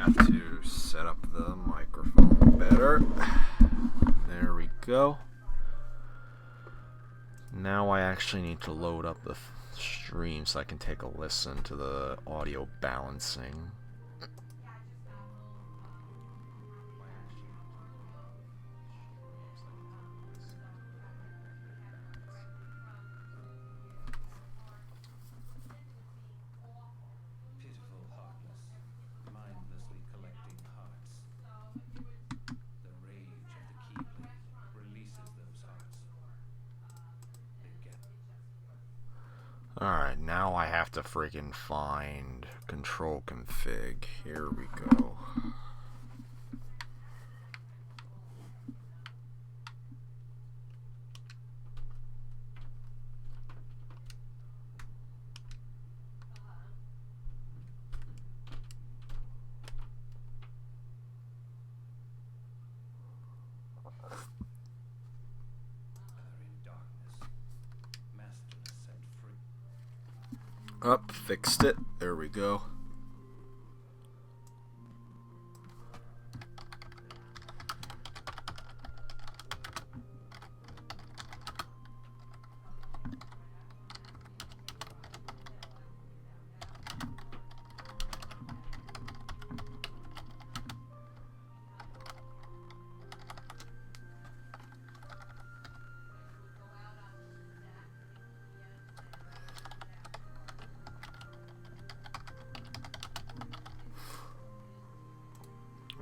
have to set up the microphone better. There we go. Now I actually need to load up the stream so I can take a listen to the audio balancing. Alright, now I have to freaking find control config. Here we go. Up, fixed it. There we go.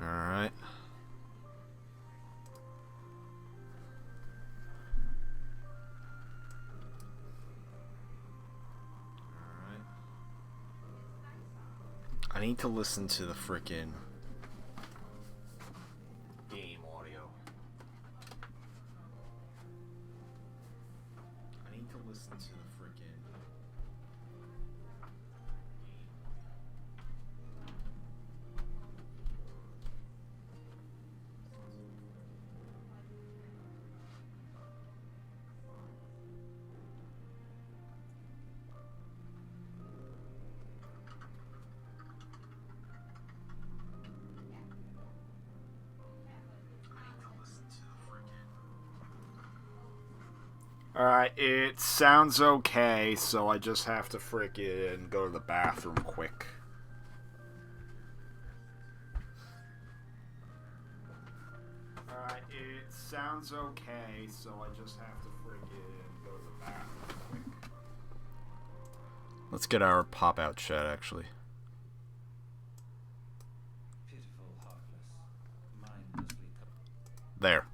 Alright. I need to listen to the frickin' game audio. I need to listen to the frickin' Alright, it sounds okay, so I just have to frickin' go to the bathroom quick. Alright, it sounds okay, so I just have to frickin' go to the bathroom quick. Let's get our pop-out chat, actually. There.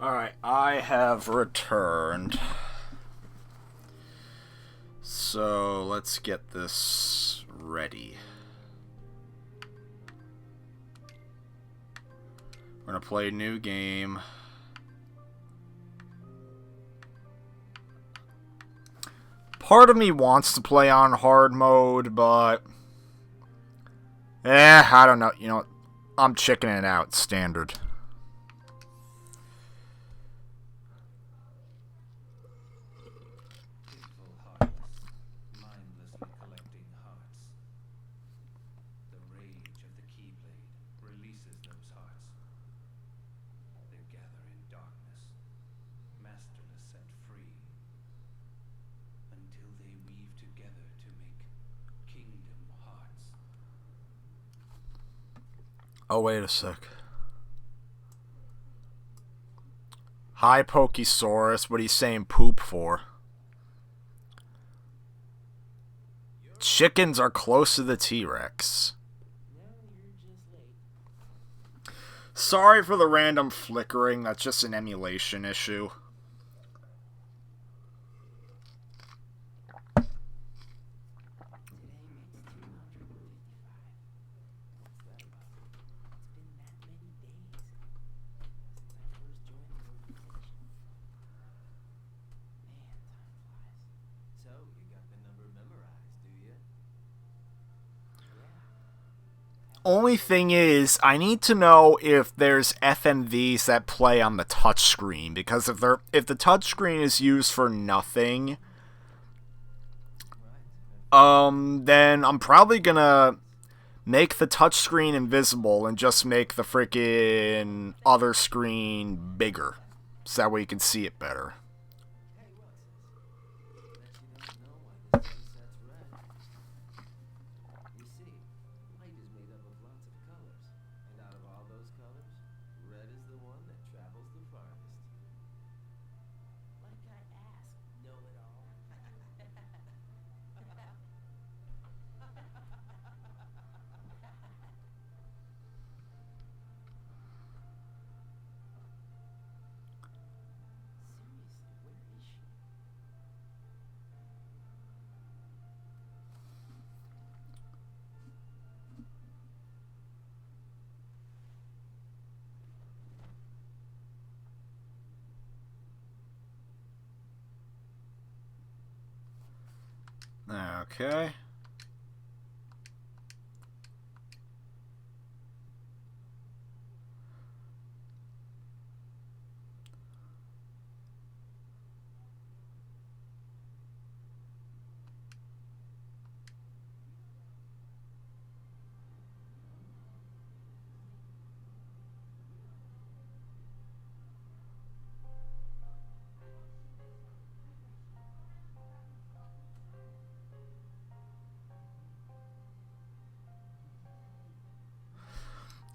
Alright, I have returned. So, let's get this ready. We're gonna play a new game. Part of me wants to play on hard mode, but I don't know. You know, I'm chickening out standard. Oh, wait a sec. Hi, Pokesaurus. What are you saying poop for? Chickens are close to the T-Rex. Sorry for the random flickering. That's just an emulation issue. Only thing is, I need to know if there's FMVs that play on the touchscreen, because if the touchscreen is used for nothing, then I'm probably gonna make the touchscreen invisible and just make the freaking other screen bigger, so that way you can see it better. Okay.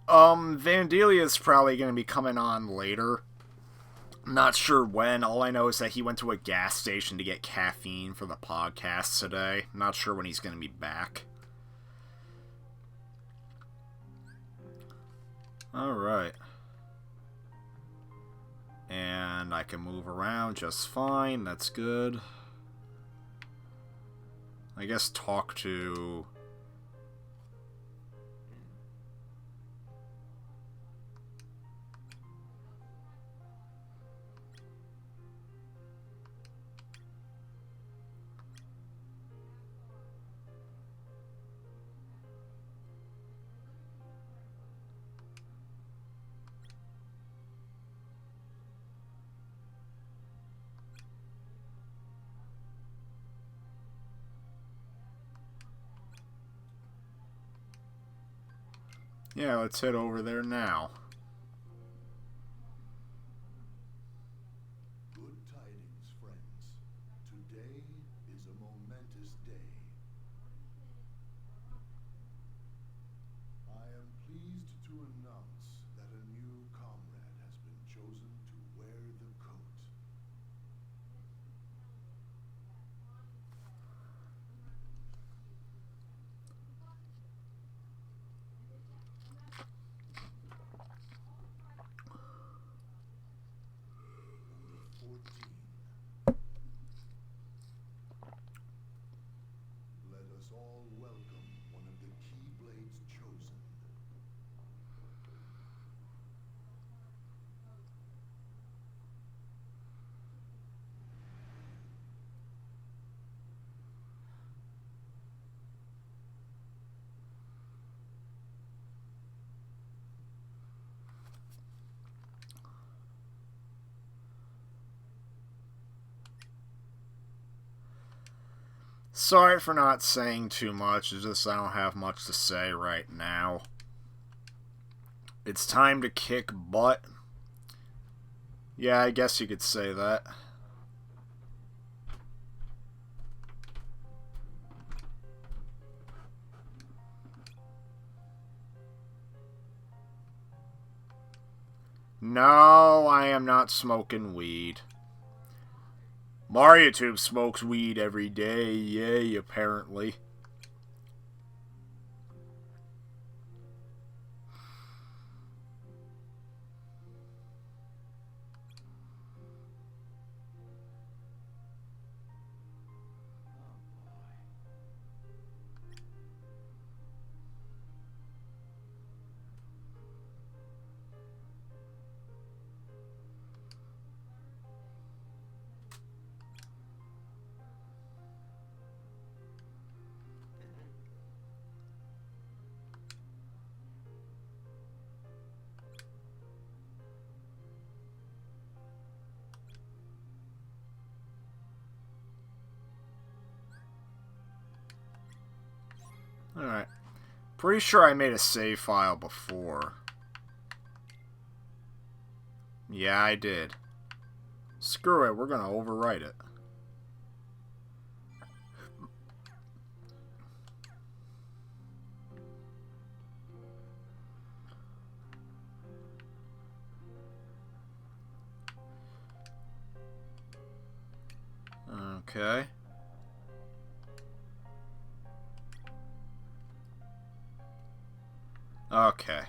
Vandelia's probably going to be coming on later. I'm not sure when. All I know is that he went to a gas station to get caffeine for the podcast today. I'm not sure when he's going to be back. Alright. And I can move around just fine. That's good. I guess talk to... Yeah, let's head over there now. Good tidings, friends. Today is a momentous day. I am pleased to announce that a new comrade has been chosen to wear the coat. Number 14. Let us all welcome one of the Keyblades chosen. Sorry for not saying too much, it's just I don't have much to say right now. It's time to kick butt. Yeah, I guess you could say that. No, I am not smoking weed. MarioTube smokes weed every day, yay, apparently. Alright. Pretty sure I made a save file before. Yeah, I did. Screw it, we're gonna overwrite it. Okay. Okay.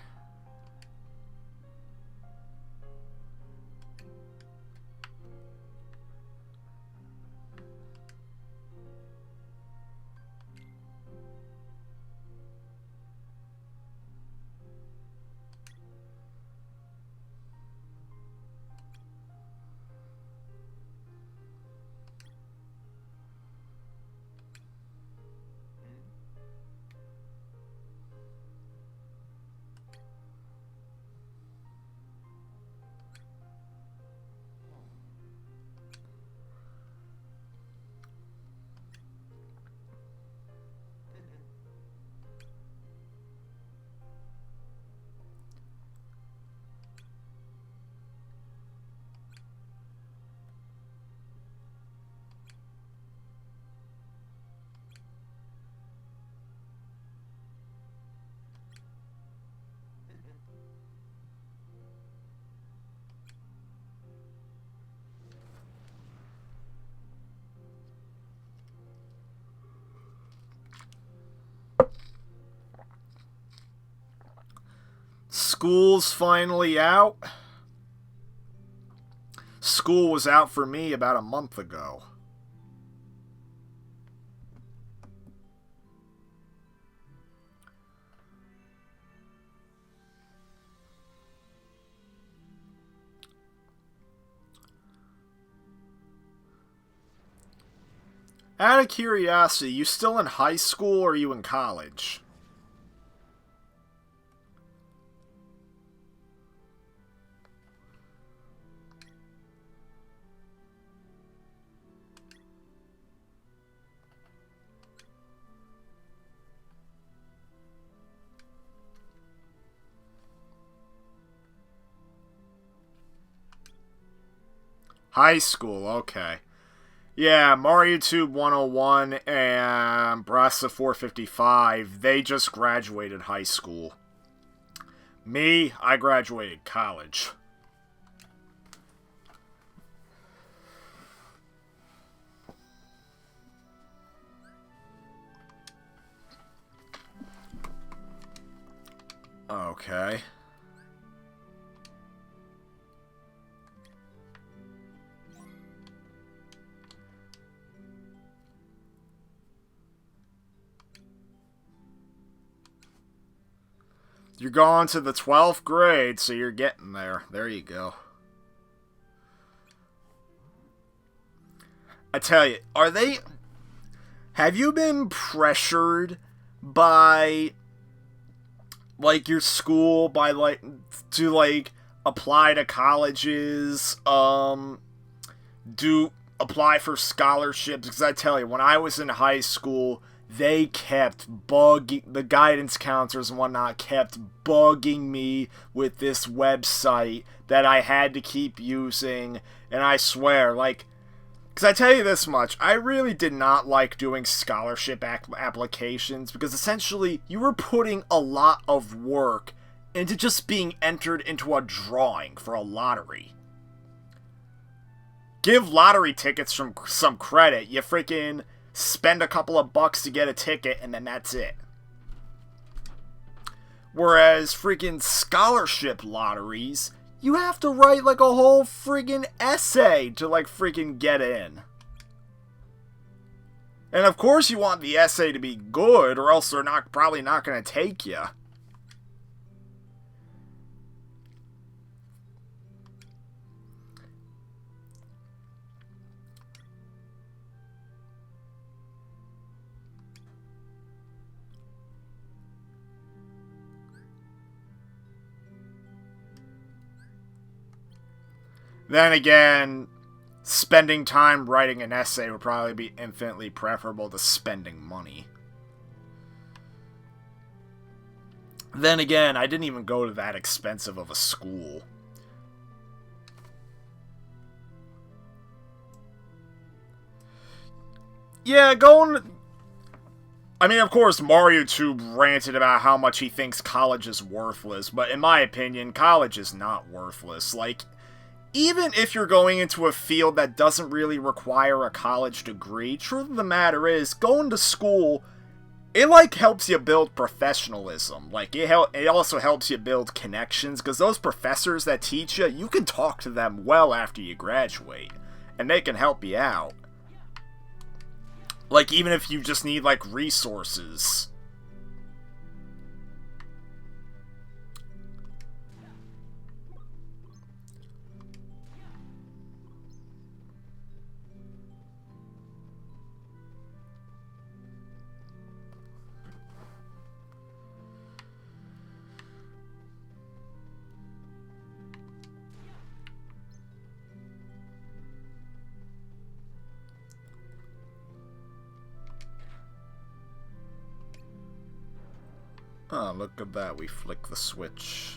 School's finally out. School was out for me about a month ago. Out of curiosity, you still in high school or are you in college? High school, okay. Yeah, MarioTube 101 and Brasa 455, they just graduated high school. Me, I graduated college. Okay. You're going to the 12th grade, so you're getting there. There you go. I tell you, are they... Have you been pressured by, like, your school, by, like, to, like, apply to colleges, apply for scholarships? Because I tell you, when I was in high school, they kept the guidance counselors and whatnot kept bugging me with this website that I had to keep using, and I swear, like, because I tell you this much, I really did not like doing scholarship applications, because essentially, you were putting a lot of work into just being entered into a drawing for a lottery. Give lottery tickets some credit. You freaking spend a couple of bucks to get a ticket, and then that's it. Whereas freaking scholarship lotteries, you have to write like a whole friggin' essay to like freaking get in. And of course you want the essay to be good, or else they're probably not going to take you. Then again, spending time writing an essay would probably be infinitely preferable to spending money. Then again, I didn't even go to that expensive of a school. Yeah, I mean, of course, MarioTube ranted about how much he thinks college is worthless, but in my opinion, college is not worthless. Like, even if you're going into a field that doesn't really require a college degree, truth of the matter is, going to school, it, like, helps you build professionalism. Like, it also helps you build connections, because those professors that teach you, you can talk to them well after you graduate, and they can help you out. Like, even if you just need, like, resources. Oh, look at that. We flick the switch.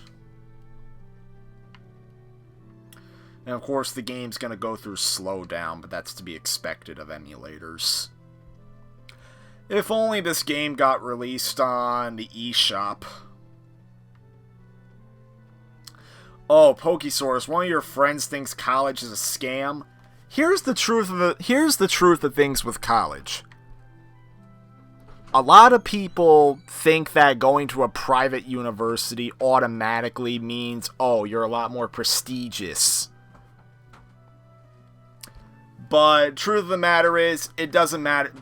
And of course, the game's gonna go through slowdown, but that's to be expected of emulators. If only this game got released on the eShop. Oh, Pokesaurus, one of your friends thinks college is a scam. Here's the truth of things with college. A lot of people think that going to a private university automatically means, oh, you're a lot more prestigious. But truth of the matter is, it doesn't matter.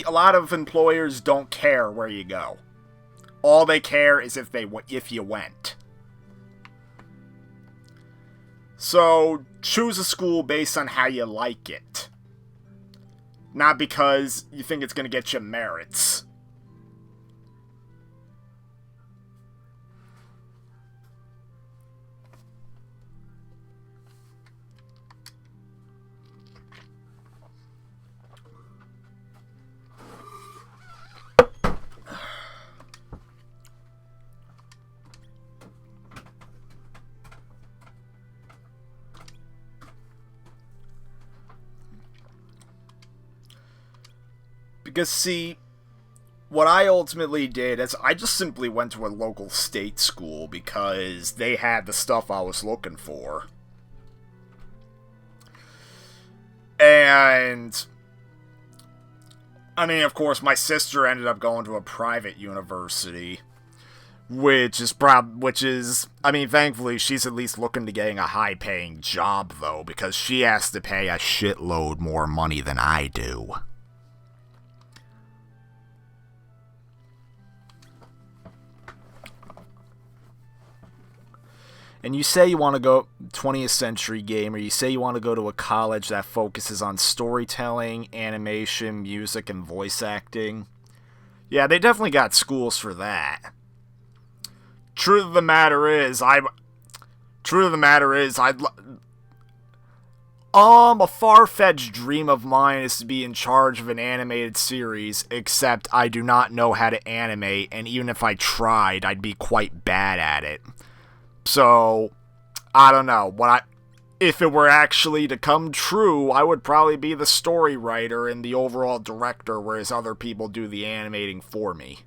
A lot of employers don't care where you go. All they care is if you went. So, choose a school based on how you like it. Not because you think it's going to get you merits. Because, see, what I ultimately did is I just simply went to a local state school because they had the stuff I was looking for. And, I mean, of course, my sister ended up going to a private university, which is, I mean, thankfully, she's at least looking to getting a high-paying job, though, because she has to pay a shitload more money than I do. And you say you want to go 20th century gamer, you say you want to go to a college that focuses on storytelling, animation, music, and voice acting. Yeah, they definitely got schools for that. Truth of the matter is, a far-fetched dream of mine is to be in charge of an animated series, except I do not know how to animate, and even if I tried, I'd be quite bad at it. So, I don't know. If it were actually to come true, I would probably be the story writer and the overall director, whereas other people do the animating for me.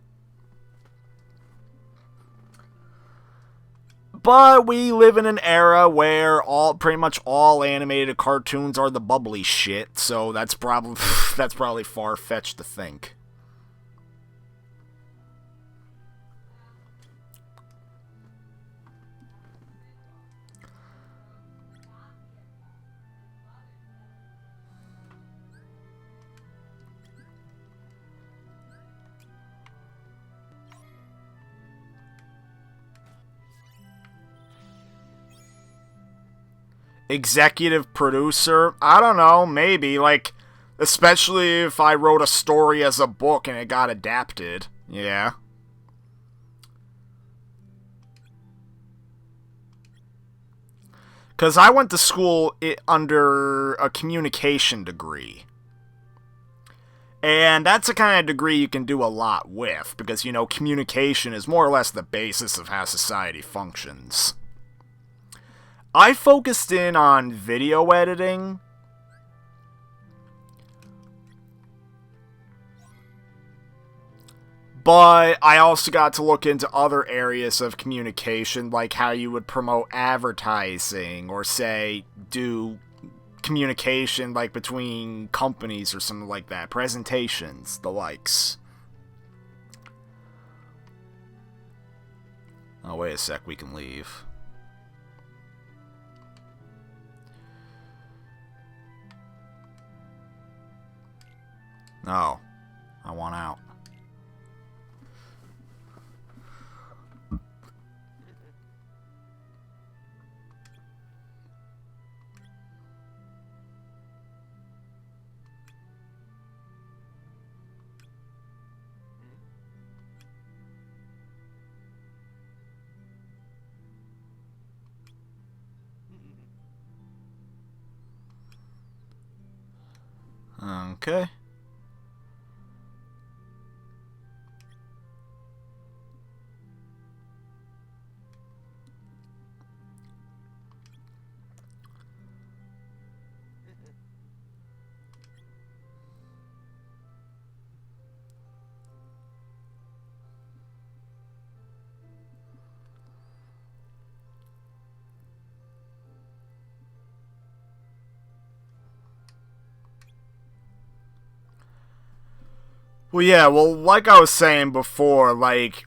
But we live in an era where pretty much all animated cartoons are the bubbly shit, so that's probably that's probably far-fetched to think. Executive producer? I don't know, maybe. Like, especially if I wrote a story as a book and it got adapted. Yeah. Because I went to school under a communication degree. And that's the kind of degree you can do a lot with, because, you know, communication is more or less the basis of how society functions. I focused in on video editing. But I also got to look into other areas of communication, like how you would promote advertising, or say, do communication like between companies or something like that. Presentations, the likes. Oh, wait a sec, we can leave. No, I want out. Okay. Well, yeah, well, like I was saying before, like,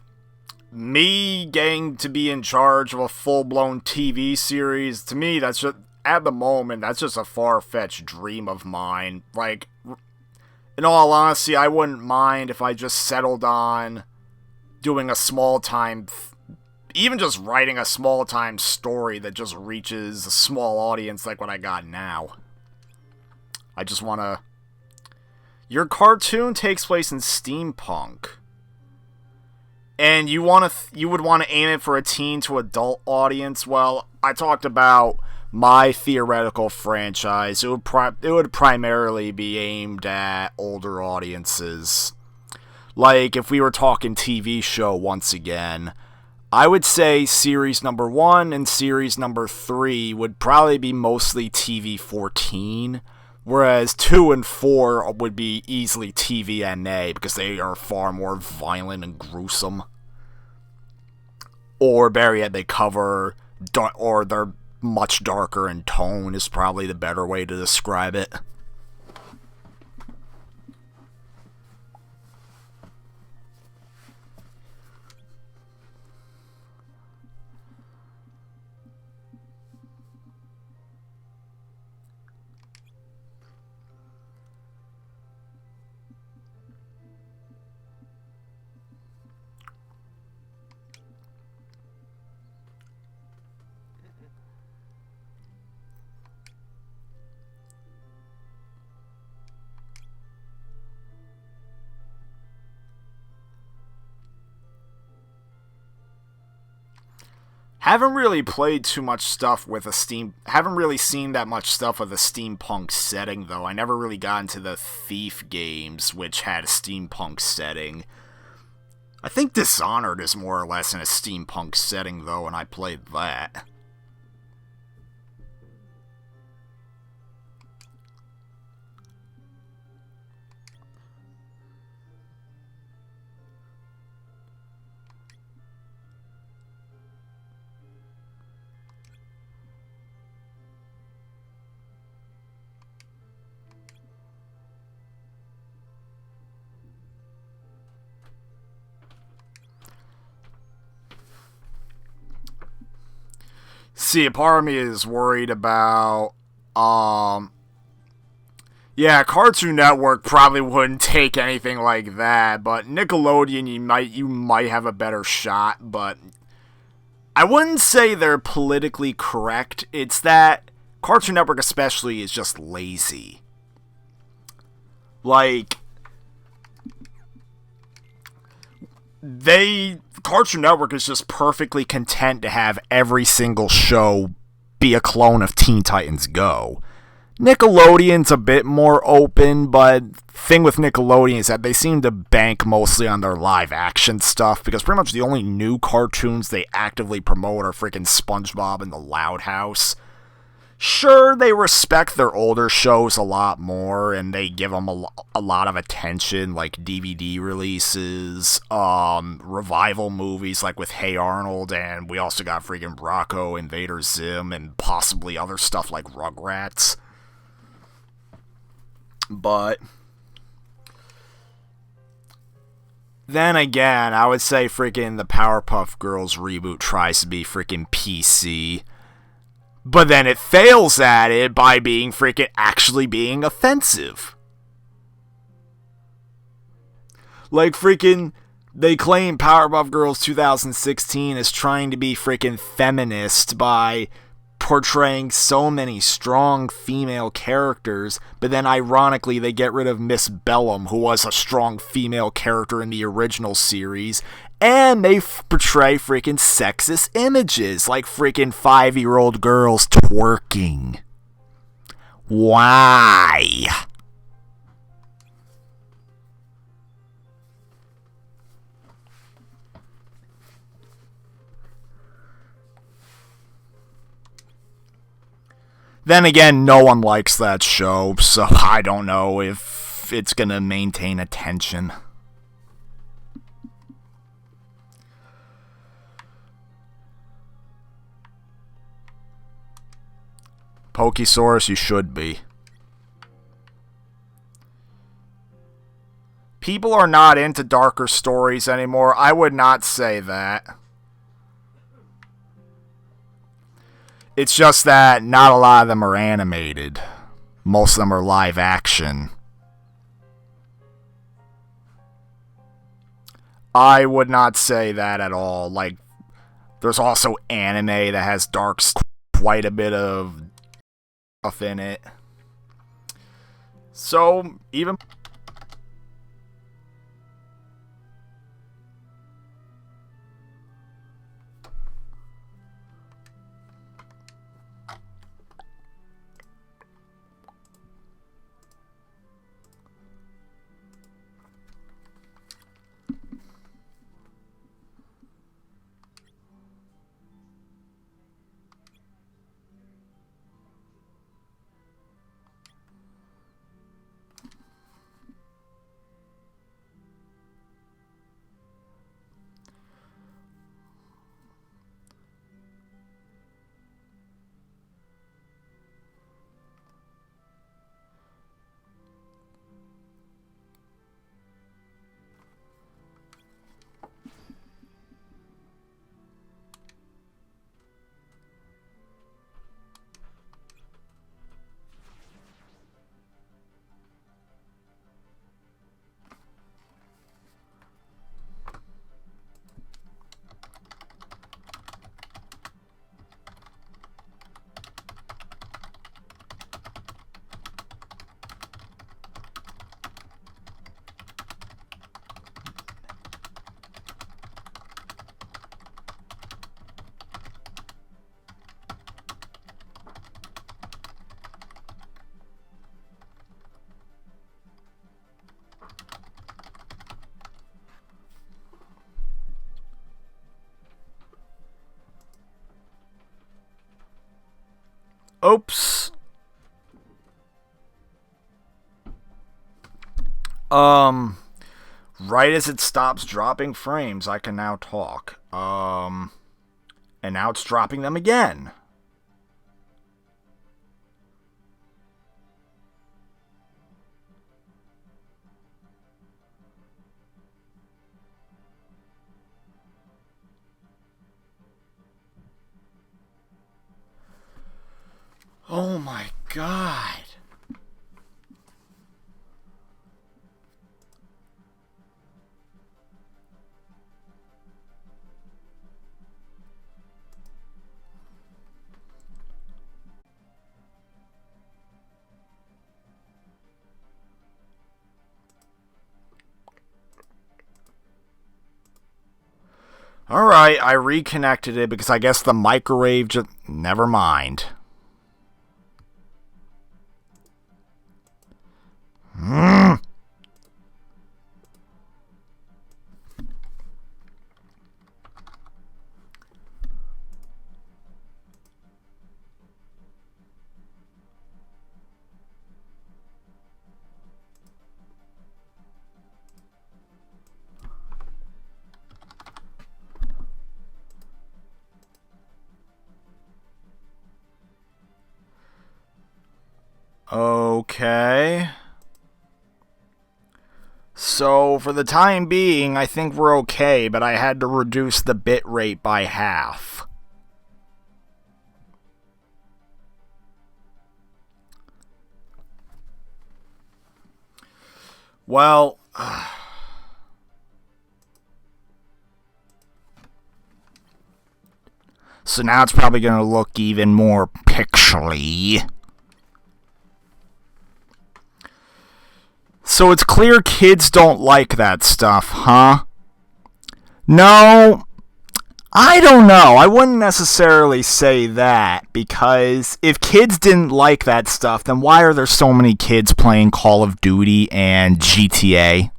me getting to be in charge of a full-blown TV series, to me, that's just, at the moment, that's just a far-fetched dream of mine. Like, in all honesty, I wouldn't mind if I just settled on doing a small-time, even just writing a small-time story that just reaches a small audience like what I got now. I just want to... Your cartoon takes place in steampunk. And you would want to aim it for a teen to adult audience. Well, I talked about my theoretical franchise. It would primarily be aimed at older audiences. Like, if we were talking TV show once again, I would say series number 1 and series number 3 would probably be mostly TV 14. Whereas 2 and 4 would be easily TVNA because they are far more violent and gruesome. Or better yet, they cover, or they're much darker in tone is probably the better way to describe it. Haven't really played too much stuff with haven't really seen that much stuff with a steampunk setting, though. I never really got into the Thief games, which had a steampunk setting. I think Dishonored is more or less in a steampunk setting, though, and I played that. See, a part of me is worried about, yeah, Cartoon Network probably wouldn't take anything like that, but Nickelodeon, you might have a better shot, but I wouldn't say they're politically correct. It's that Cartoon Network especially is just lazy. Like, Cartoon Network is just perfectly content to have every single show be a clone of Teen Titans Go. Nickelodeon's a bit more open, but the thing with Nickelodeon is that they seem to bank mostly on their live action stuff, because pretty much the only new cartoons they actively promote are freaking SpongeBob and the Loud House. Sure, they respect their older shows a lot more, and they give them a lot of attention, like DVD releases, revival movies like with Hey Arnold, and we also got freaking Rocco, Invader Zim, and possibly other stuff like Rugrats. But then again, I would say freaking the Powerpuff Girls reboot tries to be freaking PC, but then it fails at it by being freaking actually being offensive. Like freaking, they claim Powerpuff Girls 2016 is trying to be freaking feminist by portraying so many strong female characters, but then ironically they get rid of Miss Bellum, who was a strong female character in the original series, and they portray freaking sexist images, like freaking 5-year-old girls twerking. Why? Then again, no one likes that show, so I don't know if it's gonna maintain attention. Pokesaurus, you should be. People are not into darker stories anymore. I would not say that. It's just that not a lot of them are animated. Most of them are live action. I would not say that at all. Like, there's also anime that has quite a bit of stuff in it. So, even... Oops. Right as it stops dropping frames, I can now talk. And now it's dropping them again. Oh my god. Alright, I reconnected it because I guess the microwave just... Never mind. Okay. So, for the time being, I think we're okay, but I had to reduce the bit rate by half. Well... So now it's probably going to look even more pixely. So it's clear kids don't like that stuff, huh? No, I don't know. I wouldn't necessarily say that, because if kids didn't like that stuff, then why are there so many kids playing Call of Duty and GTA?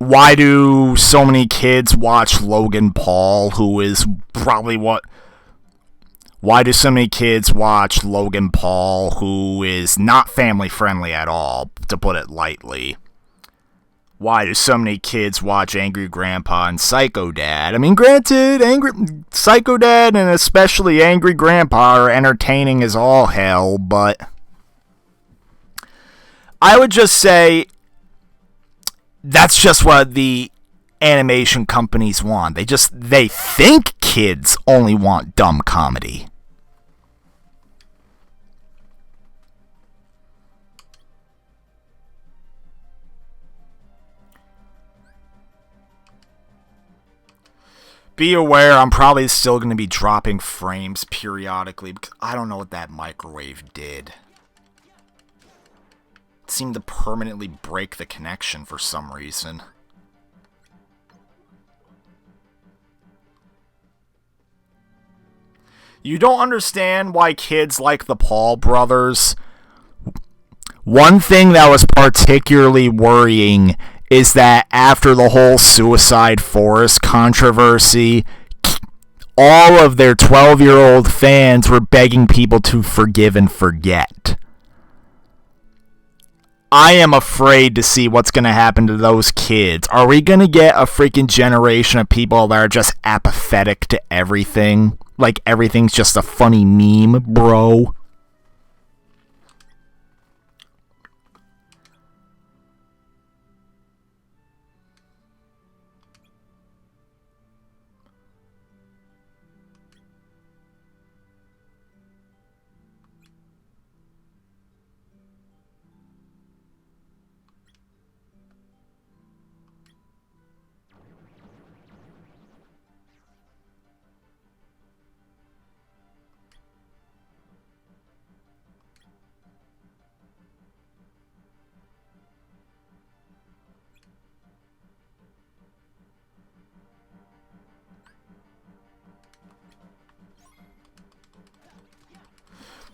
Why do so many kids watch Logan Paul, who is probably what... Why do so many kids watch Logan Paul, who is not family friendly at all, to put it lightly? Why do so many kids watch Angry Grandpa and Psycho Dad? I mean, granted, Psycho Dad and especially Angry Grandpa are entertaining as all hell, but I would just say that's just what the animation companies want. They think kids only want dumb comedy. Be aware, I'm probably still going to be dropping frames periodically because I don't know what that microwave did. It seemed to permanently break the connection for some reason. You don't understand why kids like the Paul brothers? One thing that was particularly worrying is that after the whole Suicide Forest controversy, all of their 12-year-old fans were begging people to forgive and forget. I am afraid to see what's going to happen to those kids. Are we going to get a freaking generation of people that are just apathetic to everything? Like everything's just a funny meme, bro?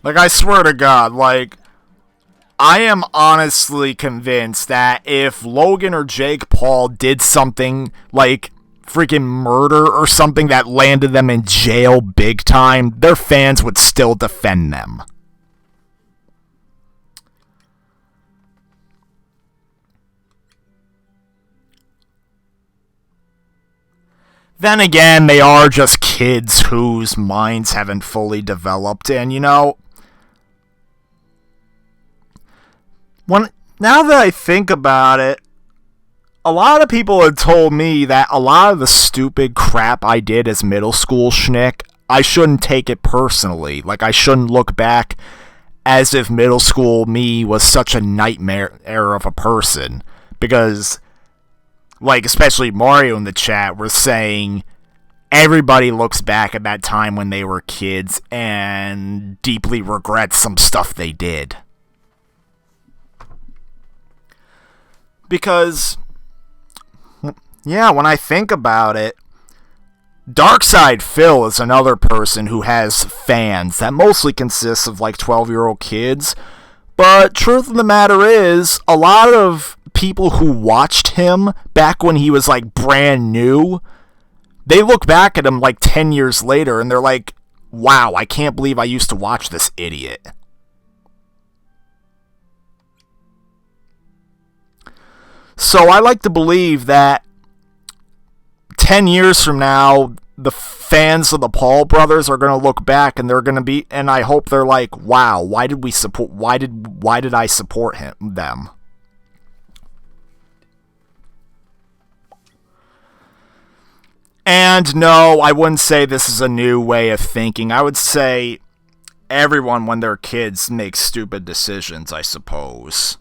Like, I swear to God, like, I am honestly convinced that if Logan or Jake Paul did something like freaking murder or something that landed them in jail big time, their fans would still defend them. Then again, they are just kids whose minds haven't fully developed, and now that I think about it, a lot of people had told me that a lot of the stupid crap I did as middle school shnick, I shouldn't take it personally. Like, I shouldn't look back as if middle school me was such a nightmare of a person. Because, like, especially Mario in the chat were saying everybody looks back at that time when they were kids and deeply regrets some stuff they did. Because, yeah, when I think about it, Darkside Phil is another person who has fans that mostly consists of like 12-year-old kids. But truth of the matter is, a lot of people who watched him back when he was like brand new, they look back at him like 10 years later and they're like, wow, I can't believe I used to watch this idiot. So I like to believe that 10 years from now, the fans of the Paul brothers are going to look back and they're going to be, and I hope they're like, wow, why did I support them? And no, I wouldn't say this is a new way of thinking. I would say everyone, when they're kids, makes stupid decisions, I suppose.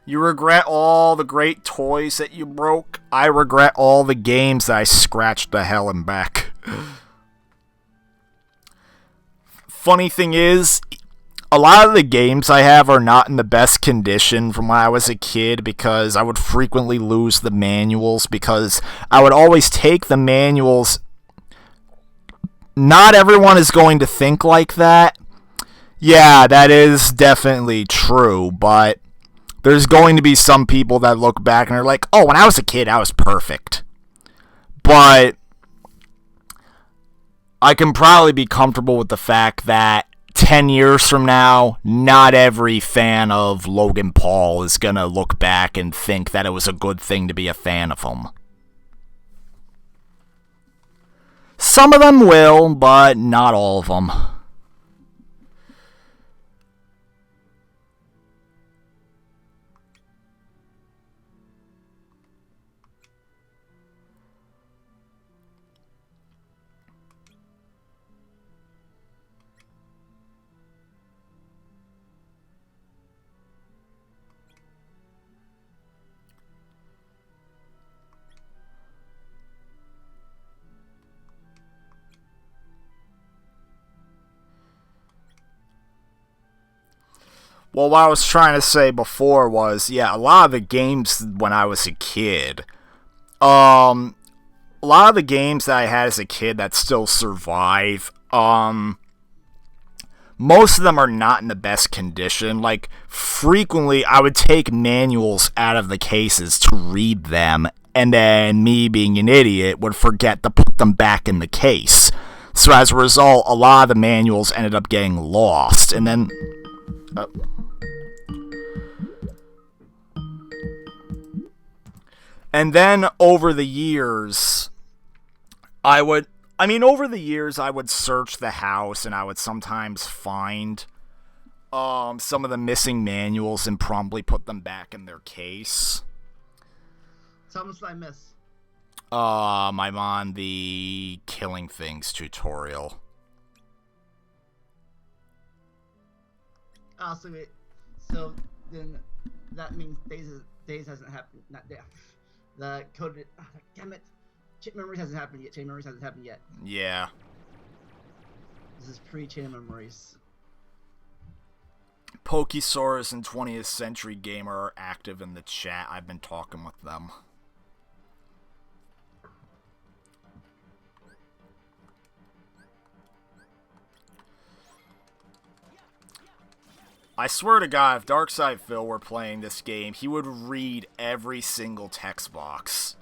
You regret all the great toys that you broke. I regret all the games that I scratched to hell and back. Funny thing is, a lot of the games I have are not in the best condition from when I was a kid because I would frequently lose the manuals because I would always take the manuals. Not everyone is going to think like that. Yeah, that is definitely true, but there's going to be some people that look back and are like, oh, when I was a kid, I was perfect. But I can probably be comfortable with the fact that 10 years from now, not every fan of Logan Paul is going to look back and think that it was a good thing to be a fan of him. Some of them will, but not all of them. Well, what I was trying to say before was, yeah, a lot of the games when I was a kid, a lot of the games that I had as a kid that still survive, most of them are not in the best condition. Like, frequently, I would take manuals out of the cases to read them, and then me, being an idiot, would forget to put them back in the case. So as a result, a lot of the manuals ended up getting lost, and then... And then over the years, I would search the house and I would sometimes find some of the missing manuals and promptly put them back in their case. How much did I miss? I'm on the Killing Things tutorial. Oh, so wait. So then that means days hasn't happened. Not there. The coded. Oh, damn it. Chain Memories hasn't happened yet. Yeah. This is pre-Chain Memories. Pokesaurus and 20th Century Gamer are active in the chat. I've been talking with them. I swear to God, if Darkside Phil were playing this game, he would read every single text box.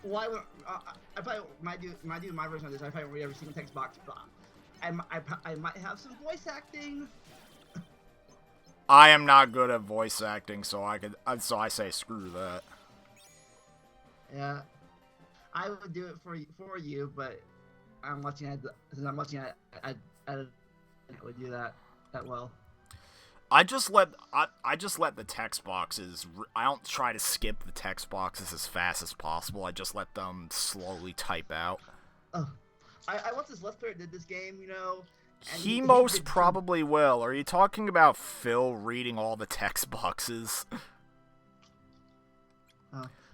Why would I probably my version of this? I probably read every single text box. I might have some voice acting. I am not good at voice acting, so I say screw that. Yeah, I would do it for you, but I'm watching it. Since I'm watching it, I would do that well. I just let the text boxes. I don't try to skip the text boxes as fast as possible. I just let them slowly type out. Oh, I watched this Let's Player did this game, you know. And He he most did probably will. Are you talking about Phil reading all the text boxes?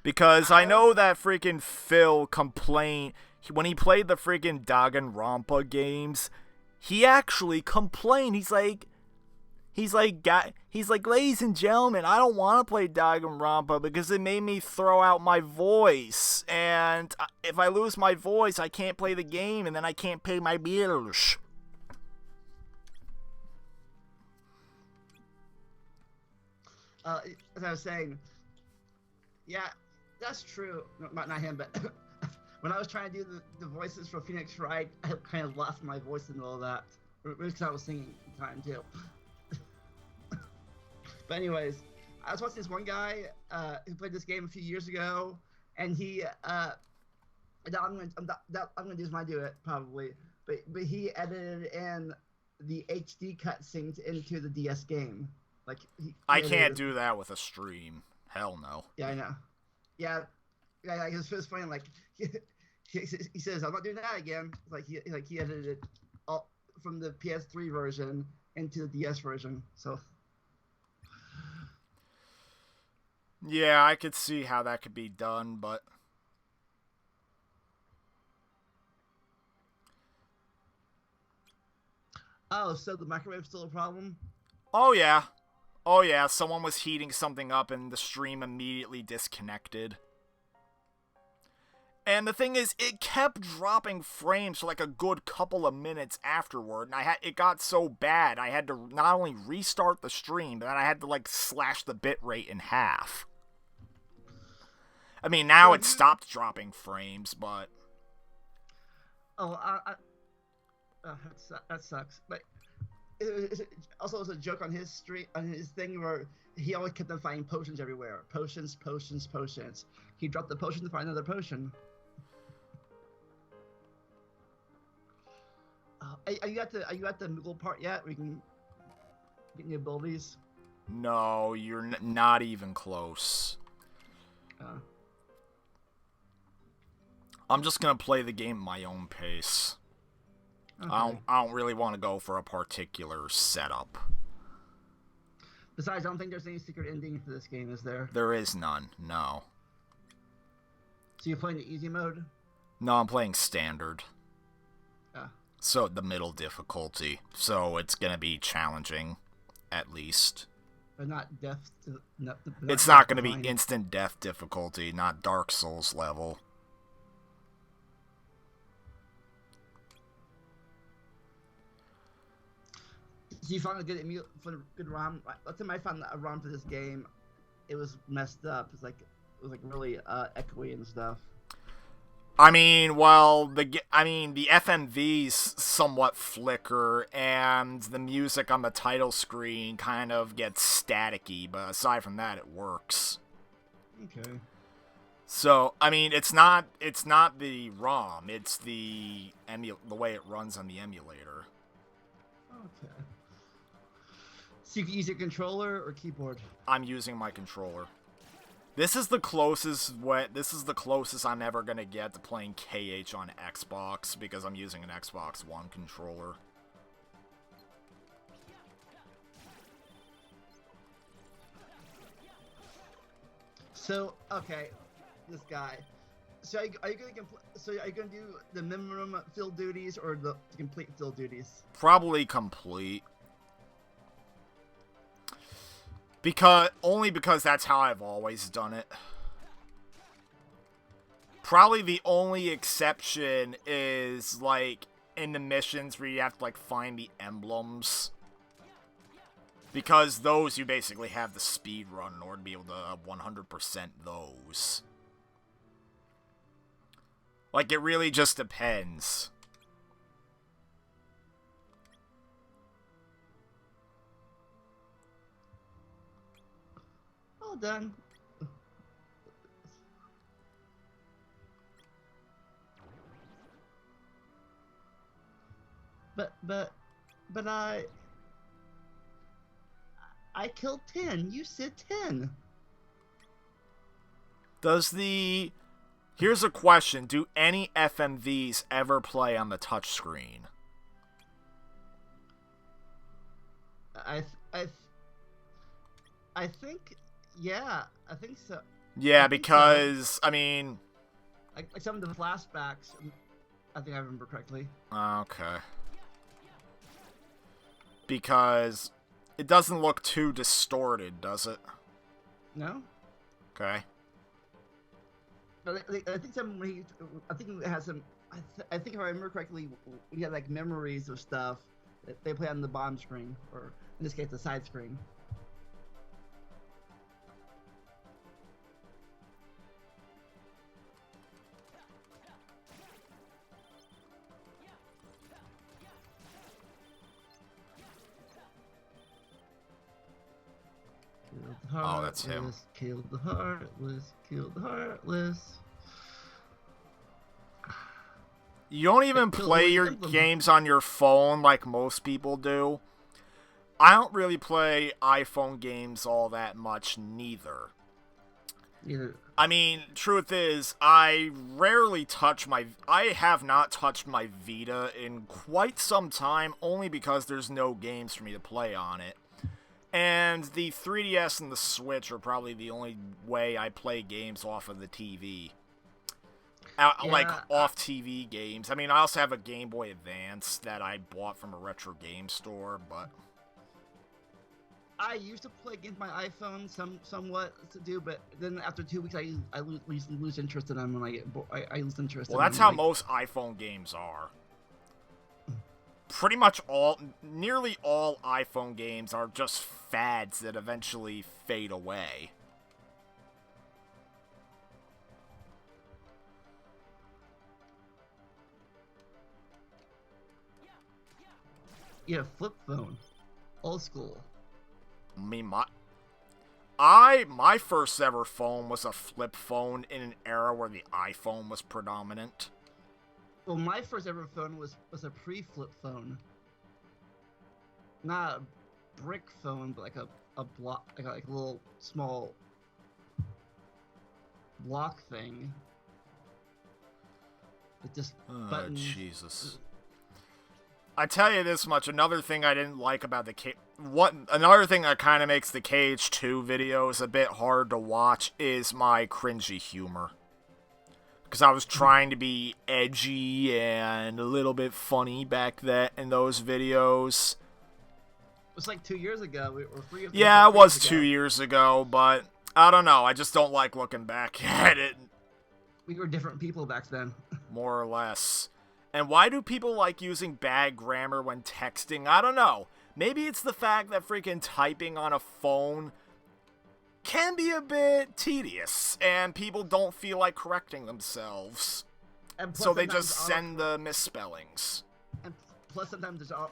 Because I know that freaking Phil complained when he played the freaking Danganronpa games. He actually complained. He's like, ladies and gentlemen, I don't want to play Danganronpa because it made me throw out my voice, and if I lose my voice, I can't play the game, and then I can't pay my bills. As I was saying, yeah, that's true. Not him, but when I was trying to do the voices for Phoenix Wright, I kind of lost my voice in all that. Because I was singing at the time, too. But anyways, I was watching this one guy who played this game a few years ago, and he I'm gonna do this when I do it probably, but he edited in the HD cutscenes into the DS game. Like I can't do that with a stream. Hell no. Yeah, I know. Yeah, it was funny. Like he says, "I'm not doing that again." Like he edited it all from the PS3 version into the DS version. So. Yeah, I could see how that could be done, but Oh, so the microwave's still a problem? Oh yeah, someone was heating something up and the stream immediately disconnected. And the thing is, it kept dropping frames for like a good couple of minutes afterward, and it got so bad I had to not only restart the stream, but then I had to like slash the bitrate in half. I mean, now it stopped dropping frames, but Oh, that sucks. But it also was a joke on his stream, on his thing where he always kept on finding potions everywhere. Potions. He dropped the potion to find another potion. Are you at the middle part yet? We can get new abilities. no, you're not even close. I'm just gonna play the game at my own pace. Okay. I don't really want to go for a particular setup. Besides, I don't think there's any secret ending for this game, is there? There is none, no. So you're playing the easy mode? No, I'm playing standard. Ah. So the middle difficulty. So it's gonna be challenging, at least. But not death. It's not gonna be instant death difficulty, not Dark Souls level. So you found a good ROM. Last time I found a ROM for this game, it was messed up. It was like really echoey and stuff. I mean, well, the FMVs somewhat flicker, and the music on the title screen kind of gets staticky. But aside from that, it works. Okay. So I mean, it's not the ROM. It's the way it runs on the emulator. Okay. So you can use your controller or keyboard? I'm using my controller. This is the closest I'm ever gonna get to playing KH on Xbox because I'm using an Xbox One controller. So okay, this guy. So are you gonna do the minimum field duties or the complete field duties? Probably complete. Only because that's how I've always done it. Probably the only exception is, like, in the missions where you have to, like, find the emblems. Because those you basically have the speed run in order to be able to 100% those. Like, it really just depends. Well done. But I killed 10. You said 10. Here's a question. Do any FMVs ever play on the touchscreen? I think, yeah, I think so. Yeah, I think because, so. I mean... Like some of the flashbacks, I think I remember correctly. Okay. Because it doesn't look too distorted, does it? No? Okay. But I think I think it has some. I think if I remember correctly, we had like memories of stuff that they play on the bottom screen, or in this case, the side screen. Oh, that's him. Kill the heartless. Kill the heartless. You don't even play your games on your phone like most people do. I don't really play iPhone games all that much, neither. Either. I mean, truth is, I have not touched my Vita in quite some time, only because there's no games for me to play on it. And the 3DS and the Switch are probably the only way I play games off of the TV. Like, off-TV games. I mean, I also have a Game Boy Advance that I bought from a retro game store, but... I used to play against my iPhone somewhat to do, but then after 2 weeks, I lose interest in them when I lose interest. Well, that's how most iPhone games are. Pretty much nearly all iPhone games are just fads that eventually fade away. Yeah, flip phone, old school. I mean, my first ever phone was a flip phone in an era where the iPhone was predominant. Well, my first ever phone was a pre-flip phone. Not a brick phone, but like a block, like a little small block thing. It just buttons. Jesus. I tell you this much, another thing I didn't like about another thing that kind of makes the KH2 videos a bit hard to watch is my cringy humor. Because I was trying to be edgy and a little bit funny back then in those videos. It was like 2 years ago, or 3 years ago. Yeah, it was 2 years ago, but I don't know, I just don't like looking back at it. We were different people back then. More or less. And why do people like using bad grammar when texting? I don't know. Maybe it's the fact that freaking typing on a phone can be a bit tedious, and people don't feel like correcting themselves. So they just send the misspellings. And plus sometimes it all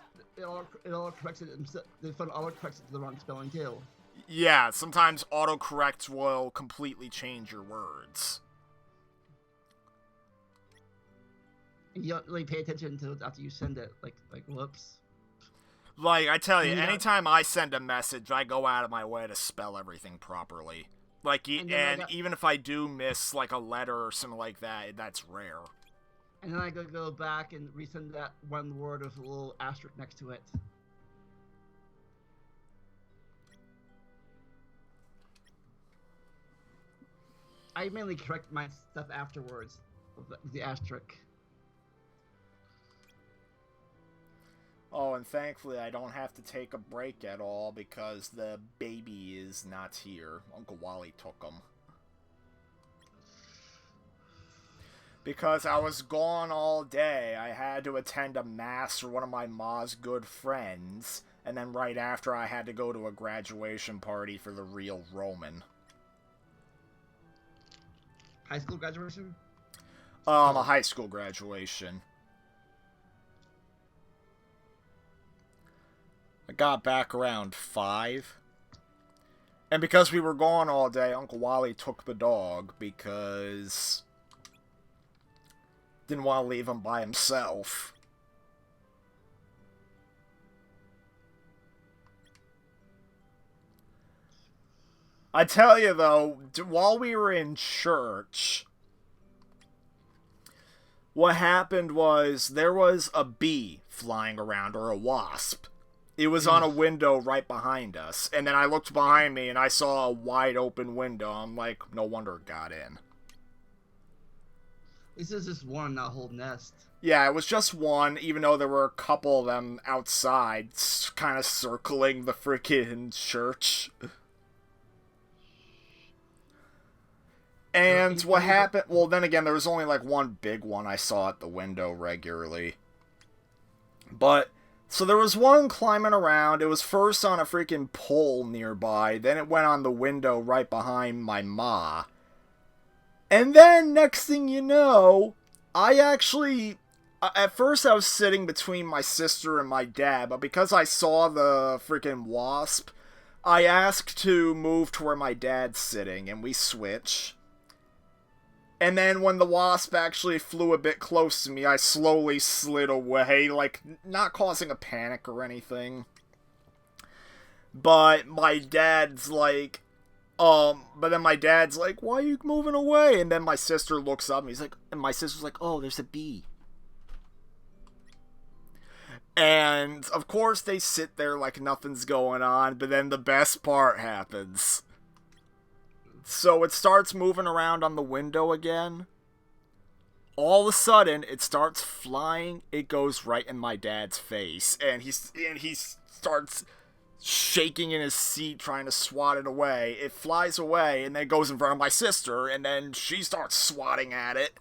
corrects it, the phone auto-corrects it to the wrong spelling too. Yeah, sometimes autocorrect will completely change your words. And you don't really pay attention to it after you send it, like whoops. Like, I tell you, anytime I send a message, I go out of my way to spell everything properly. Like, and even if I do miss, like, a letter or something like that, that's rare. And then I go back and resend that one word with a little asterisk next to it. I mainly correct my stuff afterwards with the asterisk. Oh, and thankfully I don't have to take a break at all because the baby is not here. Uncle Wally took him. Because I was gone all day, I had to attend a mass for one of my ma's good friends, and then right after I had to go to a graduation party for the real Roman. High school graduation? A high school graduation. I got back around 5. And because we were gone all day, Uncle Wally took the dog because didn't want to leave him by himself. I tell you though, while we were in church, what happened was there was a bee flying around, or a wasp. It was on a window right behind us, and then I looked behind me and I saw a wide open window. I'm like, no wonder it got in. This is just one, not a whole nest. Yeah, it was just one, even though there were a couple of them outside, kind of circling the freaking church. And what happened, well, then again, there was only like one big one I saw at the window regularly. But, so there was one climbing around. It was first on a freaking pole nearby, then it went on the window right behind my ma. And then, next thing you know, I actually, at first I was sitting between my sister and my dad, but because I saw the freaking wasp, I asked to move to where my dad's sitting, and we switch. And then when the wasp actually flew a bit close to me, I slowly slid away, like, not causing a panic or anything. But my dad's like, why are you moving away? And then my sister looks up and my sister's like, oh, there's a bee. And, of course, they sit there like nothing's going on, but then the best part happens. So it starts moving around on the window again. All of a sudden, it starts flying. It goes right in my dad's face, and he starts shaking in his seat, trying to swat it away. It flies away, and then goes in front of my sister, and then she starts swatting at it.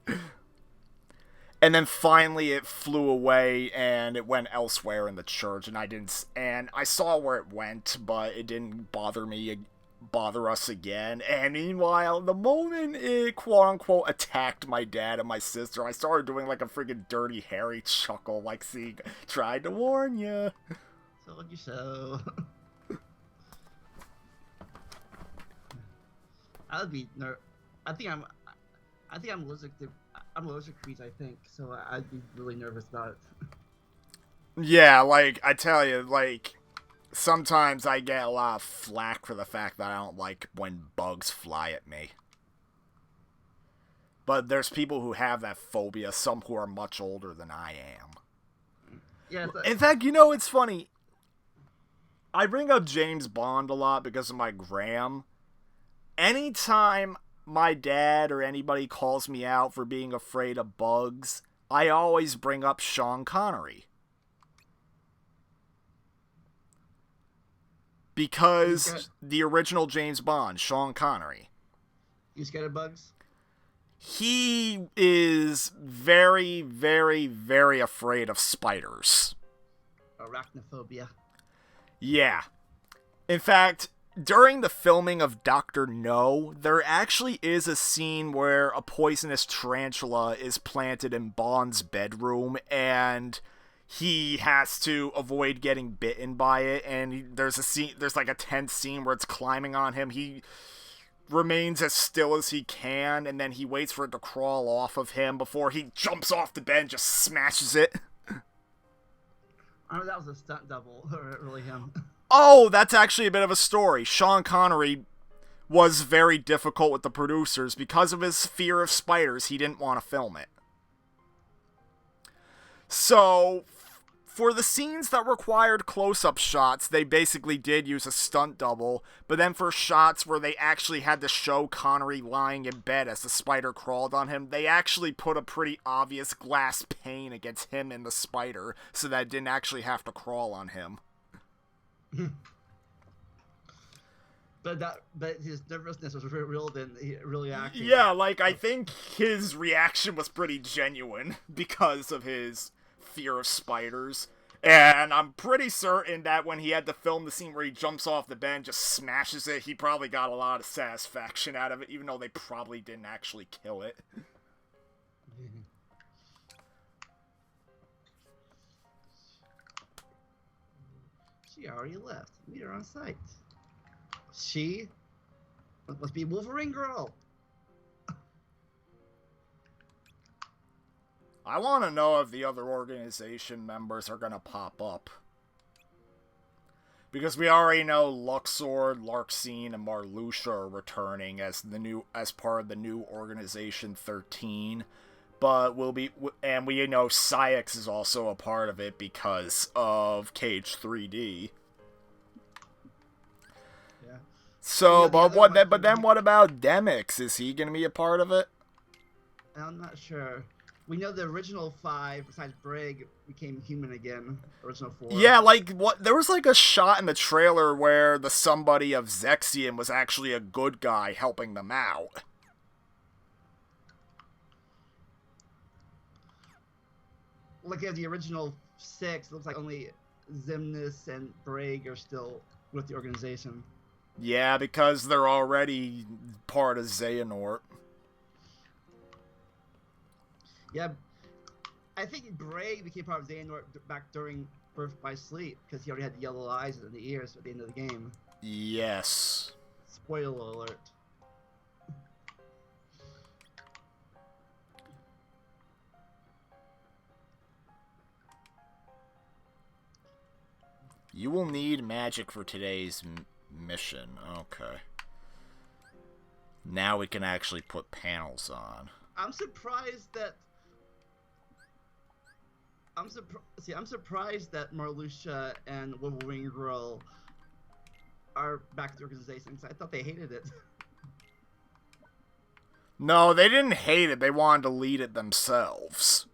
And then finally, it flew away, and it went elsewhere in the church, and I saw where it went, but it didn't bother us again. And meanwhile, the moment it quote-unquote attacked my dad and my sister, I started doing like a freaking Dirty Harry chuckle, like, see, tried to warn ya. Told you so. I would be I think I'm allergic to bees, I think, so I'd be really nervous about it. Yeah, like, I tell you, like, sometimes I get a lot of flack for the fact that I don't like when bugs fly at me. But there's people who have that phobia, some who are much older than I am. Yeah, in fact, you know, it's funny. I bring up James Bond a lot because of my gram. Anytime my dad or anybody calls me out for being afraid of bugs, I always bring up Sean Connery. Because the original James Bond, Sean Connery. You scared of bugs? He is very, very, very afraid of spiders. Arachnophobia. Yeah. In fact, during the filming of Dr. No, there actually is a scene where a poisonous tarantula is planted in Bond's bedroom, and he has to avoid getting bitten by it, and there's like a tense scene where it's climbing on him. He remains as still as he can, and then he waits for it to crawl off of him before he jumps off the bed and just smashes it. I know that was a stunt double, or really him. Oh, that's actually a bit of a story. Sean Connery was very difficult with the producers. Because of his fear of spiders, he didn't want to film it. So, for the scenes that required close-up shots, they basically did use a stunt double, but then for shots where they actually had to show Connery lying in bed as the spider crawled on him, they actually put a pretty obvious glass pane against him and the spider, so that it didn't actually have to crawl on him. But his nervousness was real than really acting. Yeah, like, I think his reaction was pretty genuine because of his fear of spiders. And I'm pretty certain that when he had to film the scene where he jumps off the bed and just smashes it, he probably got a lot of satisfaction out of it, even though they probably didn't actually kill it. She already left. Meet her on site. She Must be Wolverine Girl. I want to know if the other organization members are going to pop up. Because we already know Luxord, Larxene, and Marluxia are returning as part of the new Organization 13. But we know Saïx is also a part of it because of KH3D. Yeah. So, Yeah, but then what about Demix? Is he going to be a part of it? I'm not sure. We know the original 5, besides Brig, became human again. Original 4. Yeah, there was like a shot in the trailer where the somebody of Zexion was actually a good guy helping them out. Look at the original 6. It looks like only Xemnas and Brig are still with the organization. Yeah, because they're already part of Xehanort. Yeah, I think Brig became part of Xehanort back during Birth by Sleep because he already had the yellow eyes and the ears at the end of the game. Yes. Spoiler alert. You will need magic for today's mission. Okay. Now we can actually put panels on. I'm surprised that Marluxia and Wolverine Girl are back to the organization. I thought they hated it. No, they didn't hate it. They wanted to lead it themselves.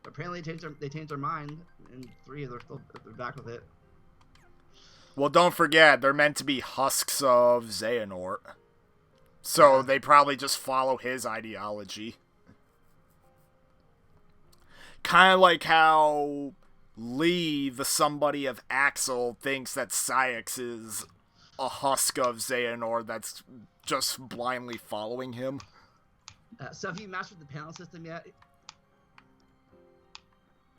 Apparently, they changed their mind. And 3, they're back with it. Well, don't forget, they're meant to be husks of Xehanort. So they probably just follow his ideology. Kind of like how Lee, the somebody of Axel, thinks that Saïx is a husk of Xehanort that's just blindly following him. So have you mastered the panel system yet?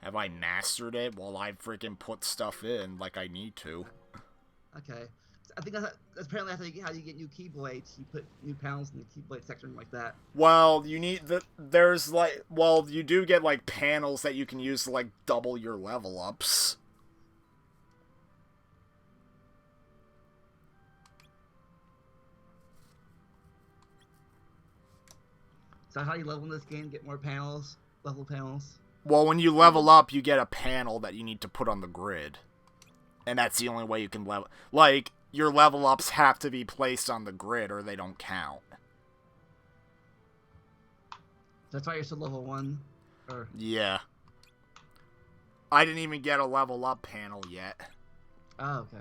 Have I mastered it? Well, I freaking put stuff in like I need to. Okay. I think that's apparently how you get new Keyblades. You put new panels in the Keyblade section like that. Well, you need you do get like panels that you can use to like double your level ups. So how you level in this game? Get more panels, level panels. Well, when you level up, you get a panel that you need to put on the grid. And that's the only way you can level. Like, your level ups have to be placed on the grid or they don't count. That's why you're still level 1? Or... Yeah. I didn't even get a level up panel yet. Oh, okay.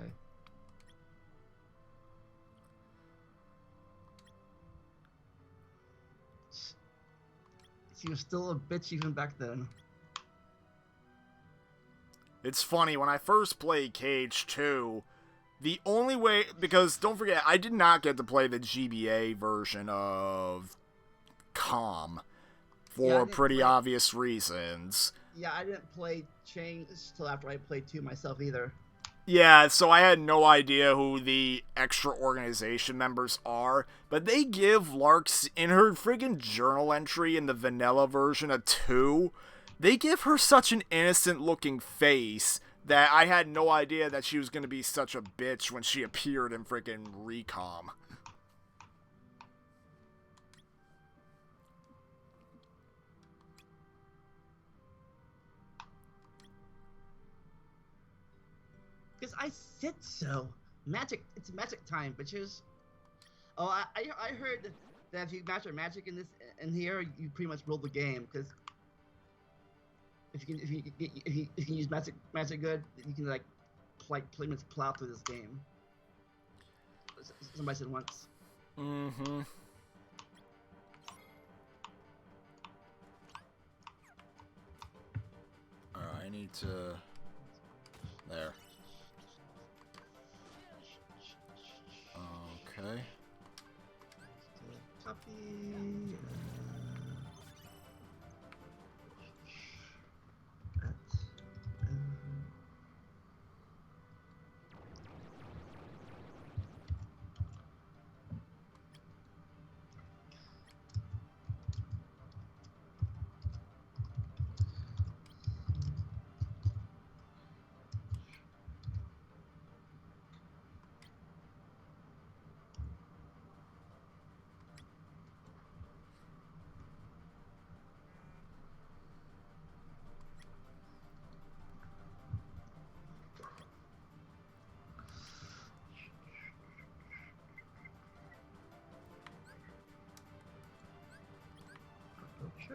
She was still a bitch even back then. It's funny, when I first played KH2, the only way... Because, don't forget, I did not get to play the GBA version of COM for pretty obvious reasons. Yeah, I didn't play Change till after I played 2 myself either. Yeah, so I had no idea who the extra organization members are, but they give Larx, in her friggin' journal entry in the vanilla version of 2, they give her such an innocent-looking face that I had no idea that she was going to be such a bitch when she appeared in friggin' Recom. Because I said so. It's magic time, bitches. Oh, I heard that if you master magic in here, you pretty much rule the game. Because if you can use magic good, you can like pretty much plow through this game. Somebody said once. Mm-hmm. I need to... There. Okay. Copy. I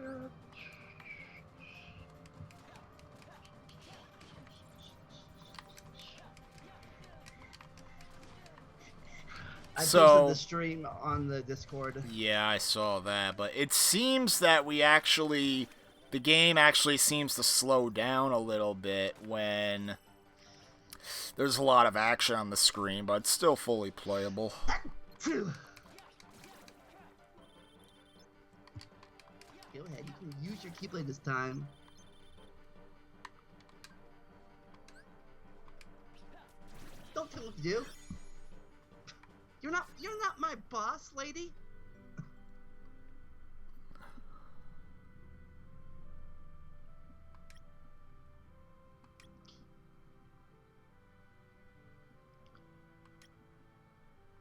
posted So the stream on the Discord. yeah, I saw that, but it seems that the game actually seems to slow down a little bit when there's a lot of action on the screen, but it's still fully playable. Go ahead, you can use your keyblade this time. Don't tell me what to do. You're not my boss, lady.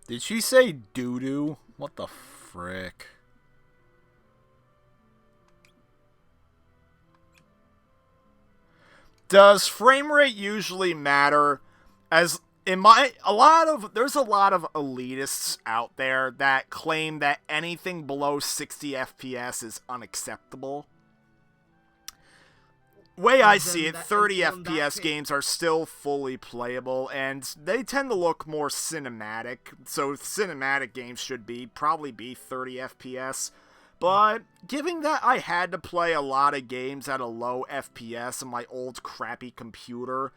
Did she say doo-doo? What the frick? Does frame rate usually matter? There's a lot of elitists out there that claim that anything below 60 FPS is unacceptable. Way I see it, 30 FPS games are still fully playable, and they tend to look more cinematic, so cinematic games should probably be 30 FPS. But, given that I had to play a lot of games at a low FPS on my old crappy computer,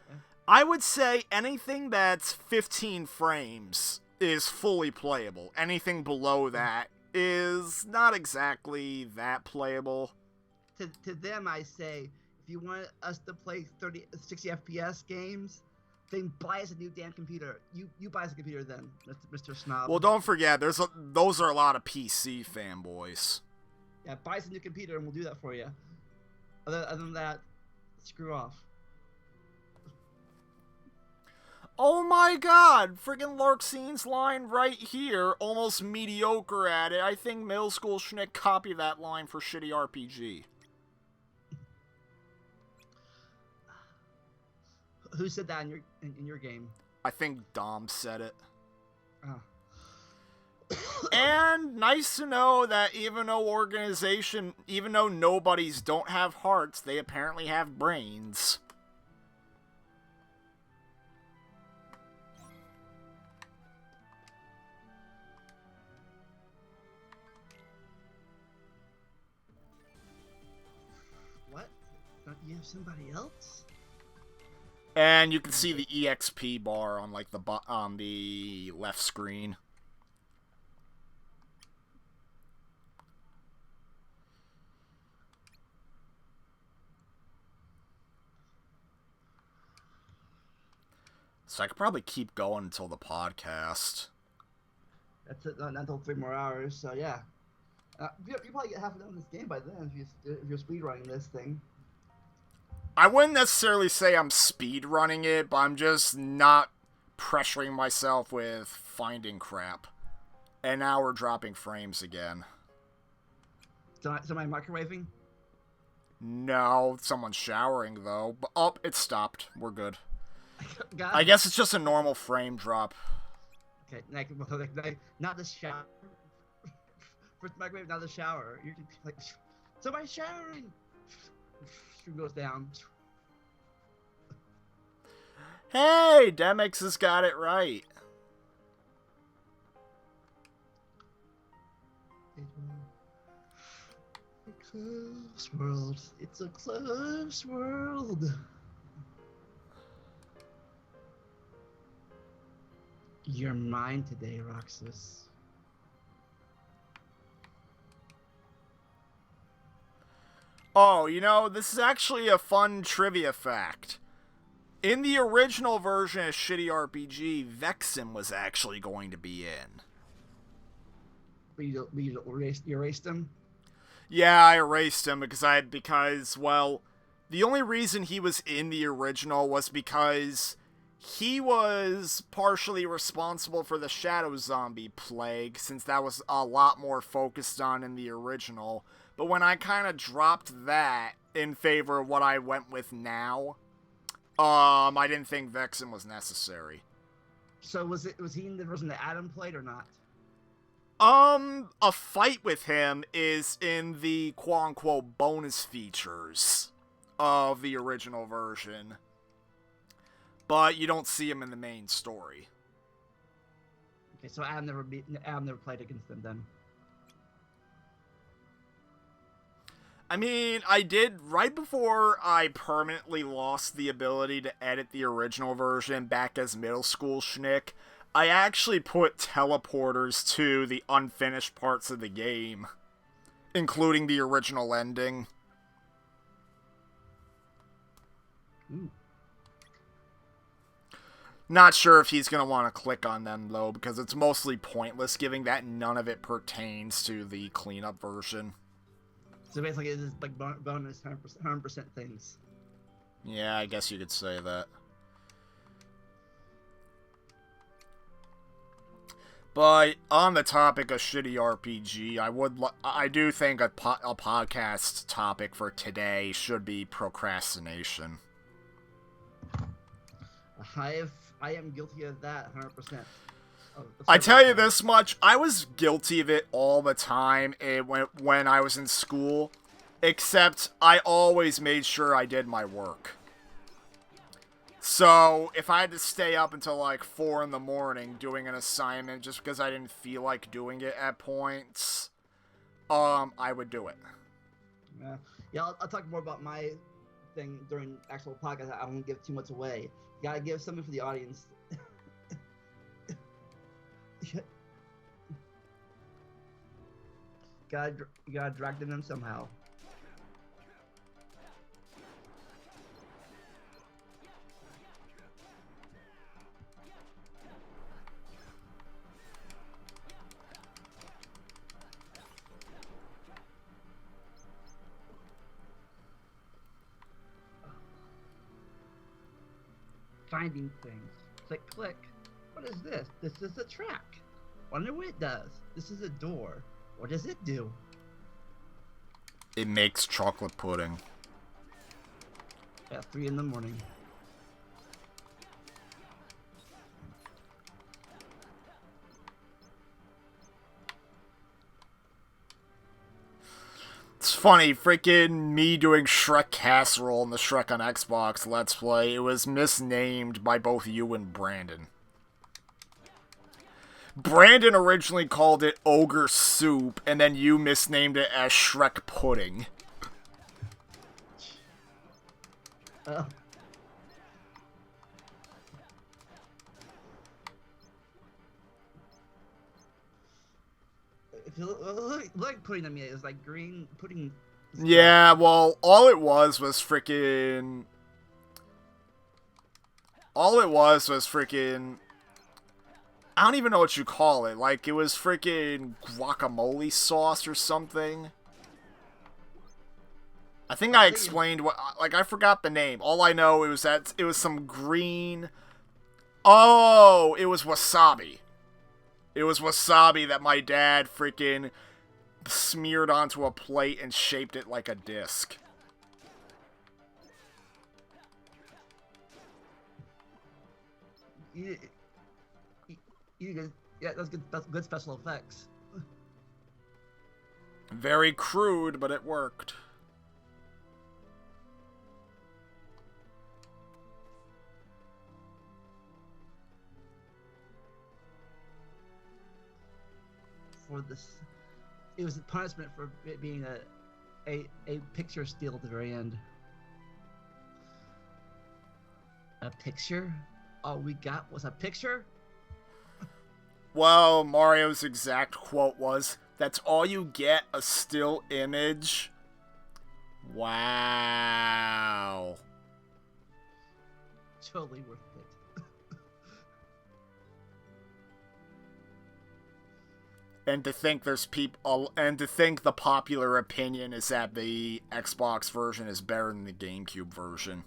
I would say anything that's 15 frames is fully playable. Anything below that is not exactly that playable. To them, I say, if you want us to play 60 FPS games, then buy us a new damn computer. You buy us a computer then, Mr. Snob. Well, don't forget, those are a lot of PC fanboys. Yeah, buy us a new computer and we'll do that for you. Other than that, screw off. Oh my god, friggin' Larxine's line right here, almost mediocre at it. I think middle school shnick copy that line for shitty RPG. Who said that in your game? I think Dom said it. Oh. And nice to know that even though nobodies don't have hearts, they apparently have brains. What? Don't you have somebody else? And you can see the EXP bar on on the left screen. So I could probably keep going until the podcast. That's it. Not until 3 more hours. So yeah, you probably get half done this game by then if you're speedrunning this thing. I wouldn't necessarily say I'm speedrunning it, but I'm just not pressuring myself with finding crap. And now we're dropping frames again. Somebody microwaving? No, someone's showering though. But oh, it stopped. We're good. I guess it's just a normal frame drop. Okay, not the shower. First microwave, not the shower. You're like, somebody's showering. Stream goes down. Hey, Demix has got it right. It's a close world. It's a close world. You're mine today, Roxas. Oh, this is actually a fun trivia fact. In the original version of Shitty RPG, Vexen was actually going to be in. You erased him? Yeah, I erased him because, well, the only reason he was in the original was because he was partially responsible for the Shadow Zombie plague, since that was a lot more focused on in the original. But when I kind of dropped that in favor of what I went with now, I didn't think Vexen was necessary. So was he in the version that Adam played or not? A fight with him is in the quote-unquote bonus features of the original version. But you don't see him in the main story. Okay, so I've never played against them then. I mean, I did right before I permanently lost the ability to edit the original version back as middle school shnick. I actually put teleporters to the unfinished parts of the game, including the original ending. Ooh. Not sure if he's going to want to click on them, though, because it's mostly pointless, given that none of it pertains to the cleanup version. So basically, it's just like bonus 100% things. Yeah, I guess you could say that. But on the topic of shitty RPG, I do think a podcast topic for today should be procrastination. I am guilty of that 100%. I tell you this much, I was guilty of it all the time when I was in school, except I always made sure I did my work. So, if I had to stay up until like 4 in the morning doing an assignment just because I didn't feel like doing it at points, I would do it. Yeah, I'll talk more about my thing during actual podcast. I won't give too much away. You gotta give something for the audience. You gotta drag them in somehow. Finding things. Click, click. What is this? This is a track. Wonder what it does. This is a door. What does it do? It makes chocolate pudding. At 3 in the morning. It's funny, freaking me doing Shrek Casserole in the Shrek on Xbox Let's Play, it was misnamed by both you and Brandon. Brandon originally called it Ogre Soup, and then you misnamed it as Shrek Pudding. If you look like pudding to me, it was like green pudding. Yeah, well, all it was freaking... I don't even know what you call it. Like, it was freaking guacamole sauce or something. I think I explained what... Like, I forgot the name. All I know was that it was some green... Oh, it was wasabi. It was wasabi that my dad freaking smeared onto a plate and shaped it like a disc. Yeah, that's good. That's good special effects. Very crude, but it worked. For this, it was a punishment for it being a picture steal at the very end. A picture? All we got was a picture? Well, Mario's exact quote was, "That's all you get, a still image." Wow. Totally worth it. And to think the popular opinion is that the Xbox version is better than the GameCube version.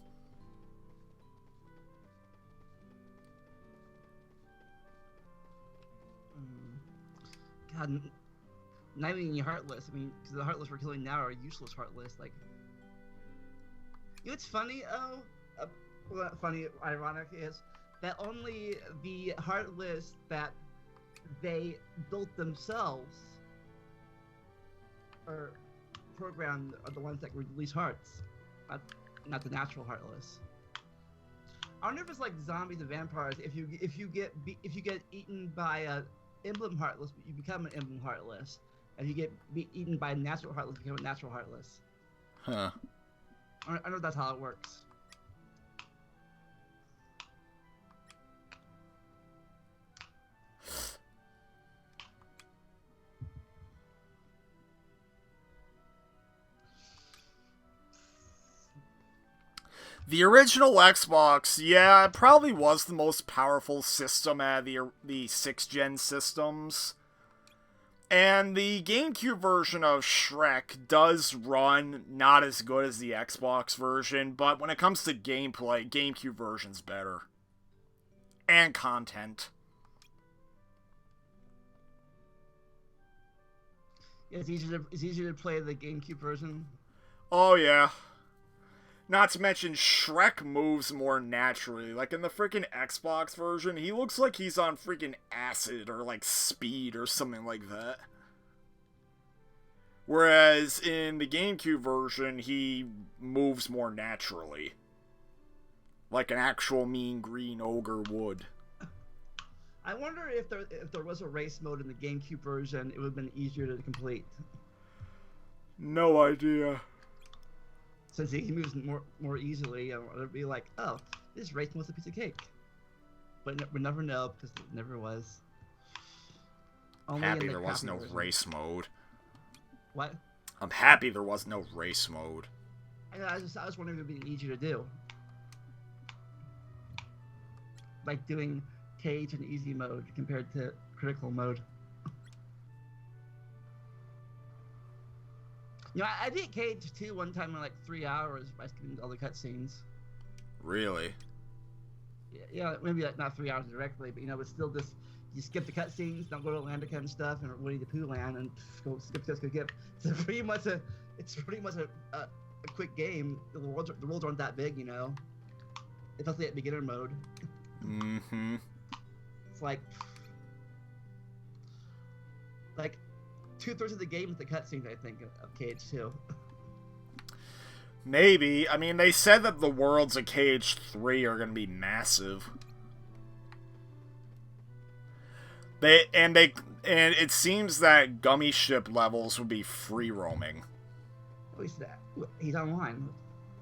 God, not even your Heartless. I mean, because the Heartless we're killing now are useless Heartless. Like, you know what's funny? Well, not funny, ironic is that only the Heartless that they built themselves or programmed are the ones that release hearts, not the natural heartless. I wonder if it's like zombies and vampires. If you get eaten by a emblem heartless, you become an emblem heartless. If you get eaten by a natural heartless, you become a natural heartless. Huh. I don't know if that's how it works. The original Xbox, yeah, it probably was the most powerful system out of the 6th-gen systems. And the GameCube version of Shrek does run not as good as the Xbox version, but when it comes to gameplay, GameCube version's better. And content. Yeah, it's easier to play the GameCube version. Oh yeah. Not to mention, Shrek moves more naturally. Like, in the freaking Xbox version, he looks like he's on freaking acid or, like, speed or something like that. Whereas, in the GameCube version, he moves more naturally. Like an actual mean green ogre would. I wonder if there was a race mode in the GameCube version, it would have been easier to complete. No idea. Since he moves more easily, it'd be like, oh, this race was a piece of cake. But we never know because it never was. I'm happy there was no race mode. What? I'm happy there was no race mode. I was wondering if it would be easier to do. Like doing cage and easy mode compared to critical mode. You know, I did Cage 2 one time in like 3 hours by skipping all the cutscenes. Really? Yeah, maybe like not 3 hours directly, but it's still just you skip the cutscenes, don't go to Atlantica and stuff, and Winnie the Pooh land, and go skip. It's pretty much a quick game. The worlds aren't that big, especially at beginner mode. Mm-hmm. It's like 2/3 of the game is the cutscenes, I think, of KH2. Maybe. I mean, they said that the worlds of KH3 are going to be massive. And it seems that gummy ship levels would be free roaming. At least that he's online.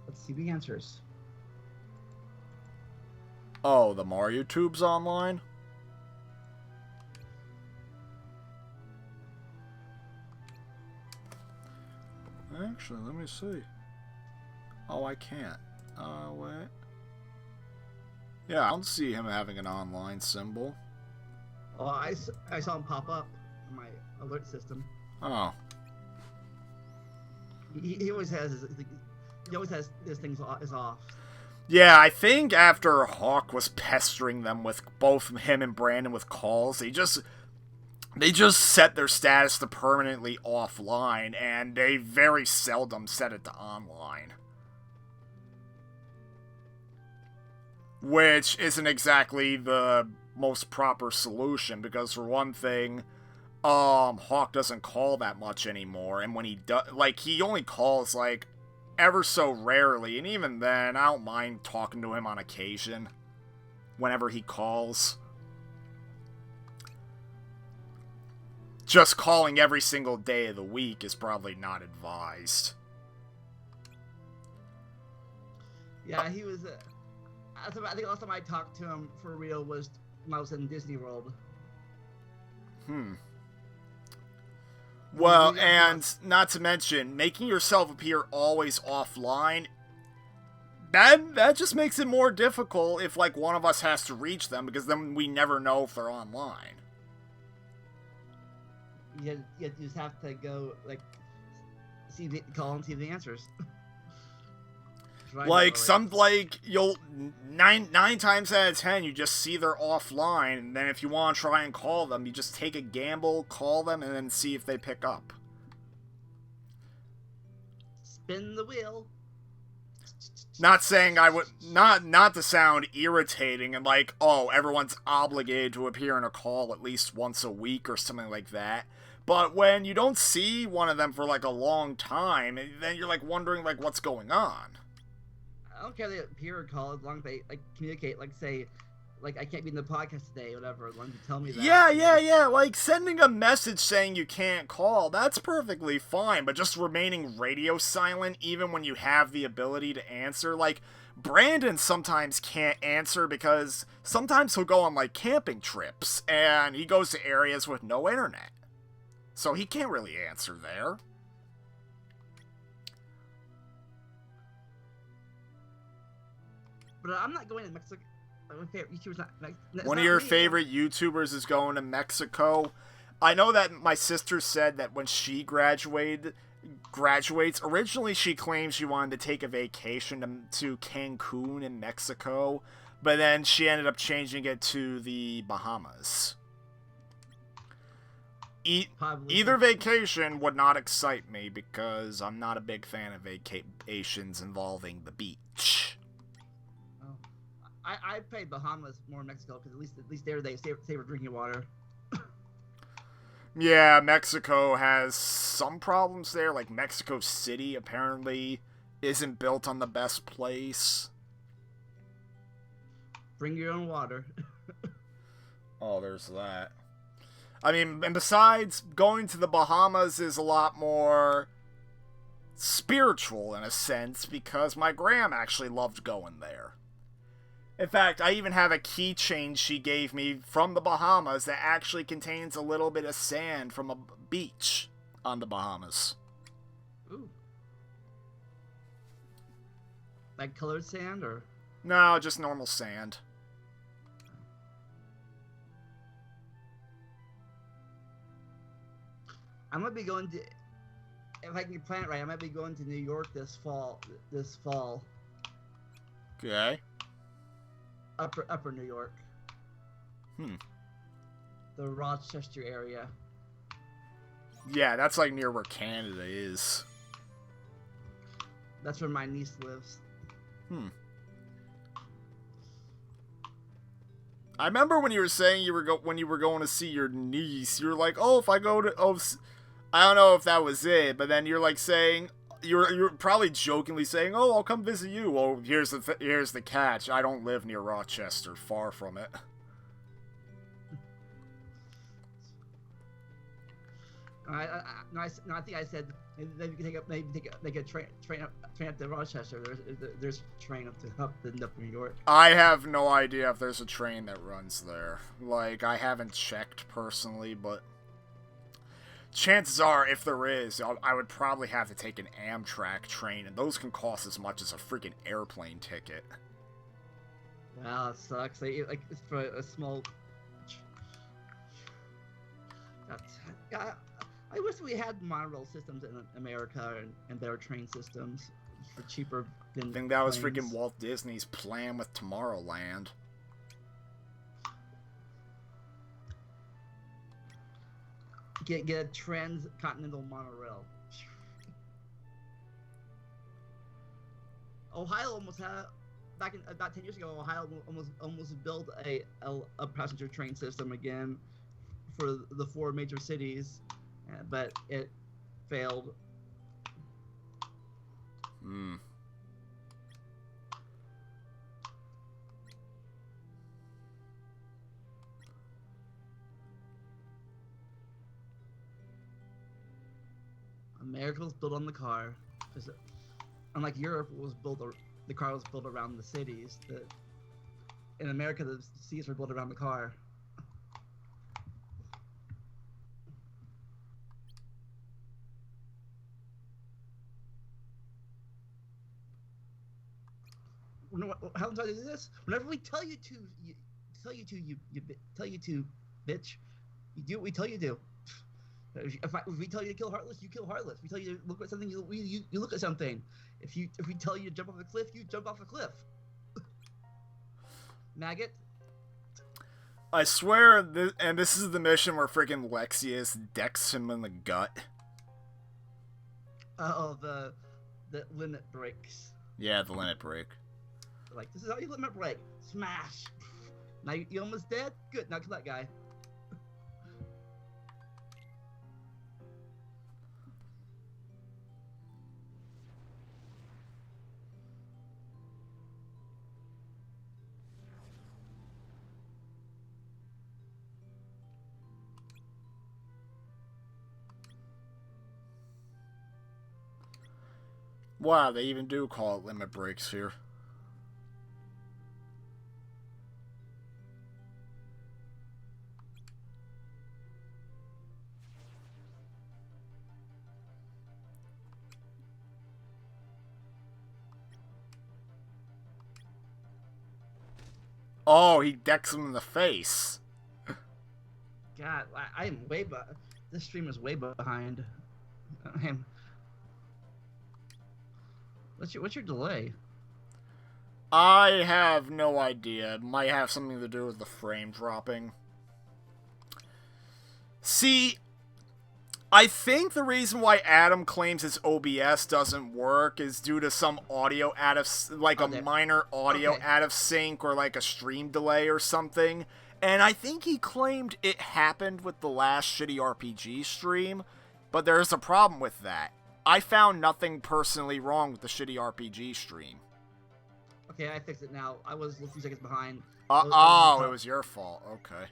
Let's see the answers. Oh, the Mario Tube's online? Actually, let me see. Oh, I can't. Wait. Yeah, I don't see him having an online symbol. Oh, I saw him pop up on my alert system. Oh. He always has his things is off. Yeah, I think after Hawk was pestering them with both him and Brandon with calls, they just set their status to permanently offline, and they very seldom set it to online. Which isn't exactly the most proper solution, because for one thing, Hawk doesn't call that much anymore, and when he does, he only calls, ever so rarely, and even then, I don't mind talking to him on occasion, whenever he calls. Just calling every single day of the week is probably not advised. Yeah, he was. I think the last time I talked to him for real was when I was in Disney World. Well, and not to mention, making yourself appear always offline, that just makes it more difficult if, one of us has to reach them, because then we never know if they're online. You just have to go, call and see the answers. You'll, nine times out of 10, you just see they're offline, and then if you want to try and call them, you just take a gamble, call them, and then see if they pick up. Spin the wheel. Not saying I would not to sound irritating and like, oh, everyone's obligated to appear in a call at least once a week or something like that. But when you don't see one of them for like a long time, then you're like wondering like what's going on. I don't care if they appear in call as long as they like communicate, like say, like I can't be in the podcast today, or whatever. As long as you tell me that. Yeah. Like sending a message saying you can't call, that's perfectly fine. But just remaining radio silent even when you have the ability to answer, like Brandon sometimes can't answer because sometimes he'll go on like camping trips and he goes to areas with no internet, so he can't really answer there. But I'm not going to Mexico. My favorite YouTuber's not. One of your favorite YouTubers is going to Mexico. I know that my sister said that when she graduates, originally she claimed she wanted to take a vacation to Cancun in Mexico, but then she ended up changing it to the Bahamas. Either vacation would not excite me because I'm not a big fan of vacations involving the beach. I played Bahamas more in Mexico because at least there they savor drinking water. Yeah, Mexico has some problems there. Like Mexico City apparently isn't built on the best place. Bring your own water. Oh, there's that. I mean, and besides, going to the Bahamas is a lot more spiritual in a sense because my gram actually loved going there. In fact, I even have a keychain she gave me from the Bahamas that actually contains a little bit of sand from a beach on the Bahamas. Ooh. Like colored sand, or? No, just normal sand. I might be going to, if I can plan it right, I might be going to New York this fall. Okay. Upper New York. The Rochester area. Yeah, that's like near where Canada is. That's where my niece lives. I remember when you were saying when you were going to see your niece, you were like, "Oh, if I go to I don't know if that was it," but then you're like saying you're probably jokingly saying, "Oh, I'll come visit you." Well, here's the catch. I don't live near Rochester, far from it. I think I said maybe take a train up to Rochester. There's a train up to New York. I have no idea if there's a train that runs there. Like, I haven't checked personally, but chances are, if there is, I would probably have to take an Amtrak train, and those can cost as much as a freaking airplane ticket. Well, it sucks. Like it's for a small. I wish we had monorail systems in America and better train systems for cheaper than. I think that was planes. freaking Walt Disney's plan with Tomorrowland. Get a transcontinental monorail. Ohio almost had, back in about 10 years ago, Ohio almost built a passenger train system again for the 4 major cities, but it failed. America was built on the car. Unlike Europe, the car was built around the cities. In America, the cities were built around the car. How do I do this? Whenever we tell you to, bitch, you do what we tell you to. If we tell you to kill Heartless, you kill Heartless. If we tell you to look at something, you look at something. If we tell you to jump off a cliff, you jump off a cliff. Maggot. I swear, this is the mission where freaking Lexius decks him in the gut. Oh, the limit breaks. Yeah, the limit break. Like, this is how you limit break. Smash. Now you almost dead? Good, now kill that guy. Wow, they even do call it limit breaks here. Oh, he decks him in the face. God, I am way behind. This stream is way behind. What's your delay? I have no idea. It might have something to do with the frame dropping. See, I think the reason why Adam claims his OBS doesn't work is due to some audio out of, like a minor audio out of sync or like a stream delay or something. And I think he claimed it happened with the last Shitty RPG stream, but there's a problem with that. I found nothing personally wrong with the Shitty RPG stream. Okay, I fixed it now. I was a few seconds behind. It was your fault. Okay.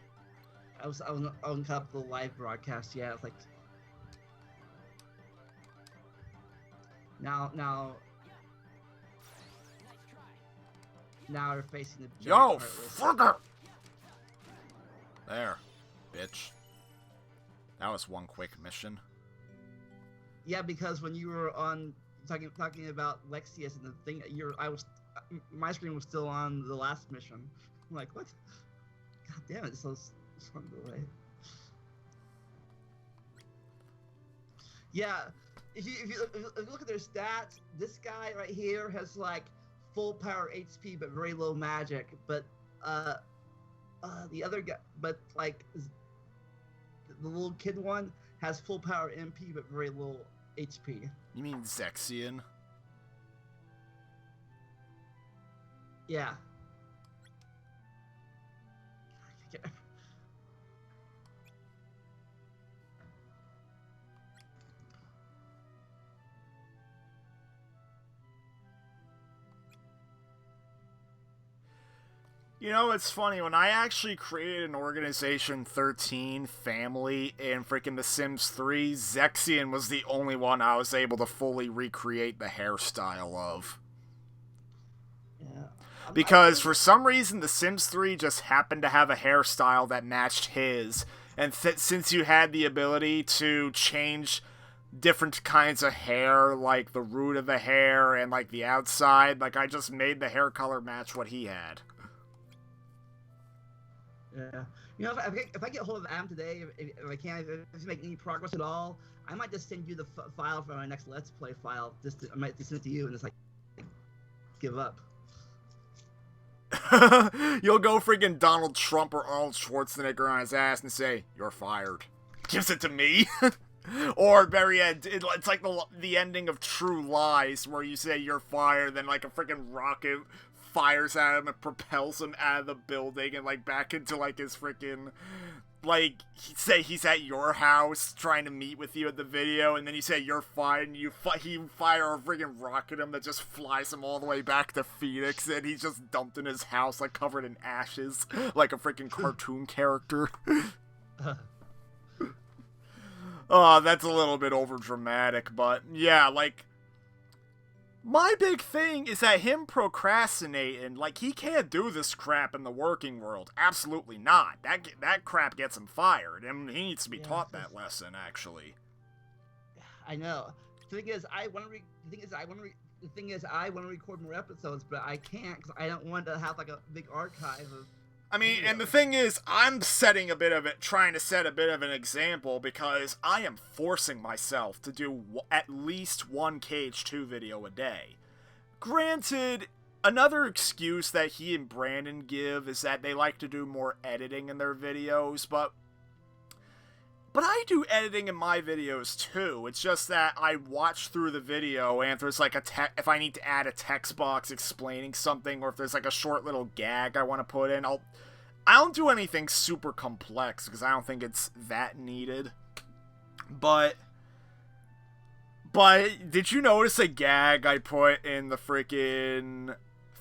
I was on top of the live broadcast. Yeah, it's like now we're facing the yo fucker. There, bitch. That was one quick mission. Yeah, because when you were on talking about Lexius and the thing, my screen was still on the last mission. I'm like, what? God damn it! This was fun delay. Yeah, if you look at their stats, this guy right here has like full power HP but very low magic. But the other guy, but like the little kid one has full power MP but very low HP. You mean Zexian? Yeah. You know, it's funny, when I actually created an Organization 13 family in freaking The Sims 3, Zexian was the only one I was able to fully recreate the hairstyle of. Yeah. Because for some reason, The Sims 3 just happened to have a hairstyle that matched his. And since you had the ability to change different kinds of hair, like the root of the hair and like the outside, like I just made the hair color match what he had. Yeah, you know, if I get hold of Am today, if I can't, if you make any progress at all, I might just send you the file for my next Let's Play file. I might just send it to you and just like give up. You'll go freaking Donald Trump or Arnold Schwarzenegger on his ass and say, "You're fired." Gives it to me. Or very end, it's like the ending of True Lies, where you say you're fired, then like a freaking rocket fires at him and propels him out of the building and like back into like his freaking, like, say he's at your house trying to meet with you at the video, and then you say you're fired, and he fire a freaking rocket at him that just flies him all the way back to Phoenix, and he's just dumped in his house like covered in ashes like a freaking cartoon character. Oh, that's a little bit over dramatic, but yeah, like, my big thing is that him procrastinating, like, he can't do this crap in the working world. Absolutely not. That crap gets him fired, and he needs to be taught that lesson, actually. I know. The thing is, I want to record more episodes, but I can't because I don't want to have like a big archive of. I mean, and the thing is, I'm trying to set a bit of an example, because I am forcing myself to do at least one KHIII video a day. Granted, another excuse that he and Brandon give is that they like to do more editing in their videos, but But I do editing in my videos too. It's just that I watch through the video, and if there's like if I need to add a text box explaining something, or if there's like a short little gag I want to put in, I don't do anything super complex because I don't think it's that needed. But did you notice a gag I put in the freaking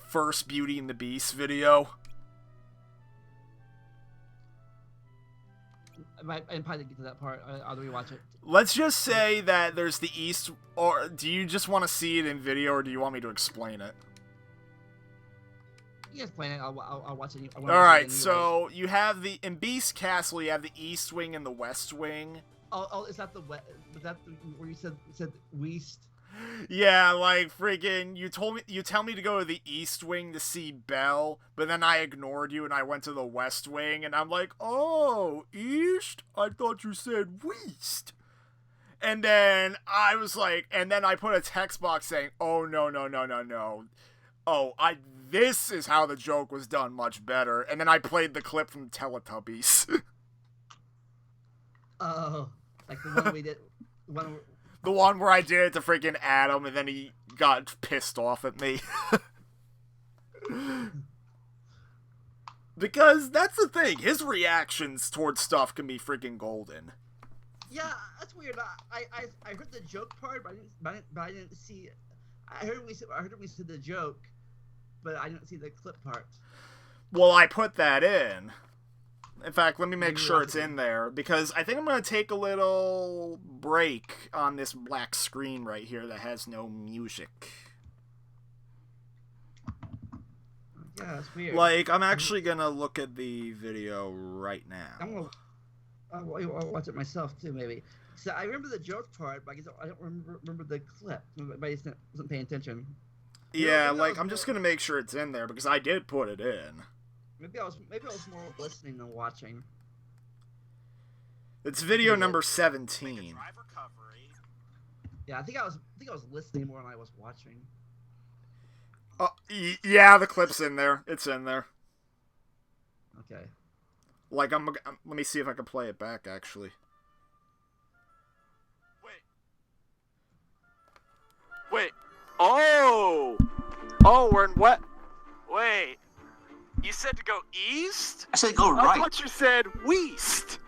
first Beauty and the Beast video? I probably didn't get to that part. I'll rewatch it. Let's just say that there's the East, or do you just want to see it in video, or do you want me to explain it? You guys playing it? I'll watch it. Alright, so you have in Beast Castle, you have the East Wing and the West Wing. Oh, is that where you said West? Yeah, like freaking you tell me to go to the East Wing to see Belle, but then I ignored you and I went to the West Wing and I'm like, "Oh, East? I thought you said West." And then I was like, and then I put a text box saying, "Oh, no. Oh, this is how the joke was done much better." And then I played the clip from Teletubbies. Oh, like the one we did, the one where I did it to freaking Adam, and then he got pissed off at me. Because that's the thing, his reactions towards stuff can be freaking golden. Yeah, that's weird. I heard the joke part, but I didn't see. I heard we said the joke, but I didn't see the clip part. Well, I put that in. In fact, let me make sure it's in there, because I think I'm going to take a little break on this black screen right here that has no music. Yeah, that's weird. Like, I'm actually going to look at the video right now. I'll watch it myself, too, maybe. So I remember the joke part, but I guess I don't remember the clip. But I just wasn't paying attention. Yeah, like, I'm just going to make sure it's in there, because I did put it in. Maybe I was more listening than watching. It's video number 17. Yeah, I think I was listening more than I was watching. Yeah, the clip's in there. It's in there. Okay. Like, let me see if I can play it back, actually. Wait. Oh, we're in what? Wait. You said to go east? I said go right. I thought you said west.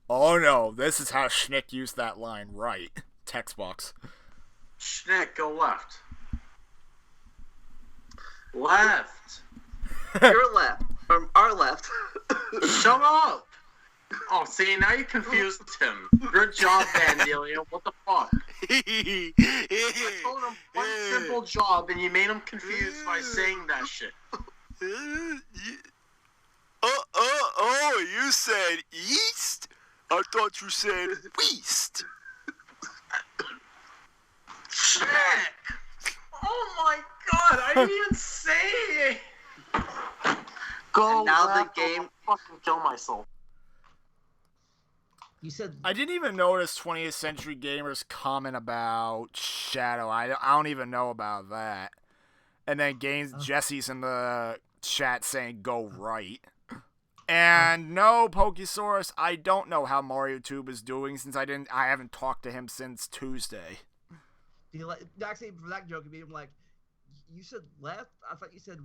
Oh no, this is how Shnick used that line, right. Text box. Shnick, go left. Left. Your left. From our left. Shut up. Oh, see, now you confused him. Good job, Vandelia. What the fuck? I told him one simple job, and you made him confused by saying that shit. Oh, you said east? I thought you said west. Shit! Oh my god, I didn't even say it! Go and now the game. I'll fucking kill myself. You said I didn't even notice 20th Century Gamers comment about Shadow. I don't even know about that. And then Jesse's in the chat saying go right. And no, Pokesaurus, I don't know how MarioTube is doing since I haven't talked to him since Tuesday. do you actually for that joke, I'm like, you said left? I thought you said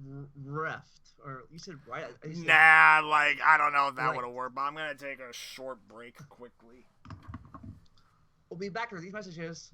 left, or you said right. Nah, like I don't know if that would have worked, but I'm gonna take a short break quickly. We'll be back with these messages.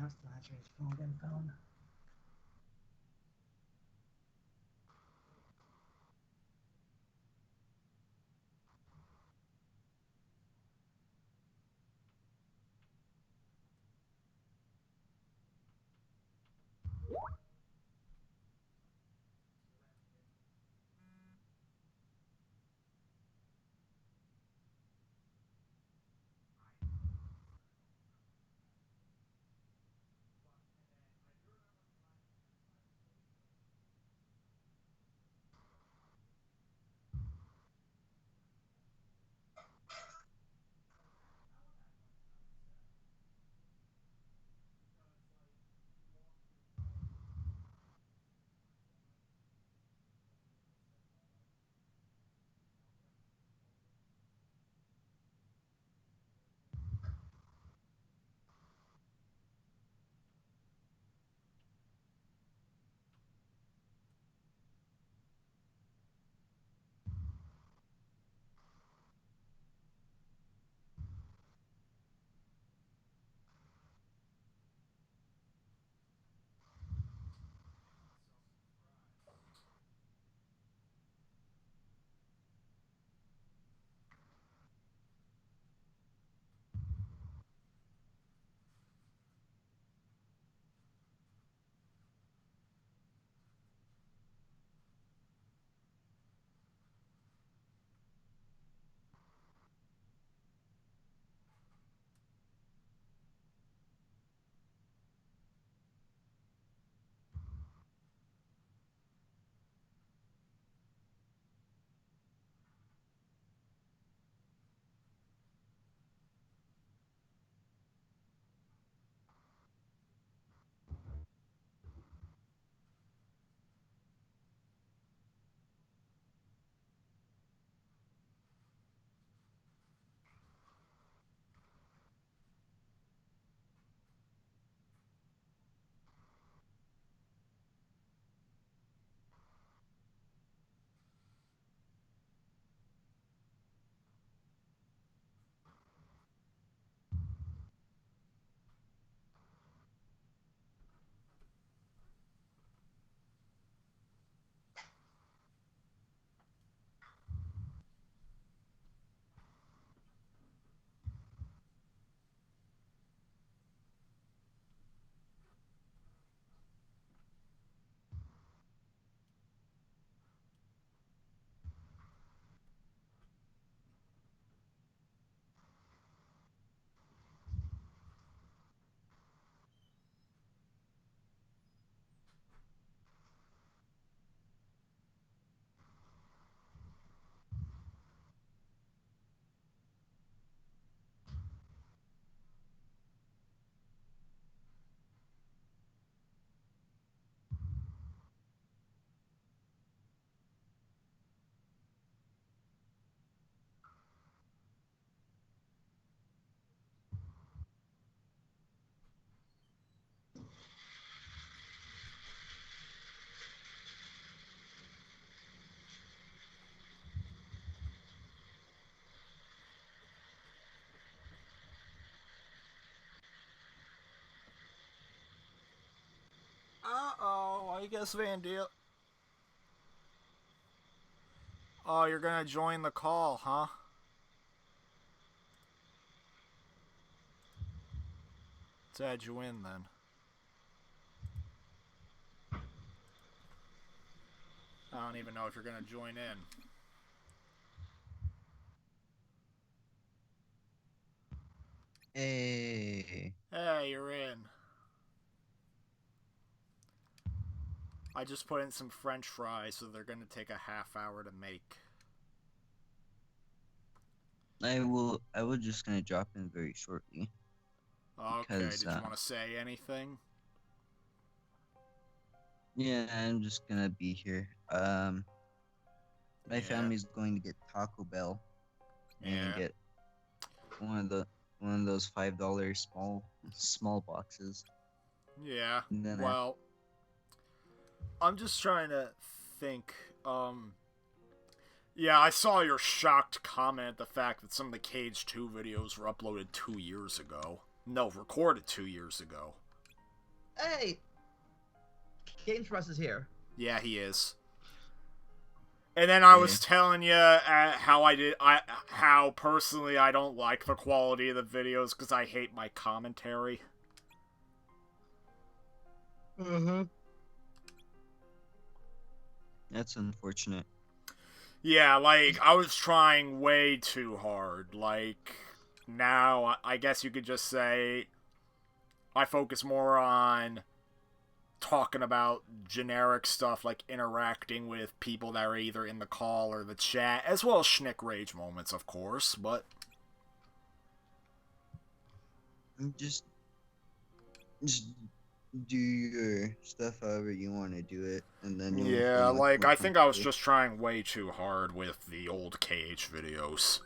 I'm still answering his phone. Damn phone. Uh-oh, I guess Van Deal... Oh, you're gonna join the call, huh? Let's add you in, then. I don't even know if you're gonna join in. Hey. Hey, you're in. I just put in some French fries, so they're gonna take a half hour to make. I was just gonna drop in very shortly. Okay, Because, did you want to say anything? yeah, I'm just gonna be here. My family's going to get Taco Bell and Yeah. get one of those $5 small boxes. Yeah. And then Well, I'm just trying to think. Yeah, I saw your shocked comment, the fact that some of the KHIII videos were uploaded 2 years ago. No, recorded 2 years ago. Hey, Games Press is here. Yeah, he is. And then I was telling you how personally I don't like the quality of the videos because I hate my commentary. Mm-hmm. That's unfortunate. Yeah, like, I was trying way too hard. Like, now, I guess you could just say I focus more on talking about generic stuff, like interacting with people that are either in the call or the chat, as well as shnick rage moments, of course, but... Just do your stuff however you want to do it, and then you'll Yeah, feel much like, more I think I was comfortable. just trying way too hard with the old KH videos.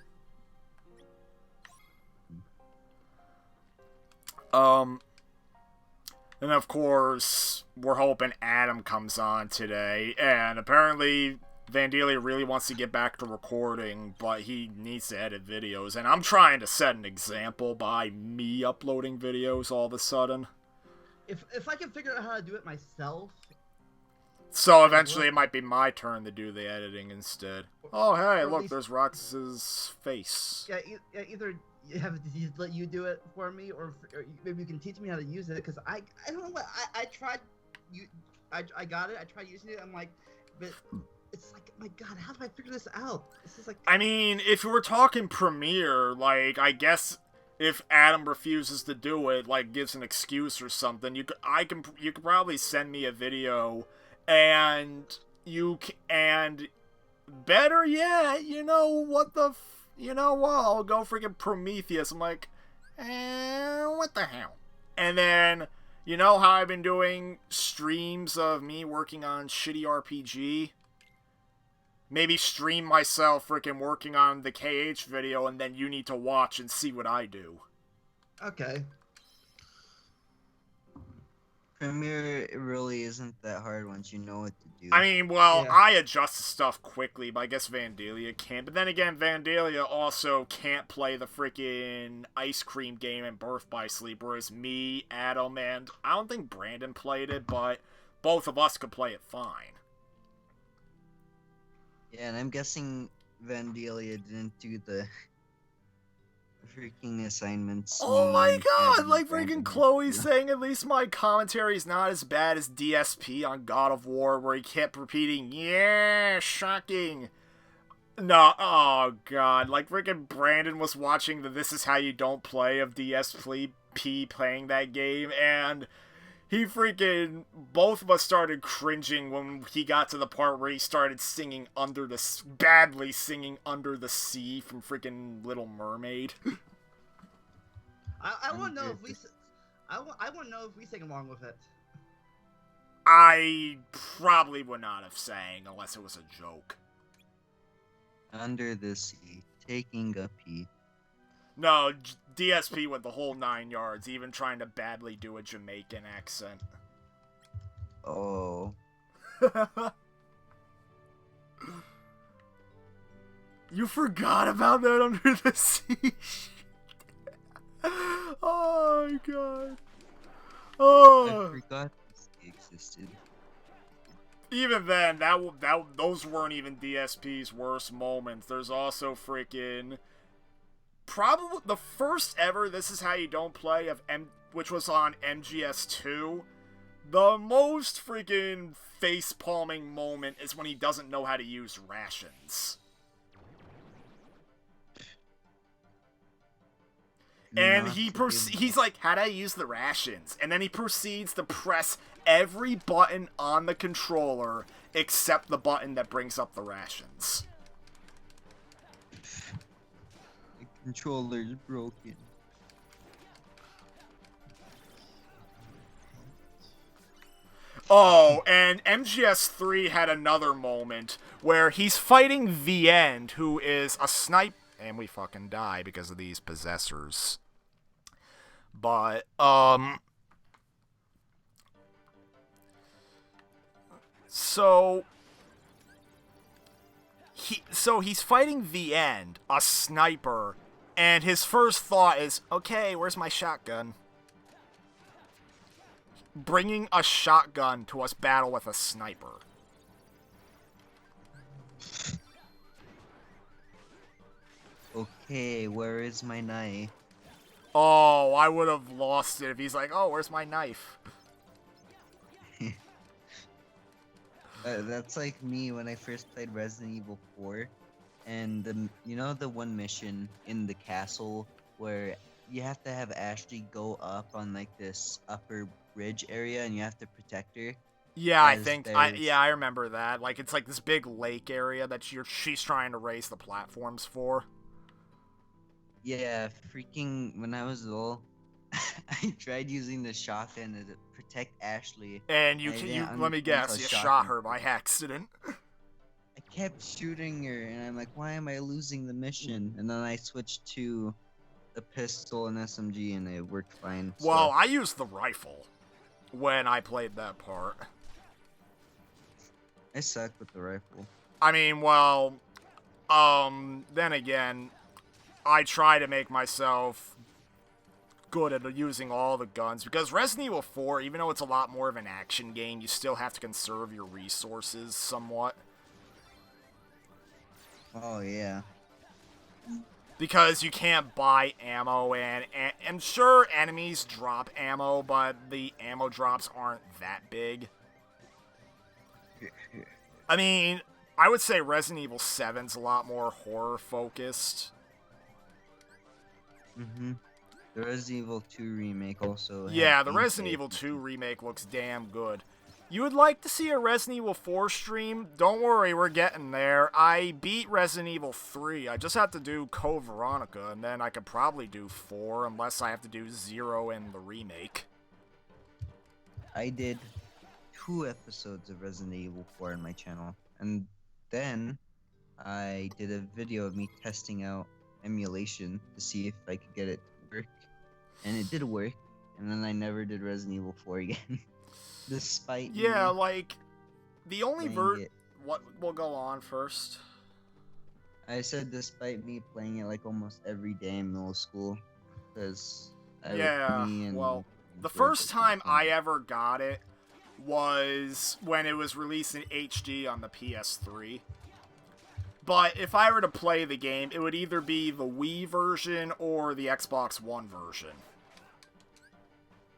And of course, we're hoping Adam comes on today, and apparently Vandalia really wants to get back to recording, but he needs to edit videos, and I'm trying to set an example by me uploading videos all of a sudden. If I can figure out how to do it myself. So eventually it might be my turn to do the editing instead. Oh hey, look, there's Rox's face. Yeah, either you have to let you do it for me, or maybe you can teach me how to use it, because I don't know what I tried. I got it. I tried using it. I'm like, but it's like, my God, how do I figure this out? This is like. I mean, if we're talking Premiere, like, I guess if Adam refuses to do it, like, gives an excuse or something, you could probably send me a video, and better yet, you know what I'll go freaking Prometheus. I'm like, what the hell? And then, you know how I've been doing streams of me working on shitty RPG? Maybe stream myself freaking working on the KH video, and then you need to watch and see what I do. Okay. Premiere really isn't that hard once you know what to do. I mean, well, Yeah. I adjust stuff quickly, but I guess Vandalia can't. But then again, Vandalia also can't play the freaking ice cream game in Birth by Sleep, whereas me, Adam, and I don't think Brandon played it, but both of us could play it fine. Yeah, and I'm guessing Vandalia didn't do the freaking assignments. Oh my god, like freaking Brandon Chloe did. saying at least my commentary is not as bad as DSP on God of War, where he kept repeating, yeah, shocking. No, oh god, like freaking Brandon was watching the This Is How You Don't Play of DSP playing that game, and he freaking, both of us started cringing when he got to the part where he started singing badly singing Under the Sea from freaking Little Mermaid. I want to know if we. I want to know if we sing along with it. I probably would not have sang unless it was a joke. Under the sea, taking a pee. No, DSP went the whole 9 yards, even trying to badly do a Jamaican accent. Oh. You forgot about that Under the Sea? Oh my god. Oh. I forgot this existed. Even then, those weren't even DSP's worst moments. There's also freaking... Probably the first ever This Is How You Don't Play which was on MGS2. The most freaking face-palming moment is when he doesn't know how to use rations. And he's like, how do I use the rations? And then he proceeds to press every button on the controller except the button that brings up the rations. The controller's broken. Oh, and MGS3 had another moment where he's fighting the End, who is a sniper. And we fucking die because of these possessors. But, So he's fighting the End, a sniper, and his first thought is, okay, where's my shotgun? bringing a shotgun to us battle with a sniper. Okay, where is my knife? Oh, I would have lost it if he's like, oh, where's my knife? That's like me when I first played Resident Evil 4, and you know the one mission in the castle where you have to have Ashley go up on like this upper bridge area, and you have to protect her. Yeah, As I remember that. Like, it's like this big lake area that she's trying to raise the platforms for. Yeah, freaking when I was little, I tried using the shotgun to protect Ashley. And let me guess, you shot her by accident. I kept shooting her, and I'm like, why am I losing the mission? And then I switched to the pistol and SMG, and it worked fine. Well, I used the rifle when I played that part. I suck with the rifle. I mean, well, then again, I try to make myself good at using all the guns, because Resident Evil 4, even though it's a lot more of an action game, you still have to conserve your resources somewhat. Oh, yeah. Because you can't buy ammo, and I'm sure enemies drop ammo, but the ammo drops aren't that big. I mean, I would say Resident Evil 7's a lot more horror-focused. Mm-hmm. The Resident Evil 2 remake also. Yeah, the Resident Evil 2 remake looks damn good. You would like to see a Resident Evil 4 stream? Don't worry, we're getting there. I beat Resident Evil 3. I just have to do Code Veronica, and then I could probably do 4, unless I have to do 0 in the remake. I did 2 episodes of Resident Evil 4 on my channel, and then I did a video of me testing out emulation to see if I could get it to work, and it did work, and then I never did Resident Evil 4 again. Despite Yeah, me like, the only playing it. What, we'll go on first. I said despite me playing it like almost every day in middle school, because Yeah, well, the first time I ever got it was when it was released in HD on the PS3. But if I were to play the game, it would either be the Wii version or the Xbox One version.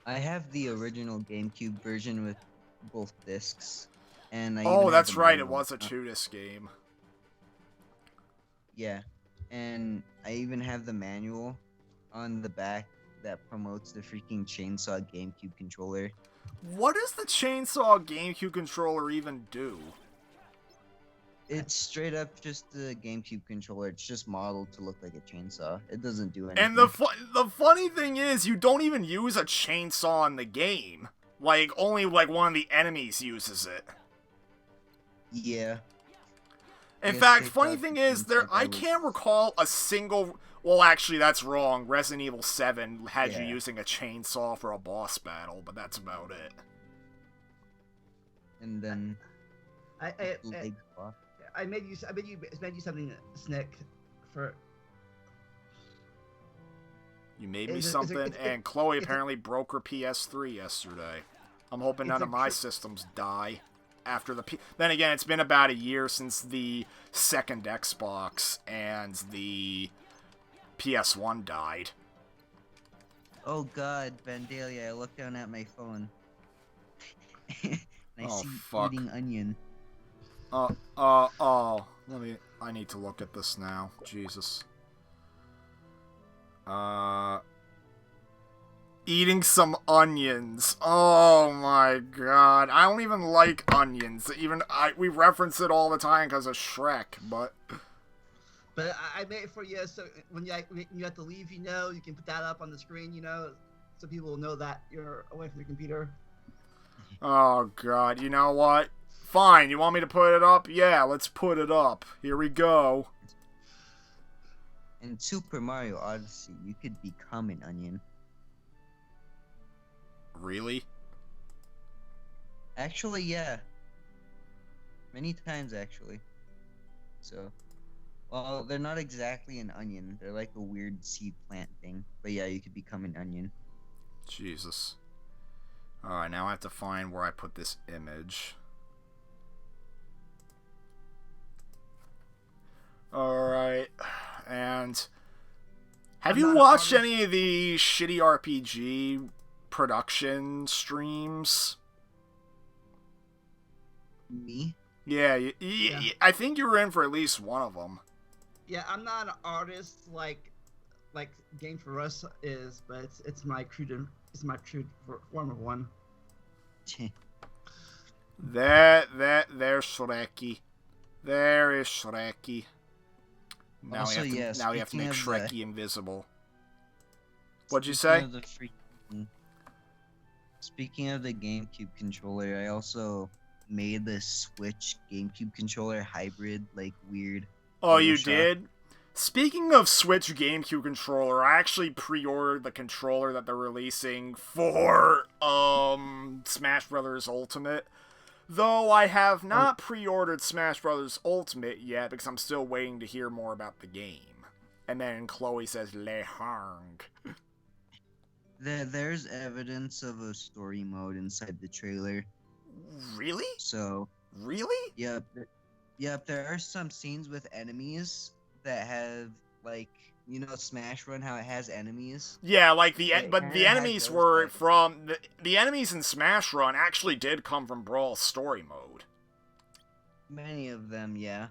I have the original GameCube version with both discs, and I Oh, even have that's the right, it manual. was a 2-disc game. Yeah, and I even have the manual on the back that promotes the freaking chainsaw GameCube controller. What does the chainsaw GameCube controller even do? It's straight up just the GameCube controller. It's just modeled to look like a chainsaw. It doesn't do anything. And the funny thing is, you don't even use a chainsaw in the game. Like, only like one of the enemies uses it. Yeah. In Yes, fact, they funny thought thing the is, chainsaw I was- can't recall a single... Well, actually, that's wrong. Resident Evil 7 had you Yeah. using a chainsaw for a boss battle, but that's about it. And then I legs off. made you something, Shnick, for. You made me Is it- something, it's- and Chloe apparently broke her PS3 yesterday. I'm hoping none It's a of my cri- systems die after the... Then again, it's been about a year since the second Xbox and the PS1 died. Oh god, Vandalia, I looked down at my phone. And I Oh, see fuck. eating onion. I need to look at this now. Jesus. Eating some onions. Oh my god. I don't even like onions. We reference it all the time because of Shrek, but... But I made it for you, so when you have to leave, you can put that up on the screen, so people will know that you're away from the computer. Oh god, you know what? Fine, you want me to put it up? Yeah, let's put it up. Here we go. In Super Mario Odyssey, you could become an onion. Really? Actually, yeah. Many times, actually. So, well, they're not exactly an onion. They're like a weird seed plant thing. But yeah, you could become an onion. Jesus. Alright, now I have to find where I put this image. Alright, and have you watched any of the shitty RPG production streams? Me? Yeah, Yeah. I think you were in for at least one of them. Yeah, I'm not an artist like Game for Us is, but it's my crude form of one. There's Shrekky. There is Shrekky. Now Also, we have to, now we have to make speaking of Shrekky invisible. What'd you Speaking say? of the Speaking of the GameCube controller, I also made the Switch GameCube controller hybrid, like weird. Oh, you Photoshop. did? Speaking of Switch GameCube controller, I actually pre-ordered the controller that they're releasing for Smash Bros. Ultimate. Though I have not pre-ordered Smash Bros. Ultimate yet because I'm still waiting to hear more about the game. And then Chloe says, Le Hang. There's evidence of a story mode inside the trailer. Really? So, Really? yep, there are some scenes with enemies that have, like, you know, Smash Run, how it has enemies. Yeah, like It the had enemies those were types. from the enemies in Smash Run actually did come from Brawl's story mode. Many of them, yeah.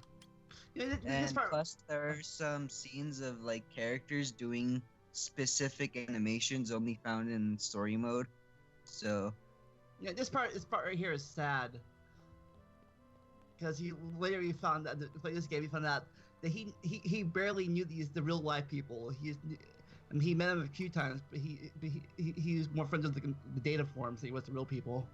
Yeah, this And part, plus, there are some scenes of, like, characters doing specific animations only found in story mode. So, yeah, this part right here is sad. Because later he found that play this game, he found out that he barely knew the real life people. He met them a few times, but he was more friends with the data forms than he was the real people.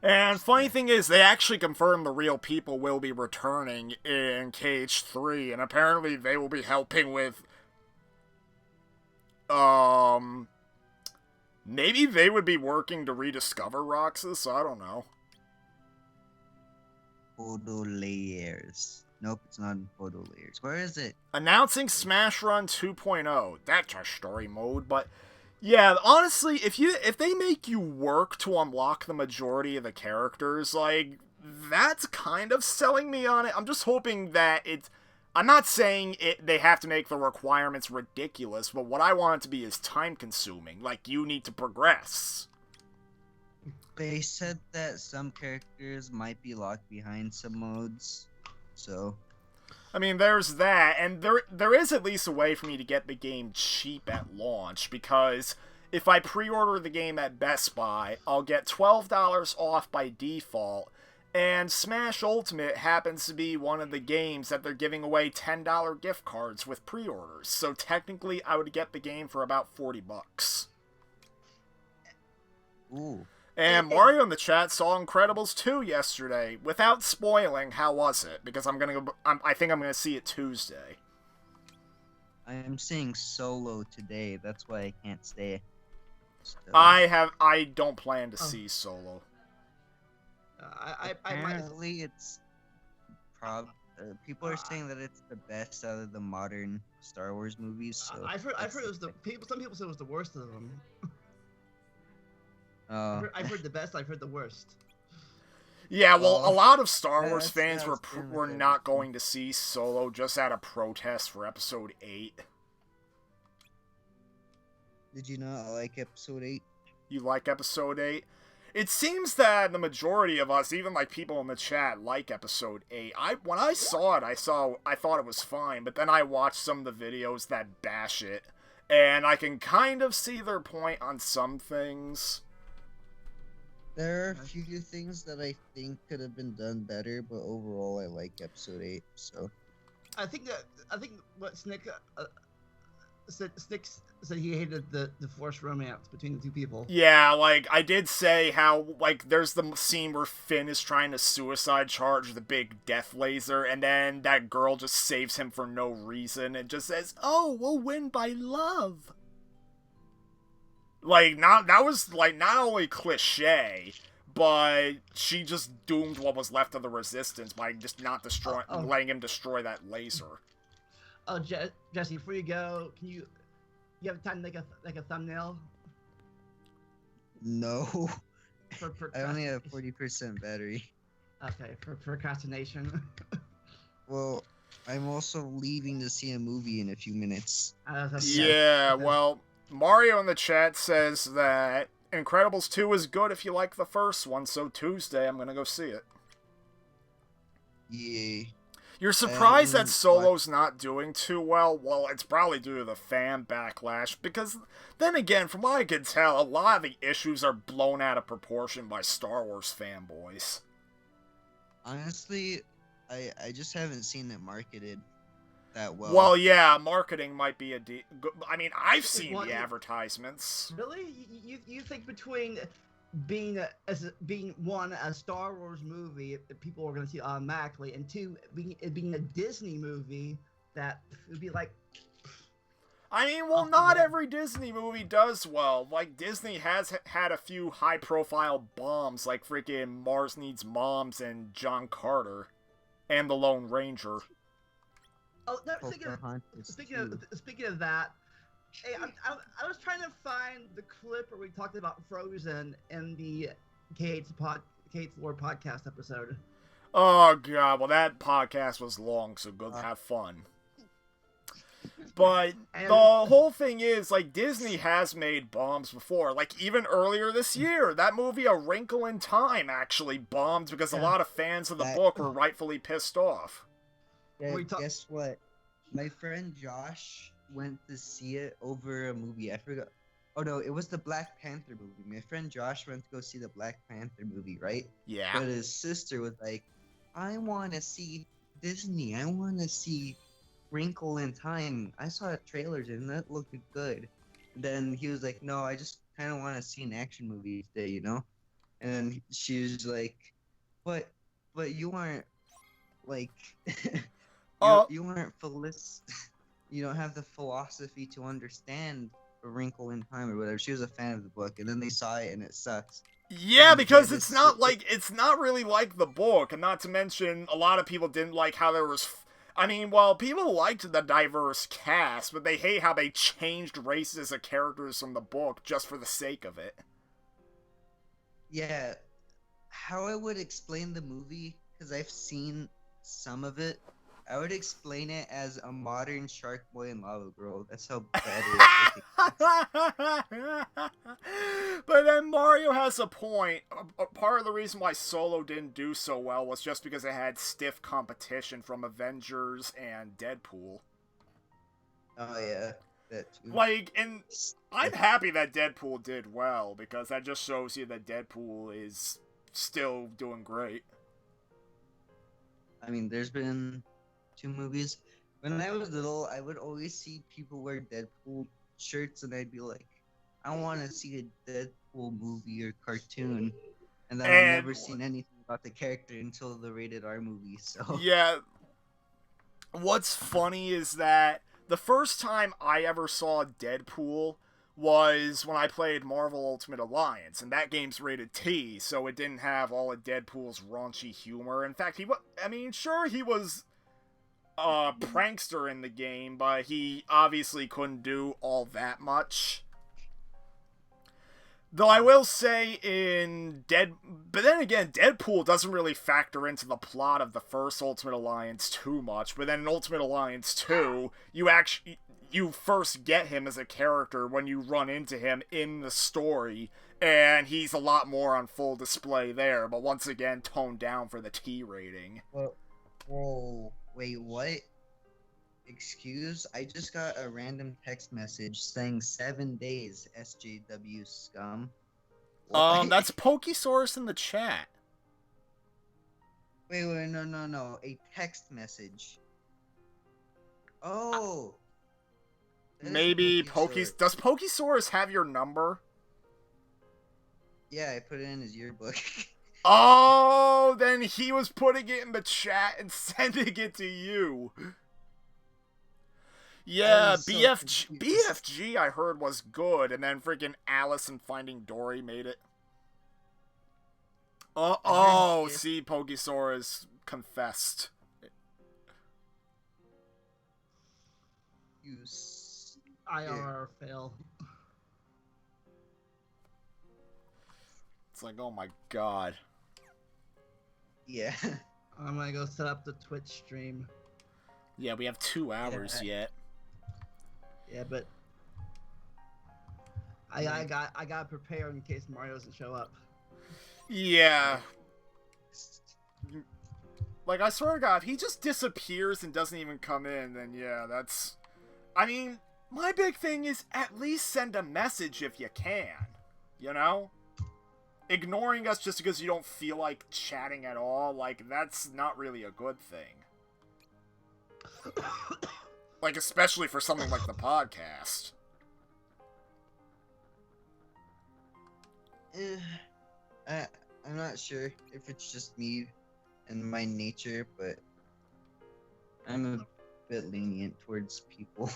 And funny thing is, they actually confirmed the real people will be returning in KH3, and apparently they will be helping with, maybe they would be working to rediscover Roxas, I don't know. photo layers. Nope, it's not in photo layers. Where is it? Announcing Smash Run 2.0. That's a story mode, but yeah, honestly, if they make you work to unlock the majority of the characters, like, that's kind of selling me on it. I'm just hoping that I'm not saying they have to make the requirements ridiculous, but what I want it to be is time consuming. Like, you need to progress. They said that some characters might be locked behind some modes, so I mean, there's that, and there is at least a way for me to get the game cheap at launch, because if I pre-order the game at Best Buy, I'll get $12 off by default, and Smash Ultimate happens to be one of the games that they're giving away $10 gift cards with pre-orders, so technically I would get the game for about $40. ooh. And Mario in the chat saw Incredibles 2 yesterday. Without spoiling, how was it? Because I think I'm gonna see it Tuesday. I am seeing Solo today. That's why I can't stay. So, I don't plan to see Solo. I might. apparently it's people are saying that it's the best out of the modern Star Wars movies. So I've heard that's it was the some people said it was the worst of them. Oh, I've heard the best. I've heard the worst. Yeah, well, a lot of Star yeah, Wars that's- fans that's been were with not everything. going to see Solo just out of protest for Episode 8. Did you not like Episode 8? You like Episode 8? It seems that the majority of us, even like people in the chat, like Episode 8. When I saw it, I thought it was fine, but then I watched some of the videos that bash it, and I can kind of see their point on some things. There are a few things that I think could have been done better, but overall I like Episode 8. So I think what Snick said he hated the forced romance between the two people. Yeah, like, I did say how, like, there's the scene where Finn is trying to suicide charge the big death laser, and then that girl just saves him for no reason and just says, "Oh, we'll win by love." Like, that was, like, not only cliche, but she just doomed what was left of the Resistance by just not letting him destroy that laser. Oh, Jesse, before you go, you have time to make a thumbnail? No. For I only have procrastination. 40% battery. Okay, for procrastination. Well, I'm also leaving to see a movie in a few minutes. Yeah, well, Mario in the chat says that Incredibles 2 is good if you like the first one, so Tuesday I'm gonna go see it. Yay. You're surprised that haven't Solo's not doing too well? Well, it's probably due to the fan backlash, because then again, from what I can tell, a lot of the issues are blown out of proportion by Star Wars fanboys. Honestly, I just haven't seen it marketed that well. Well, yeah, marketing might be I mean, I've seen Well, the advertisements. Really? You think between being a Star Wars movie that people are going to see automatically, and two, being a Disney movie that would be like. I mean, well, not every Disney movie does well. Like, Disney has had a few high-profile bombs, like freaking Mars Needs Moms and John Carter, and The Lone Ranger. Oh, no, speaking of that, hey, I was trying to find the clip where we talked about Frozen in the KHIII Lore podcast episode. Oh, God. Well, that podcast was long, so go have fun. But the whole thing is, like, Disney has made bombs before. Like, even earlier this year, that movie A Wrinkle in Time actually bombed because a lot of fans of the book were rightfully pissed off. Yeah, guess what? My friend Josh went to see it over a movie. I forgot. Oh, no, it was the Black Panther movie. My friend Josh went to go see the Black Panther movie, right? Yeah. But his sister was like, I want to see Disney. I want to see Wrinkle in Time. I saw the trailers and that looked good. Then he was like, no, I just kind of want to see an action movie today, you know? And then she was like, but you aren't, like, you aren't you don't have the philosophy to understand A Wrinkle in Time or whatever. She was a fan of the book, and then they saw it and it sucks. Yeah, because it's not really like the book, and not to mention a lot of people didn't like how there was. I mean, well, people liked the diverse cast, but they hate how they changed races of characters from the book just for the sake of it. Yeah, how I would explain the movie, because I've seen some of it, I would explain it as a modern Shark Boy and Lava Girl. That's how bad it is. But then Mario has a point. Part of the reason why Solo didn't do so well was just because it had stiff competition from Avengers and Deadpool. Oh, yeah. That too. Like, and I'm happy that Deadpool did well, because that just shows you that Deadpool is still doing great. I mean, there's been 2 movies. When I was little, I would always see people wear Deadpool shirts, and I'd be like, I want to see a Deadpool movie or cartoon. And then I never seen anything about the character until the rated R movie, so... Yeah. What's funny is that the first time I ever saw Deadpool was when I played Marvel Ultimate Alliance, and that game's rated T, so it didn't have all of Deadpool's raunchy humor. In fact, he was a prankster in the game, but he obviously couldn't do all that much. Though I will say but then again, Deadpool doesn't really factor into the plot of the first Ultimate Alliance too much, but then in Ultimate Alliance 2, you first get him as a character when you run into him in the story, and he's a lot more on full display there, but once again, toned down for the T rating. Whoa, wait, what? Excuse? I just got a random text message saying 7 days, SJW scum. What? That's Pokesaurus in the chat. Wait, no. A text message. Oh. Maybe does Pokesaurus have your number? Yeah, I put it in his yearbook. Oh, then he was putting it in the chat and sending it to you. Yeah, BFG I heard was good, and then freaking Alice and Finding Dory made it. See, Pokesaurus confessed. IR fail. It's like, oh my god. Yeah. I'm gonna go set up the Twitch stream. Yeah, we have 2 hours yet. Yeah, but I gotta prepare in case Mario doesn't show up. Yeah. Like, I swear to God, if he just disappears and doesn't even come in, then yeah, that's... I mean, my big thing is at least send a message if you can. You know? Ignoring us just because you don't feel like chatting at all, like, that's not really a good thing. Like, especially for something like the podcast. I'm not sure if it's just me and my nature, but I'm a bit lenient towards people.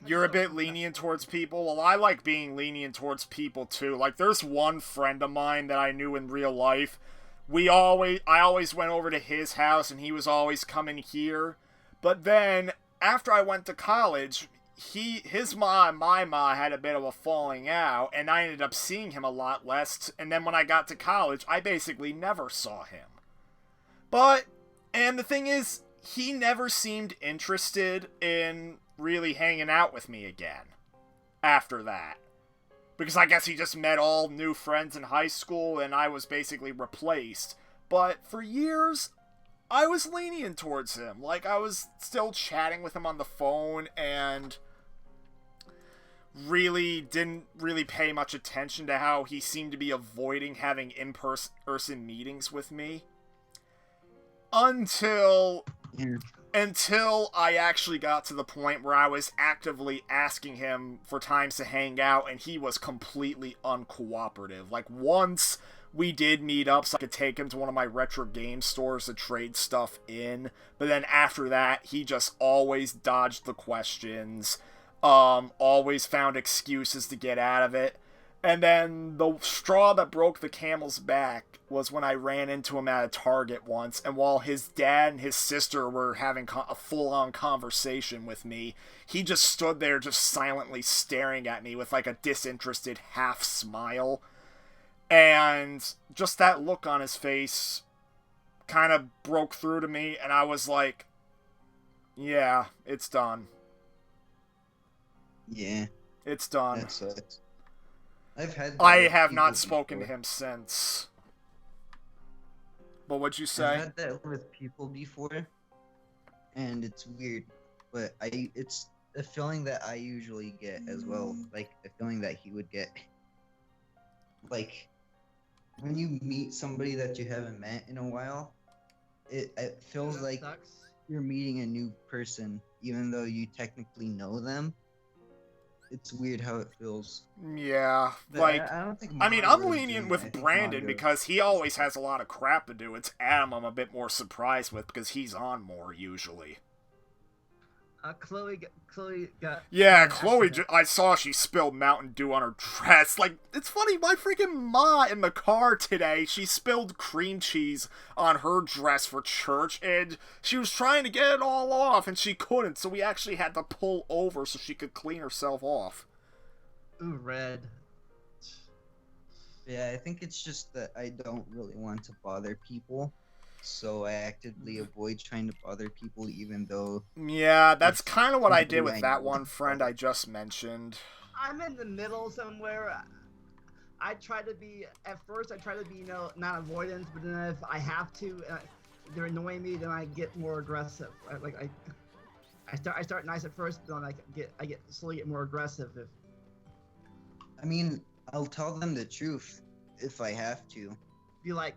You're a bit lenient towards people? Well, I like being lenient towards people, too. Like, there's one friend of mine that I knew in real life. I always went over to his house, and he was always coming here. But then, after I went to college, his ma and my ma had a bit of a falling out, and I ended up seeing him a lot less. And then when I got to college, I basically never saw him. And the thing is, he never seemed interested in really hanging out with me again after that. Because I guess he just met all new friends in high school, and I was basically replaced. But for years, I was lenient towards him. Like, I was still chatting with him on the phone, and really didn't really pay much attention to how he seemed to be avoiding having in-person meetings with me. Until I actually got to the point where I was actively asking him for times to hang out, and he was completely uncooperative. Like, once we did meet up so I could take him to one of my retro game stores to trade stuff in, but then after that, he just always dodged the questions, always found excuses to get out of it. And then the straw that broke the camel's back was when I ran into him at a Target once, and while his dad and his sister were having a full-on conversation with me, he just stood there just silently staring at me with like a disinterested half smile. And just that look on his face kind of broke through to me, and I was like, yeah, it's done. Yeah. It's done. That sucks. I have not spoken to him since. But what'd you say? I've had that with people before, and it's weird, but it's a feeling that I usually get as well, like a feeling that he would get. Like, when you meet somebody that you haven't met in a while, it feels like you're meeting a new person, even though you technically know them. It's weird how it feels. Yeah, But like, I don't think I mean, Mario I'm is lenient doing with that. I think Brandon Mario- because he always has a lot of crap to do. It's Adam I'm a bit more surprised with because he's on more usually. Chloe got. Yeah, an Chloe, accident. I saw she spilled Mountain Dew on her dress. Like, it's funny, my freaking ma in the car today, she spilled cream cheese on her dress for church, and she was trying to get it all off, and she couldn't, so we actually had to pull over so she could clean herself off. Ooh, red. Yeah, I think it's just that I don't really want to bother people, so I actively avoid trying to bother people, even though... Yeah, that's kind of what I did somebody with I that know. one friend I just mentioned. I'm in the middle somewhere. I try to be, at first I try to be, you know, not avoidance, but then if I have to, they're annoying me, then I get more aggressive. I start nice at first, but then I slowly get more aggressive. I mean, I'll tell them the truth if I have to. Be like,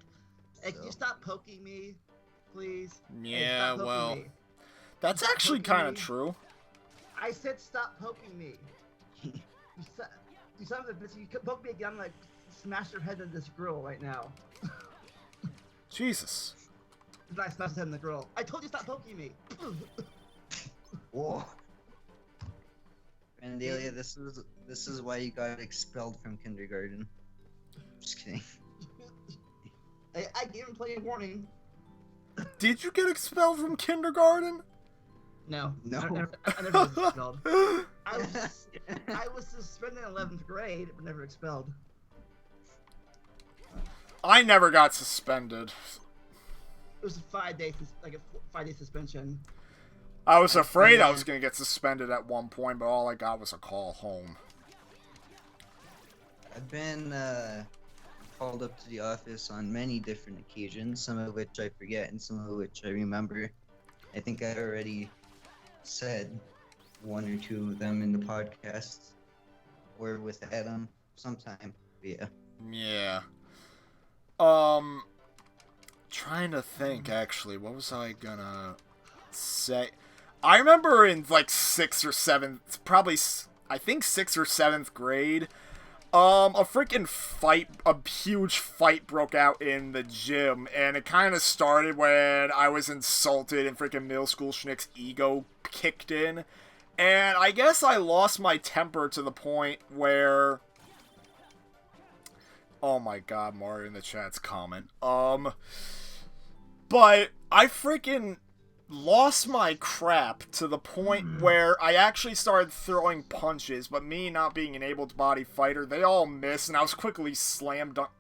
hey, can So- you stop poking me, please? Hey, Yeah, stop poking well, me. that's actually Poking kind of me. true. I said stop poking me. You son of a bitch, you poke me again, I'm like, smash your head in this grill right now. Jesus. Then I smash his head in the grill. I told you stop poking me. Whoa. Randalia, this is why you got expelled from kindergarten. Just kidding. I gave him plenty of warning. Did you get expelled from kindergarten? No. No. I never was expelled. I was suspended in 11th grade, but never expelled. I never got suspended. It was a 5-day, like a 5-day suspension. I was afraid I was going to get suspended at one point, but all I got was a call home. I've been called up to the office on many different occasions, some of which I forget and some of which I remember. I think I already said one or two of them in the podcast, or with Adam sometime. But yeah. Yeah. Trying to think, actually, what was I gonna say? I remember in, like, 6th or 7th, probably, I think 6th or 7th grade, a freaking fight, a huge fight broke out in the gym, and it kind of started when I was insulted and freaking middle school Shnick's ego kicked in, and I guess I lost my temper to the point where... Oh my god, Mario in the chat's comment. But I freaking lost my crap to the point where I actually started throwing punches, but me not being an able-bodied fighter, they all missed, and I was quickly slammed dunk.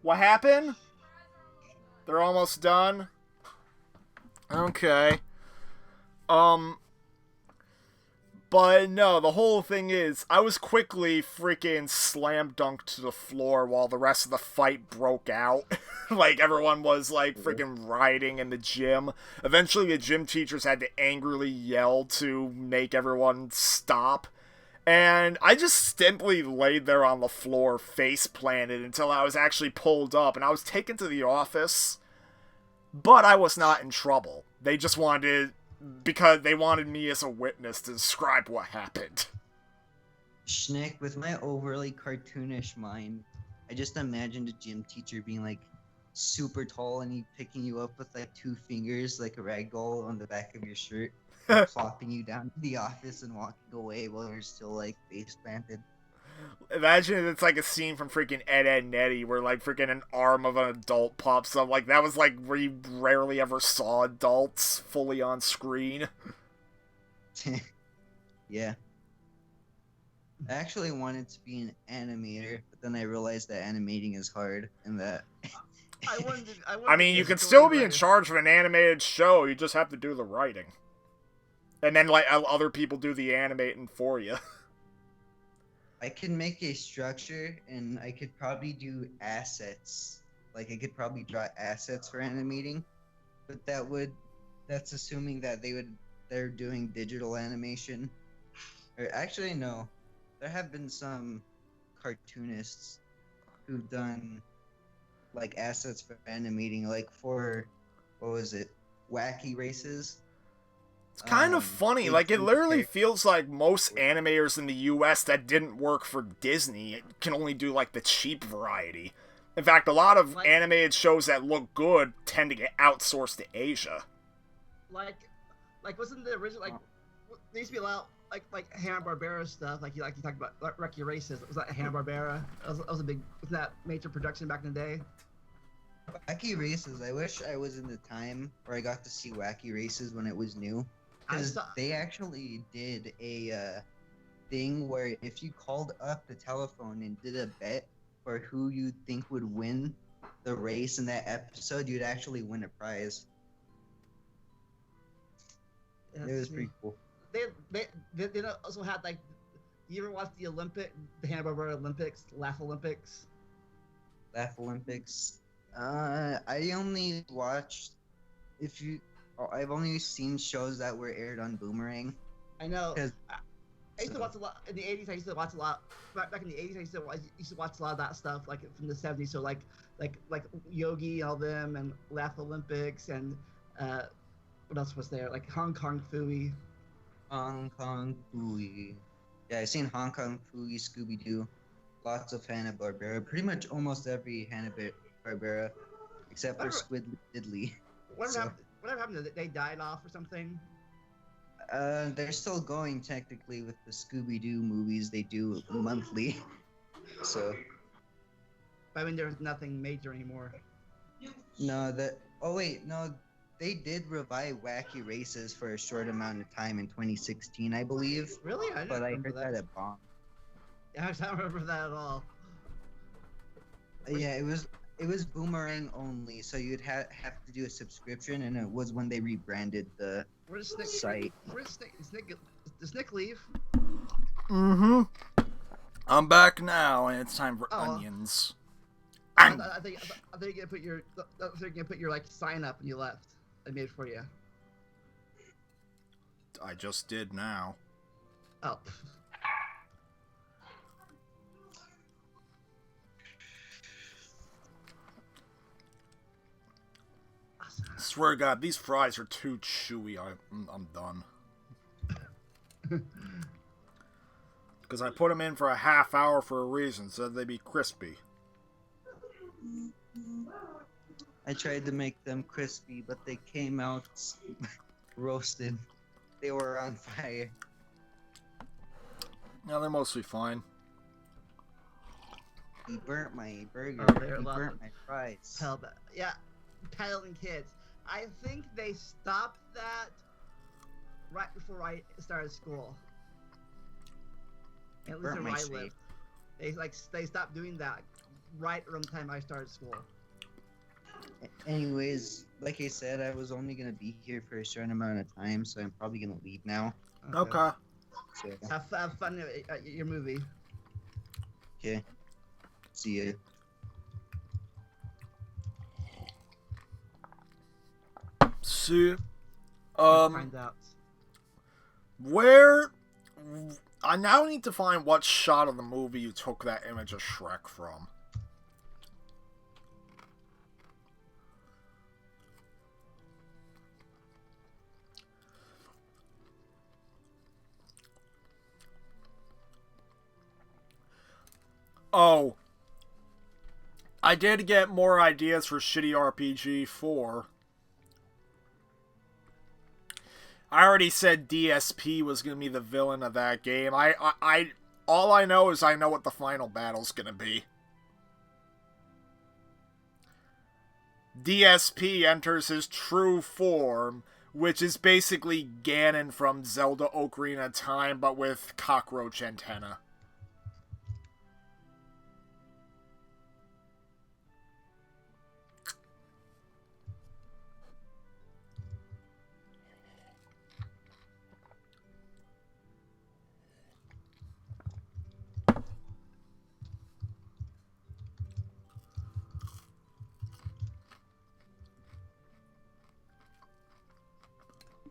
What happened? They're almost done? Okay. But no, the whole thing is, I was quickly freaking slam dunked to the floor while the rest of the fight broke out. Like, everyone was, like, freaking rioting in the gym. Eventually, the gym teachers had to angrily yell to make everyone stop. And I just simply laid there on the floor, face planted, until I was actually pulled up, and I was taken to the office. But I was not in trouble. They just wanted... because they wanted me as a witness to describe what happened. Shnick, with my overly cartoonish mind, I just imagined a gym teacher being like super tall and he picking you up with like 2 fingers like a ragdoll on the back of your shirt, and flopping you down to the office and walking away while you're still like face planted. Imagine it's like a scene from freaking Ed, Edd n Eddy where like freaking an arm of an adult pops up. Like that was like where you rarely ever saw adults fully on screen. Yeah. I actually wanted to be an animator, but then I realized that animating is hard and that... I mean, you could still be in charge of an animated show, you just have to do the writing. And then like other people do the animating for you. I can make a structure, and I could probably do assets. Like, I could probably draw assets for animating, but that's assuming that they're doing digital animation. Or actually, no. There have been some cartoonists who've done, like, assets for animating, like for, what was it, Wacky Races? It's kind of funny, like, it literally feels like most animators in the US that didn't work for Disney can only do, like, the cheap variety. In fact, a lot of animated shows that look good tend to get outsourced to Asia. Like wasn't the original, like, there used to be a lot, like Hanna-Barbera stuff, like you talked about, like, Wreck-Your Races, was that Hanna-Barbera? That was a big, wasn't that major production back in the day? Wacky Races, I wish I was in the time where I got to see Wacky Races when it was new. Because they actually did a thing where if you called up the telephone and did a bet for who you think would win the race in that episode, you'd actually win a prize. It was pretty cool. They also had, like, you ever watch the Hanna-Barbera Olympics, Laugh Olympics? Laugh Olympics? I only watched, I've only seen shows that were aired on Boomerang. I know. I used to watch a lot in the 80s. I used to watch a lot back in the 80s. I used to watch a lot of that stuff, like from the 70s. So like Yogi and all them, and Laugh Olympics, and what else was there? Like Hong Kong Phooey. Hong Kong Phooey. Yeah, I've seen Hong Kong Phooey, Scooby Doo, lots of Hanna-Barbera. Pretty much almost every Hanna-Barbera, except for Squidly Diddly. Whatever happened? They died off or something? They're still going technically with the Scooby-Doo movies they do monthly. So. I mean, there's nothing major anymore. No, they did revive Wacky Races for a short amount of time in 2016, I believe. Really? But I heard that it bombed. Yeah, I don't remember that at all. Yeah, it was Boomerang only, so you'd have to do a subscription, and it was when they rebranded the Where's Snick? site. Where's Snick? Does Snick leave? Mm-hmm. I'm back now, and it's time for Oh. onions. I think you're gonna put your like sign up and you left. I made it for you. I just did now. Oh. Swear to God, these fries are too chewy. I'm done. Because I put them in for a half hour for a reason, so they'd be crispy. I tried to make them crispy, but they came out roasted. They were on fire. No, they're mostly fine. He burnt my burger. Oh, they're He allowed burnt to- my fries. Yeah, peddling kids. I think they stopped that right before I started school. At least Burnt where my I shade. lived. They stopped doing that right around the time I started school. Anyways, like I said, I was only gonna be here for a certain amount of time, so I'm probably gonna leave now. Okay. So, Have fun at your movie. okay. See ya. See, Find out. where... I now need to find what shot of the movie you took that image of Shrek from. Oh. I did get more ideas for Shitty RPG 4. I already said DSP was going to be the villain of that game. All I know is I know what the final battle's going to be. DSP enters his true form, which is basically Ganon from Zelda Ocarina of Time, but with cockroach antenna.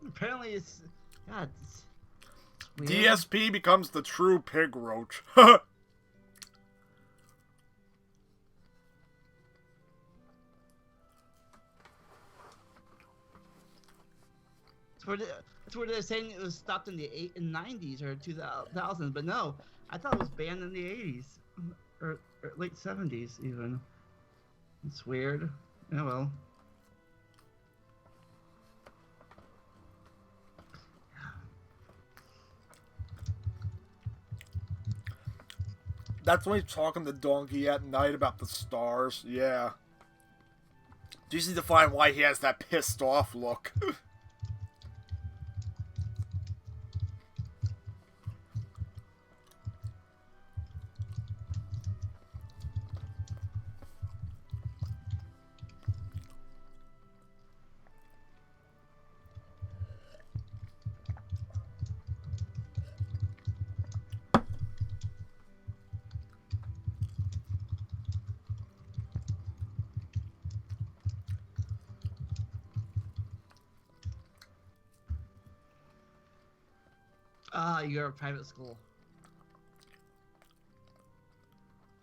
Apparently it's God. It's weird. DSP becomes the true pig roach. That's where they're saying it was stopped in the 90s or 2000s, but no, I thought it was banned in the 80s or late 70s even. It's weird. Oh well. That's when he's talking to Donkey at night about the stars. Yeah. Do you need to find why he has that pissed off look? You're a private school.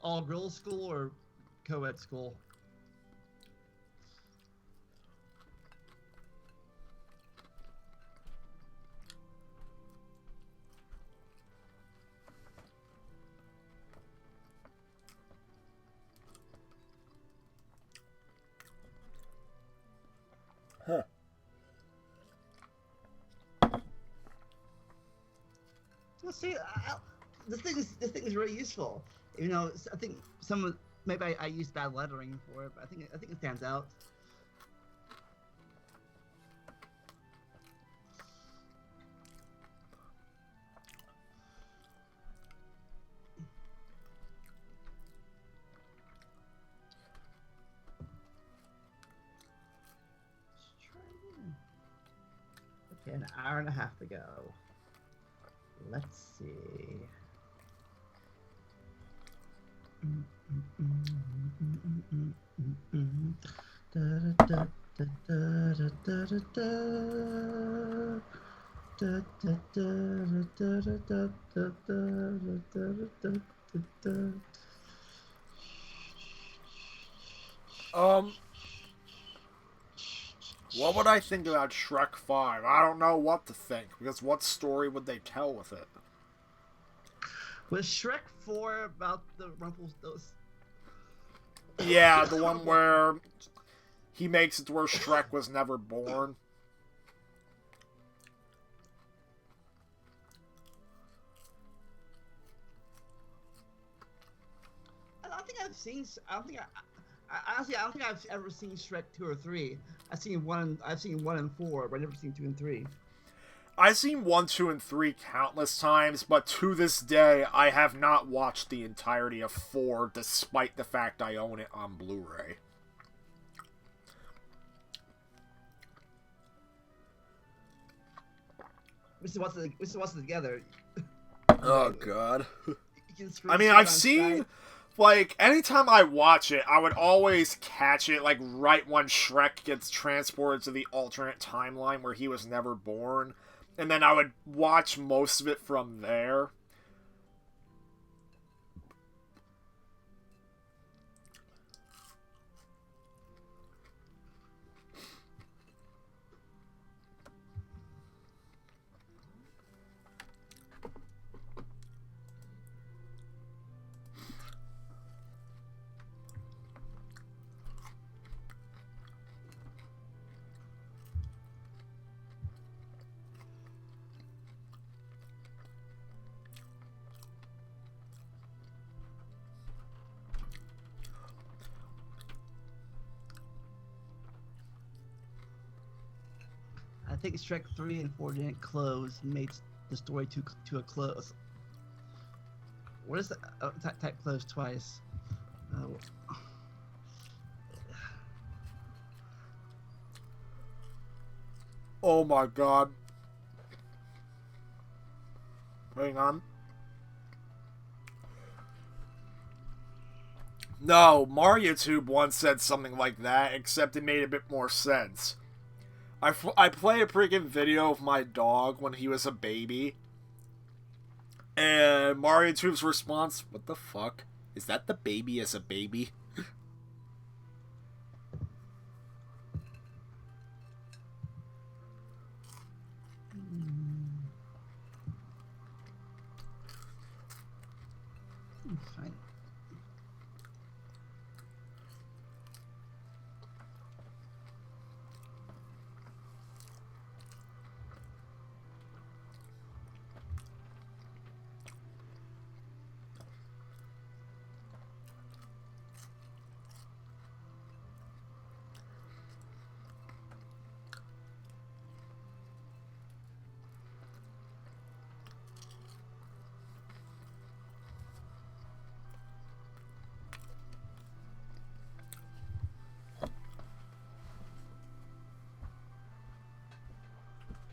All girls school or co-ed school? Huh. Well, see, this thing is really useful. You know, I think maybe I used bad lettering for it, but I think it stands out. Okay, an hour and a half to go. Let's see. What would I think about Shrek 5? I don't know what to think, because what story would they tell with it? Was Shrek 4 about the Rumpelstiltskin? Yeah, the one where he makes it to where Shrek was never born. I don't think I've seen. I don't think honestly, I don't think I've ever seen Shrek 2 or 3. I've seen 1 and 4, but I've never seen 2 and 3. I've seen 1, 2, and 3 countless times, but to this day, I have not watched the entirety of 4, despite the fact I own it on Blu-ray. We should watch it together. Oh, God. I I mean, I've seen... Like, anytime I watch it, I would always catch it, like, right when Shrek gets transported to the alternate timeline where he was never born. And then I would watch most of it from there. I think Shrek 3 and 4 didn't close, made the story to a close. What is that? Oh, type close twice. Oh. Oh my god. Hang on. No, MarioTube once said something like that, except it made a bit more sense. I play a freaking video of my dog when he was a baby. And MarioTube's response, what the fuck? Is that the baby as a baby? Fine.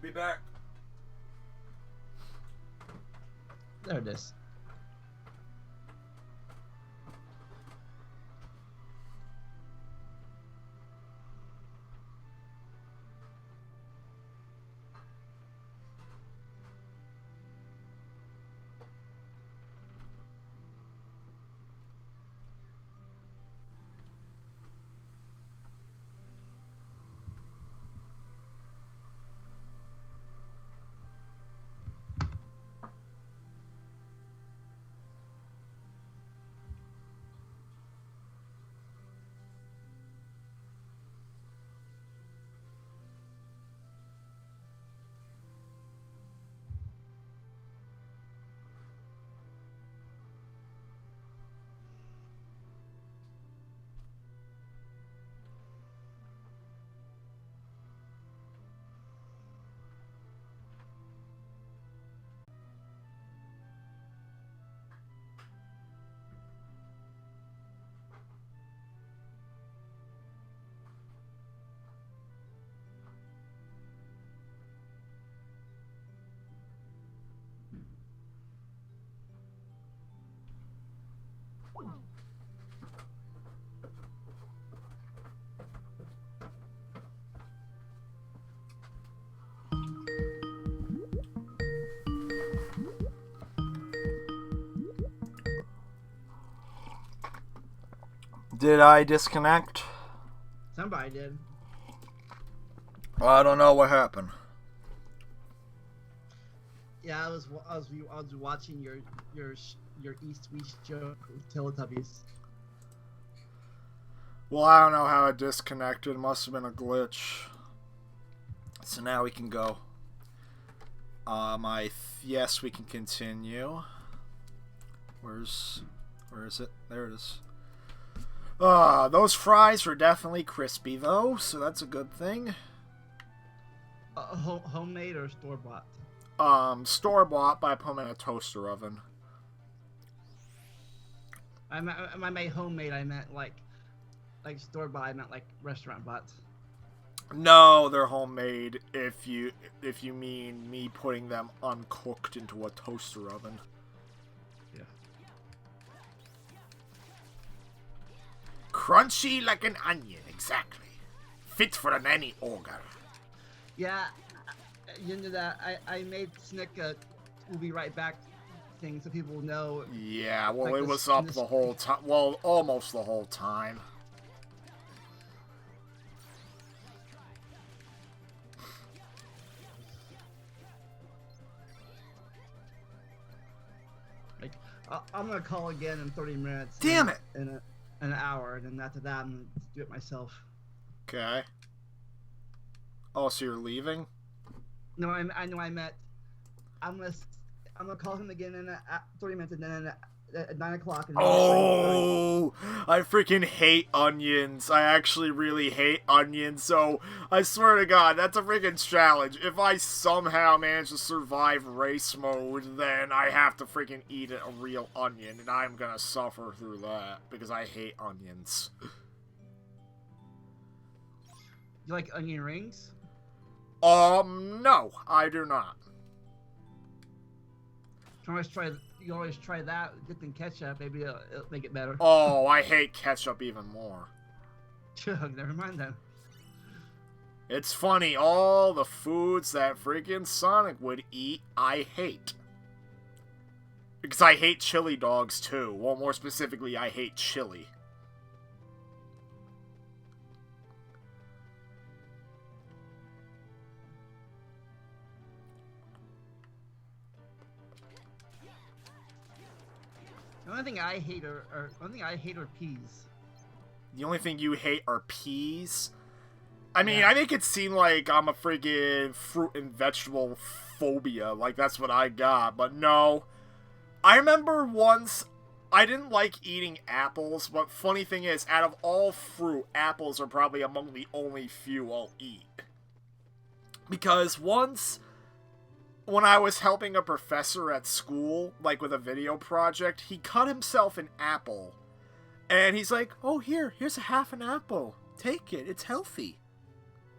Be back. There it is. Did I disconnect? Somebody did. I don't know what happened. Yeah, I was watching your East West joke with Teletubbies. Well, I don't know how it disconnected. It must have been a glitch. So now we can go. Yes, we can continue. Where is it? There it is. Those fries were definitely crispy though, so that's a good thing. Homemade or store bought? Store bought, but I put them in a toaster oven. I made homemade. I meant like store bought. I meant like restaurant bought. No, they're homemade. If you mean me putting them uncooked into a toaster oven. Yeah. Crunchy like an onion, exactly. Fit for an any ogre. Yeah, into that. I made Shnick a "We'll be right back" thing so people know. Yeah, well, like it was up the whole time. Well, almost the whole time. Like, I'm gonna call again in 30 minutes. Damn it! In an hour, and then after that, I'm gonna do it myself. Okay. Oh, so you're leaving? No, I know I met. I'm gonna call him again in 30 minutes, and then at 9 o'clock. Oh, I freaking hate onions. I actually really hate onions. So I swear to God, that's a freaking challenge. If I somehow manage to survive race mode, then I have to freaking eat a real onion, and I'm gonna suffer through that because I hate onions. You like onion rings? No, I do not. You always try that dipped in ketchup. Maybe it'll make it better. Oh, I hate ketchup even more. Chug, never mind then. It's funny, all the foods that freaking Sonic would eat, I hate. Because I hate chili dogs too. Well, more specifically, I hate chili. The only thing I hate are peas. The only thing you hate are peas? I mean, Yeah. I make it seem like I'm a freaking fruit and vegetable phobia. Like, that's what I got. But no. I remember once, I didn't like eating apples. But funny thing is, out of all fruit, apples are probably among the only few I'll eat. Because once, when I was helping a professor at school, like with a video project, he cut himself an apple. And he's like, oh, here's a half an apple. Take it, it's healthy.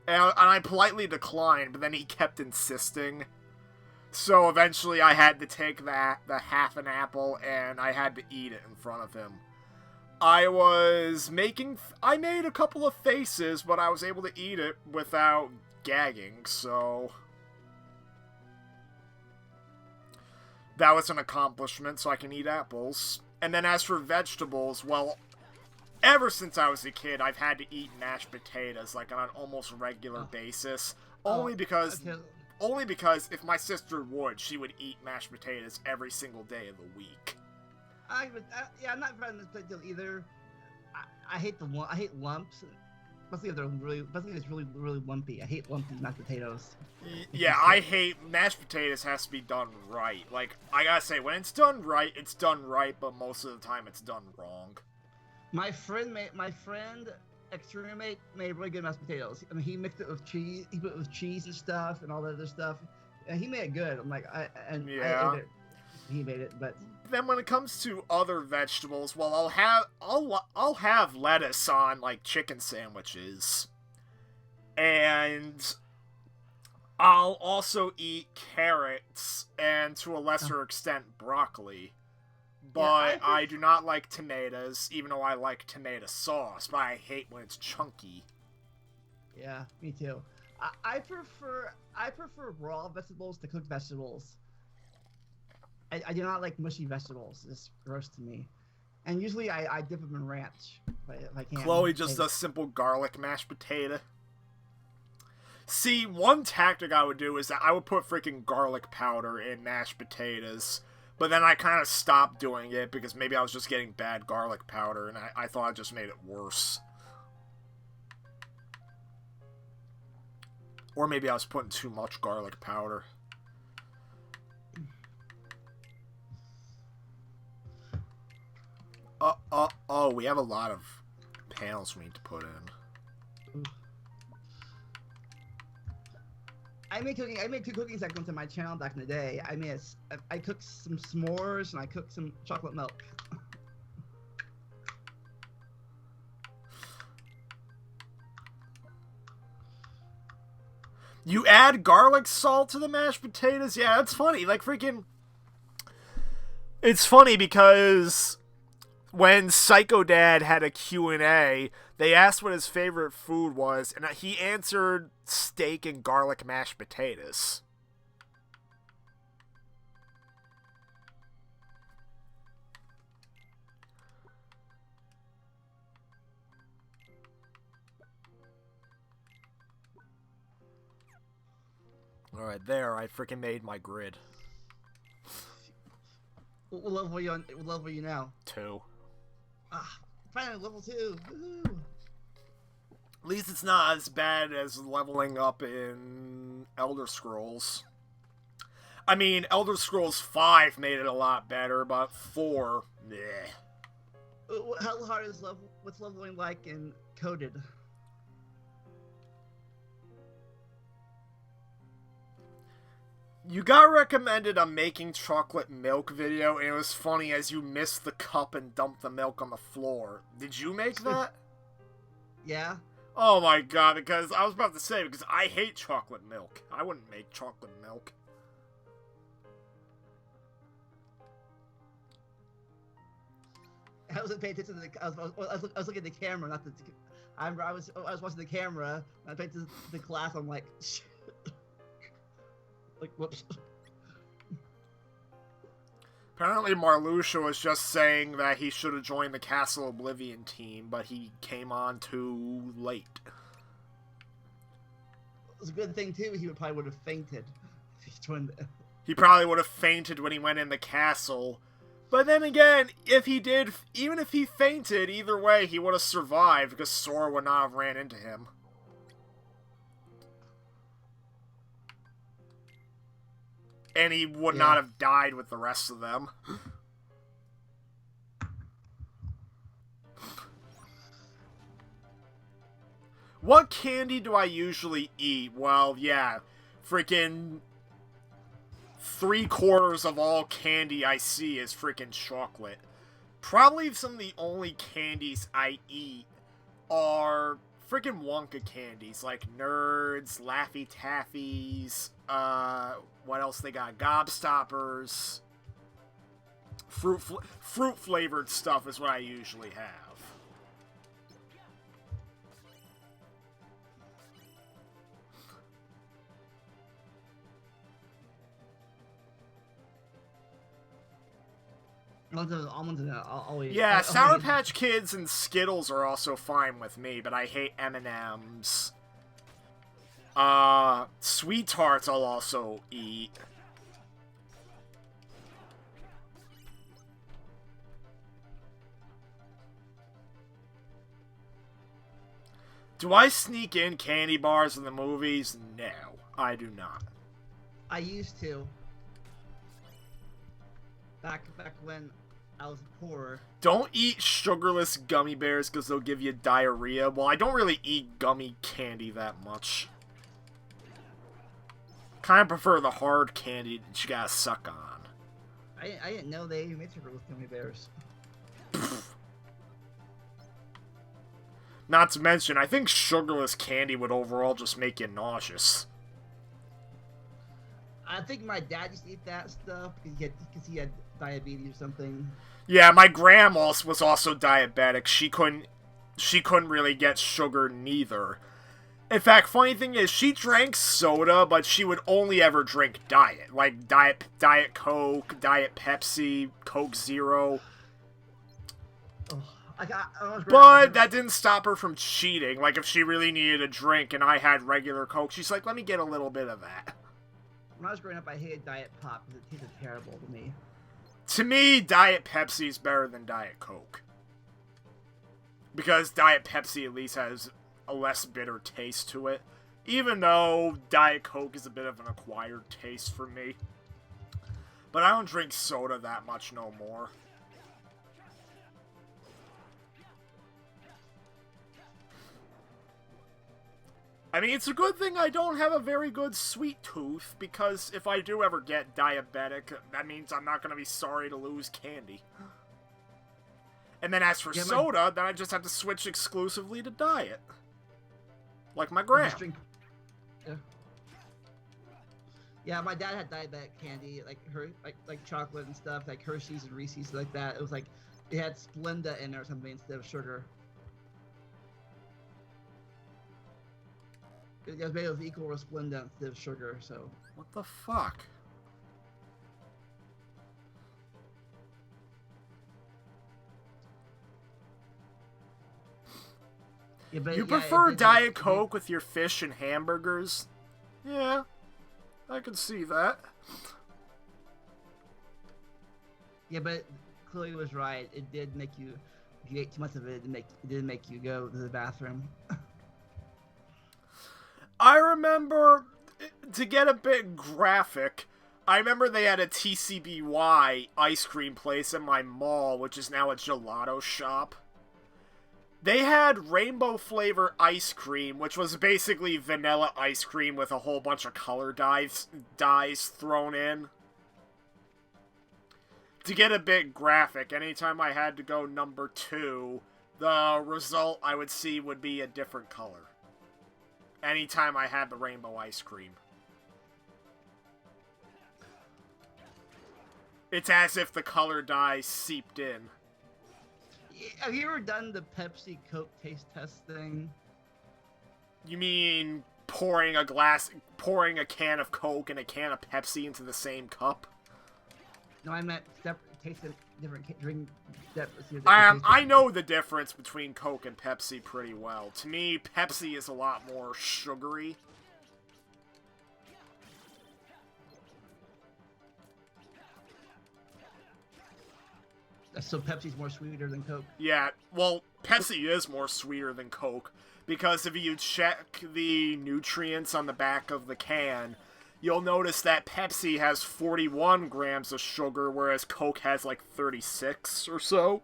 And I politely declined, but then he kept insisting. So eventually I had to take the half an apple, and I had to eat it in front of him. I made a couple of faces, but I was able to eat it without gagging, so that was an accomplishment, so I can eat apples. And then as for vegetables, well, ever since I was a kid, I've had to eat mashed potatoes, like, on an almost regular basis. Only because if my sister would, she would eat mashed potatoes every single day of the week. I'm not friends with potatoes either. I hate lumps. Especially if it's really lumpy. I hate lumpy mashed potatoes. Yeah, I hate mashed potatoes. Has to be done right. Like, I gotta say, when it's done right, but most of the time it's done wrong. My friend, ex-roommate, made really good mashed potatoes. I mean, he mixed it with cheese. He put it with cheese and stuff and all that other stuff. And he made it good. I'm like, I ate it. He made it, but then when it comes to other vegetables, well, I'll have lettuce on, like, chicken sandwiches, and I'll also eat carrots and to a lesser extent broccoli. But I do not like tomatoes, even though I like tomato sauce, but I hate when it's chunky. Yeah, me too. I prefer raw vegetables to cooked vegetables. I do not like mushy vegetables. It's gross to me. And usually I dip them in ranch if I can. Chloe just does simple garlic mashed potato. See, one tactic I would do is that I would put freaking garlic powder in mashed potatoes. But then I kind of stopped doing it because maybe I was just getting bad garlic powder and I thought it just made it worse. Or maybe I was putting too much garlic powder. Oh, we have a lot of panels we need to put in. I made two cooking segments on my channel back in the day. I cooked some s'mores and I cooked some chocolate milk. You add garlic salt to the mashed potatoes? Yeah, that's funny. Like, freaking... It's funny because when Psycho Dad had a Q&A, they asked what his favorite food was, and he answered steak and garlic mashed potatoes. Alright, there, I freaking made my grid. What level are you now? 2. Finally, level 2. Woohoo! At least it's not as bad as leveling up in Elder Scrolls. I mean, Elder Scrolls 5 made it a lot better, but 4, meh. How hard is what's leveling like in Coded? You got recommended a making chocolate milk video, and it was funny as you missed the cup and dumped the milk on the floor. Did you make that? Yeah. Oh my god, because I was about to say, because I hate chocolate milk. I wouldn't make chocolate milk. I wasn't paying attention to the. I was looking at the camera, not the. I was watching the camera. And I paid attention to the class. I'm like, shit. Like, whoops. Apparently Marluxia was just saying that he should have joined the Castle Oblivion team, but he came on too late. It was a good thing too. He probably would have fainted if he joined. He probably would have fainted when he went in the castle. But then again, if he did, even if he fainted, either way he would have survived because Sora would not have ran into him. And he would not have died with the rest of them. What candy do I usually eat? Well, yeah, freaking 3/4 of all candy I see is freaking chocolate. Probably some of the only candies I eat are freaking Wonka candies, like Nerds, Laffy Taffies, what else they got? Gobstoppers. Fruit-flavored stuff is what I usually have. Almonds and always. Yeah, Sour Patch Kids and Skittles are also fine with me, but I hate M&M's. Sweet Tarts I'll also eat. Do I sneak in candy bars in the movies? No, I do not. I used to. Back when I was poor. Don't eat sugarless gummy bears because they'll give you diarrhea. Well, I don't really eat gummy candy that much. Kind of prefer the hard candy that you gotta suck on. I didn't know they made sugarless gummy bears. Not to mention, I think sugarless candy would overall just make you nauseous. I think my dad used to eat that stuff because he had diabetes or something. Yeah, my grandma was also diabetic. She couldn't really get sugar neither. In fact, funny thing is, she drank soda, but she would only ever drink diet. Like, Diet Coke, Diet Pepsi, Coke Zero. Oh, But that didn't stop her from cheating. Like, if she really needed a drink and I had regular Coke, she's like, let me get a little bit of that. When I was growing up, I hated Diet Pop because it tasted terrible to me. To me, Diet Pepsi is better than Diet Coke. Because Diet Pepsi at least has a less bitter taste to it. Even though Diet Coke is a bit of an acquired taste for me. But I don't drink soda that much no more. I mean, it's a good thing I don't have a very good sweet tooth, because if I do ever get diabetic, that means I'm not going to be sorry to lose candy. And then as for soda, then I just have to switch exclusively to diet. Like my grandma. Yeah, my dad had diabetic candy, like chocolate and stuff, like Hershey's and Reese's, like that. It was like, it had Splenda in there or something instead of sugar. It was made with equal with Splenda instead of sugar, so. What the fuck? Yeah, but, you prefer Diet Coke with your fish and hamburgers? Yeah, I can see that. Yeah, but Chloe was right. It did make you, if you ate too much of it, it did make you go to the bathroom. I remember, to get a bit graphic, I remember they had a TCBY ice cream place in my mall, which is now a gelato shop. They had rainbow flavor ice cream, which was basically vanilla ice cream with a whole bunch of color dyes thrown in. To get a bit graphic, anytime I had to go number 2, the result I would see would be a different color. Anytime I had the rainbow ice cream. It's as if the color dye seeped in. Have you ever done the Pepsi Coke taste test thing? You mean pouring a can of Coke and a can of Pepsi into the same cup? No, I meant tasting different drink. I know the difference between Coke and Pepsi pretty well. To me, Pepsi is a lot more sugary. So Pepsi's more sweeter than Coke? Yeah, well, Pepsi is more sweeter than Coke, because if you check the nutrients on the back of the can, you'll notice that Pepsi has 41 grams of sugar, whereas Coke has like 36 or so.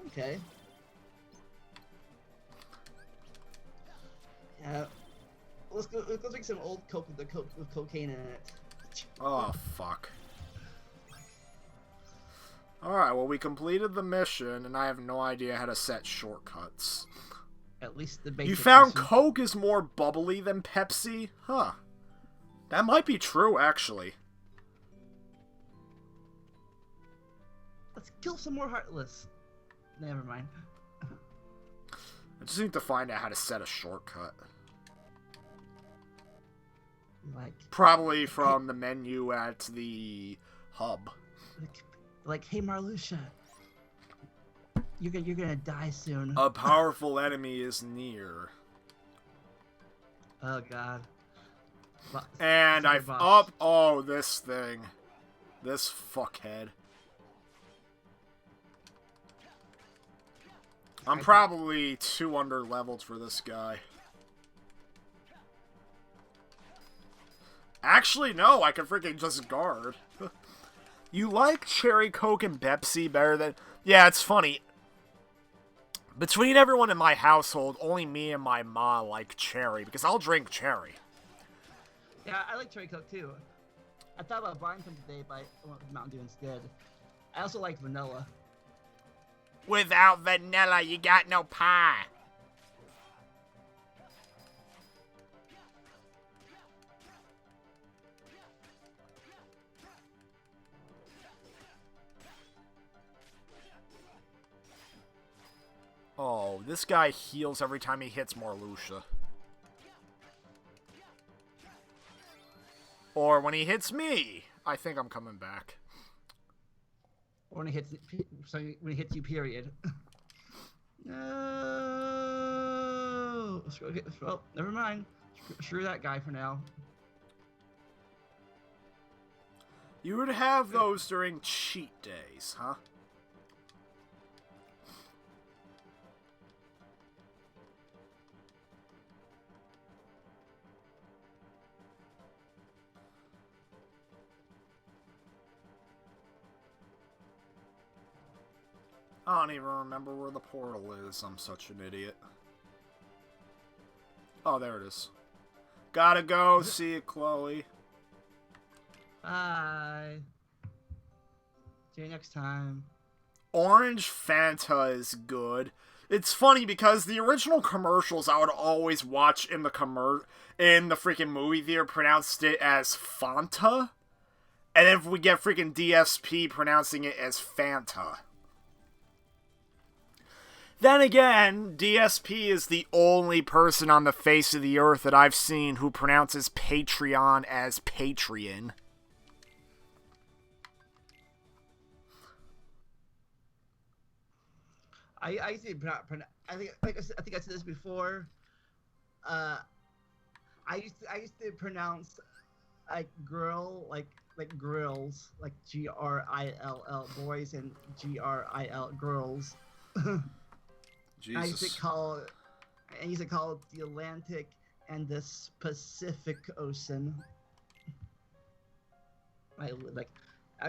Okay. Yeah. Let's go make some old Coke with cocaine in it. Oh, fuck. Alright, well, we completed the mission, and I have no idea how to set shortcuts. At least the basic. You found mission. Coke is more bubbly than Pepsi? Huh. That might be true, actually. Let's kill some more Heartless. Never mind. I just need to find out how to set a shortcut. Probably from the menu at the hub. Like, hey Marluxia, you're gonna die soon. A powerful enemy is near. Oh god. And I've up. Oh, this thing. This fuckhead. I'm probably too under-leveled for this guy. Actually, no, I can freaking just guard. You like Cherry Coke and Pepsi better than... Yeah, it's funny. Between everyone in my household, only me and my ma like Cherry, because I'll drink Cherry. Yeah, I like Cherry Coke too. I thought about buying some today, but I went with Mountain Dew instead. I also like vanilla. Without vanilla, you got no pie. go. This guy heals every time he hits Marluxia. Or when he hits me. I think I'm coming back. Or when he hits you, period. No. Okay, well, never mind. Screw that guy for now. You would have those during cheat days, huh? I don't even remember where the portal is. I'm such an idiot. Oh, there it is. Gotta go. See you, Chloe. Bye. See you next time. Orange Fanta is good. It's funny because the original commercials I would always watch in the freaking movie theater pronounced it as Fanta. And then if we get freaking DSP pronouncing it as Fanta. Then again, DSP is the only person on the face of the earth that I've seen who pronounces Patreon as Patreon. I say I think I said this before. I used to pronounce like girl like grills, like GRILL boys and GRIL girls. Jesus. I used to call it the Atlantic and the Pacific Ocean. I'm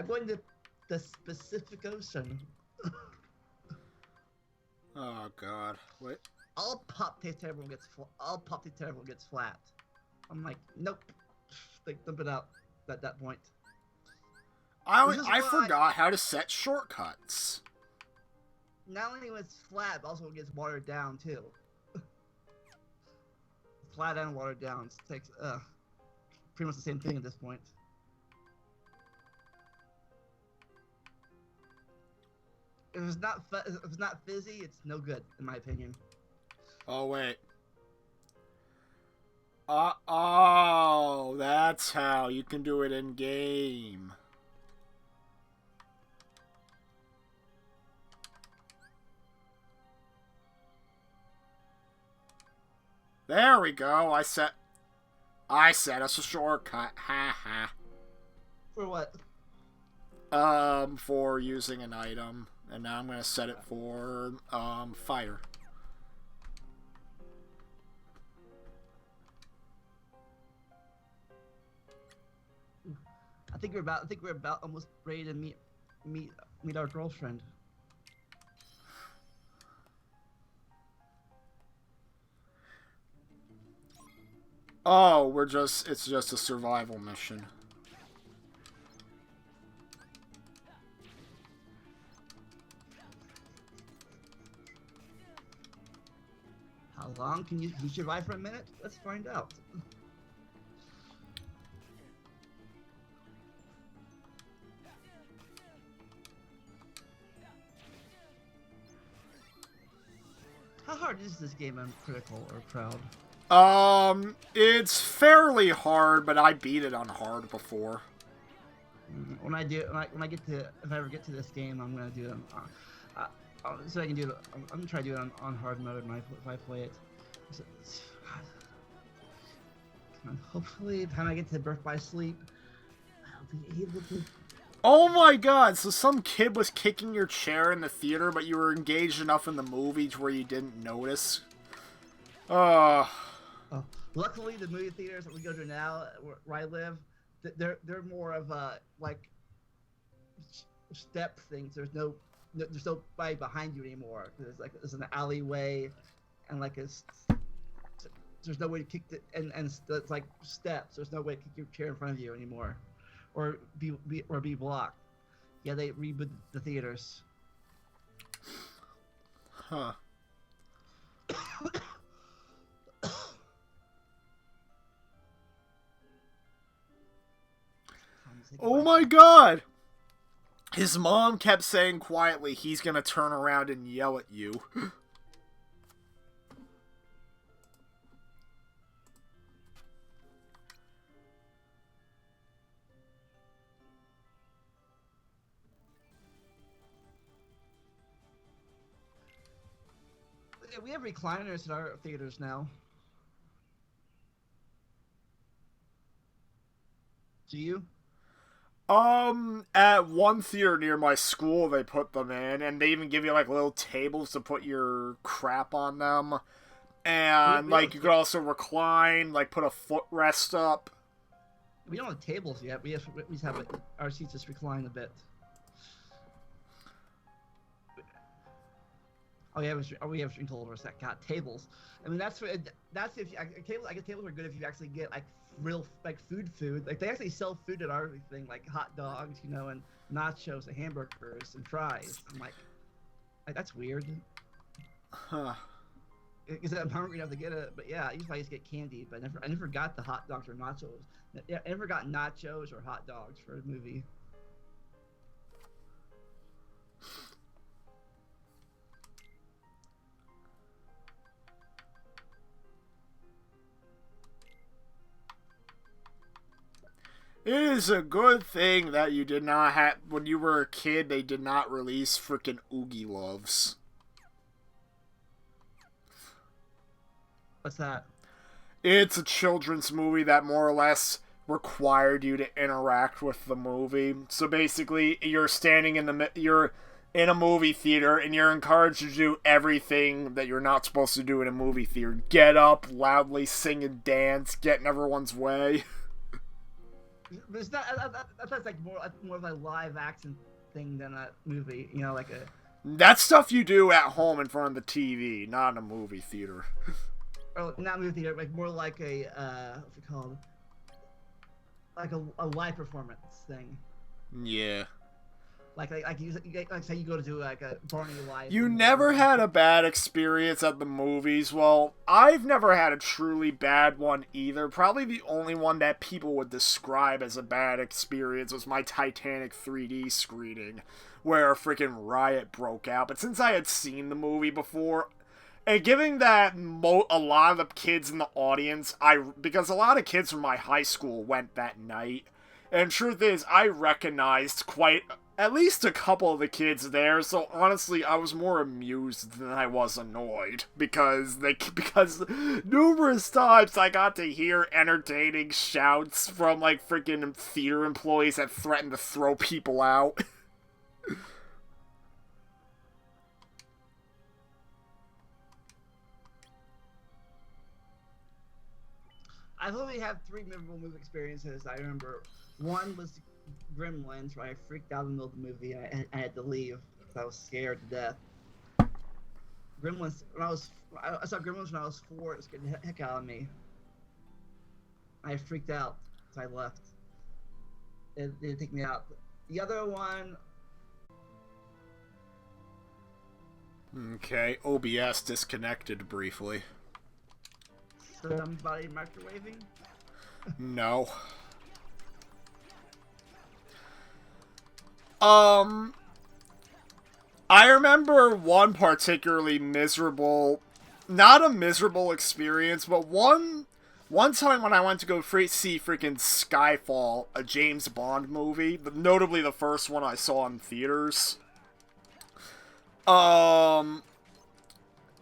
going to the Pacific Ocean. Oh God! Wait. All pop tastes terrible gets flat. I'm like, nope. Like, dump it out at that point. I forgot how to set shortcuts. Not only when it's flat, but also when it gets watered down too. Flat and watered down. It takes pretty much the same thing at this point. If it's not fizzy, it's no good in my opinion. Oh wait. Oh, that's how you can do it in game. There we go. I set us a shortcut. Ha ha. For what? For using an item. And now I'm gonna set it for fire. I think we're about almost ready to meet our girlfriend. Oh, it's just a survival mission. How long can you survive for a minute? Let's find out. How hard is this game on critical or proud? It's fairly hard, but I beat it on hard before. When I ever get to this game, I'm gonna do it so I can do it. I'm gonna try to do it on hard mode if I play it. Hopefully, by the time I get to Birth by Sleep, I'll be able to. Oh my God! So some kid was kicking your chair in the theater, but you were engaged enough in the movie to where you didn't notice. Luckily, the movie theaters that we go to now, where I live, they're more of like step things. There's nobody behind you anymore. There's an alleyway, and there's no way to kick and it's like steps. There's no way to kick your chair in front of you anymore, or be blocked. Yeah, they reboot the theaters. Huh. Oh my God! His mom kept saying quietly he's gonna turn around and yell at you. we have recliners at our theaters now. Do you? At one theater near my school, they put them in, and they even give you, like, little tables to put your crap on them. And, like, you could also recline, like, put a footrest up. We don't have tables yet. We just have our seats just recline a bit. Oh, yeah, we have drink holders that got tables. I mean, that's if tables. I guess tables are good if you actually get like real like food. Like they actually sell food at our thing, like hot dogs, you know, and nachos and hamburgers and fries. I'm like that's weird. Huh. Because I'm hungry enough to get it, but yeah, usually I just get candy. But I never got the hot dogs or nachos. I never got nachos or hot dogs for a movie. It is a good thing that you did not have, when you were a kid, they did not release frickin' Oogie Loves. What's that? It's a children's movie that more or less required you to interact with the movie. So basically, you're standing you're in a movie theater and you're encouraged to do everything that you're not supposed to do in a movie theater. Get up, loudly sing and dance, get in everyone's way. But it's not. That's like more of a live action thing than a movie. You know, like a. That's stuff you do at home in front of the TV, not in a movie theater. Or not movie theater, like more like a what's it called? Like a live performance thing. Yeah. Like say you go to like a Barney Live. You never had a bad experience at the movies. Well, I've never had a truly bad one either. Probably the only one that people would describe as a bad experience was my Titanic 3D screening, where a freaking riot broke out. But since I had seen the movie before, and given that a lot of the kids in the audience, because a lot of kids from my high school went that night, and truth is, I recognized at least a couple of the kids there, so honestly, I was more amused than I was annoyed, because numerous times I got to hear entertaining shouts from, like, freaking theater employees that threatened to throw people out. I've only had 3 memorable movie experiences. I remember one was Gremlins, where I freaked out in the middle of the movie. I had to leave because I was scared to death. Gremlins, I saw Gremlins when I was 4. It scared the heck out of me. I freaked out, so I left. It didn't take me out. The other one. Okay, OBS disconnected briefly. Somebody microwaving? No. I remember one particularly miserable, not a miserable experience, but one time when I went to go see freaking Skyfall, a James Bond movie, notably the first one I saw in theaters.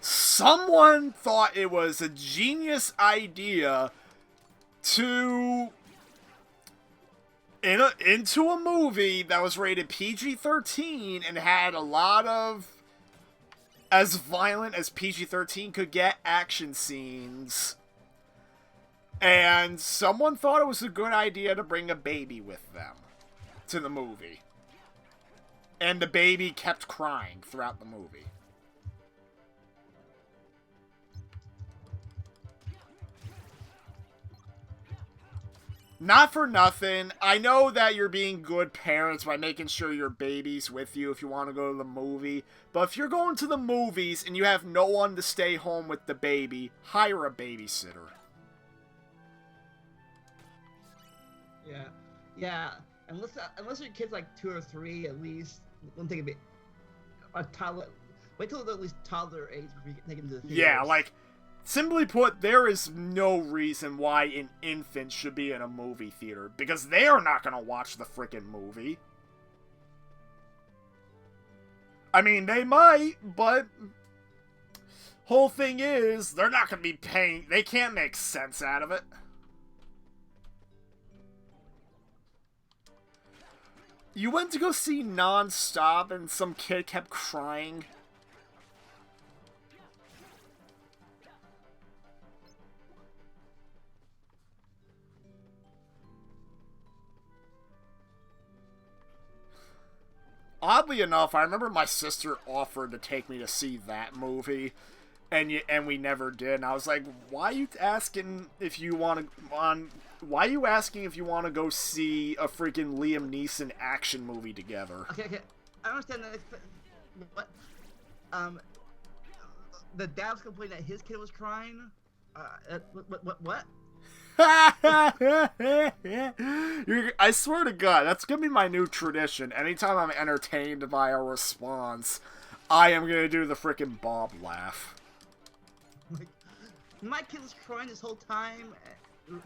Someone thought it was a genius idea to into a movie that was rated PG-13 and had a lot of as violent as PG-13 could get action scenes. And someone thought it was a good idea to bring a baby with them to the movie. And the baby kept crying throughout the movie. Not for nothing, I know that you're being good parents by making sure your baby's with you if you want to go to the movie, but if you're going to the movies and you have no one to stay home with the baby, hire a babysitter. Yeah. Unless your kid's like 2 or 3 at least, don't take a toddler. Wait till they're at least toddler age before you take them to the theaters. Yeah, like, simply put, there is no reason why an infant should be in a movie theater, because they are not going to watch the frickin' movie. I mean, they might, but Whole thing is, they're not going to be paying... They can't make sense out of it. You went to go see Non-Stop and some kid kept crying. Oddly enough, I remember my sister offered to take me to see that movie, and we never did. And I was like, "Why are you asking if you want to Why are you asking if you want to go see a freaking Liam Neeson action movie together?" Okay. I understand that. But the dad was complaining that his kid was crying. What? I swear to God, that's gonna be my new tradition. Anytime I'm entertained by a response, I am gonna do the freaking Bob laugh. Like, my kid was crying this whole time.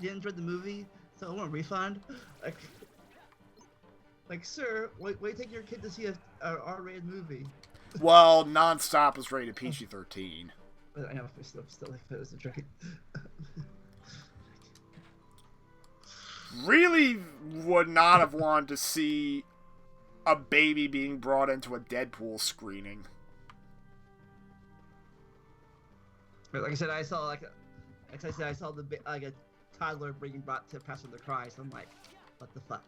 He enjoyed the movie, so I want a refund. Like, sir, wait, take your kid to see a R-rated movie. Well, Non-Stop is rated PG-13. I know, still like, it was a trick. Really would not have wanted to see a baby being brought into a Deadpool screening. Like I said, I saw a toddler being brought to Pass with the Cry, so I'm like, what the fuck?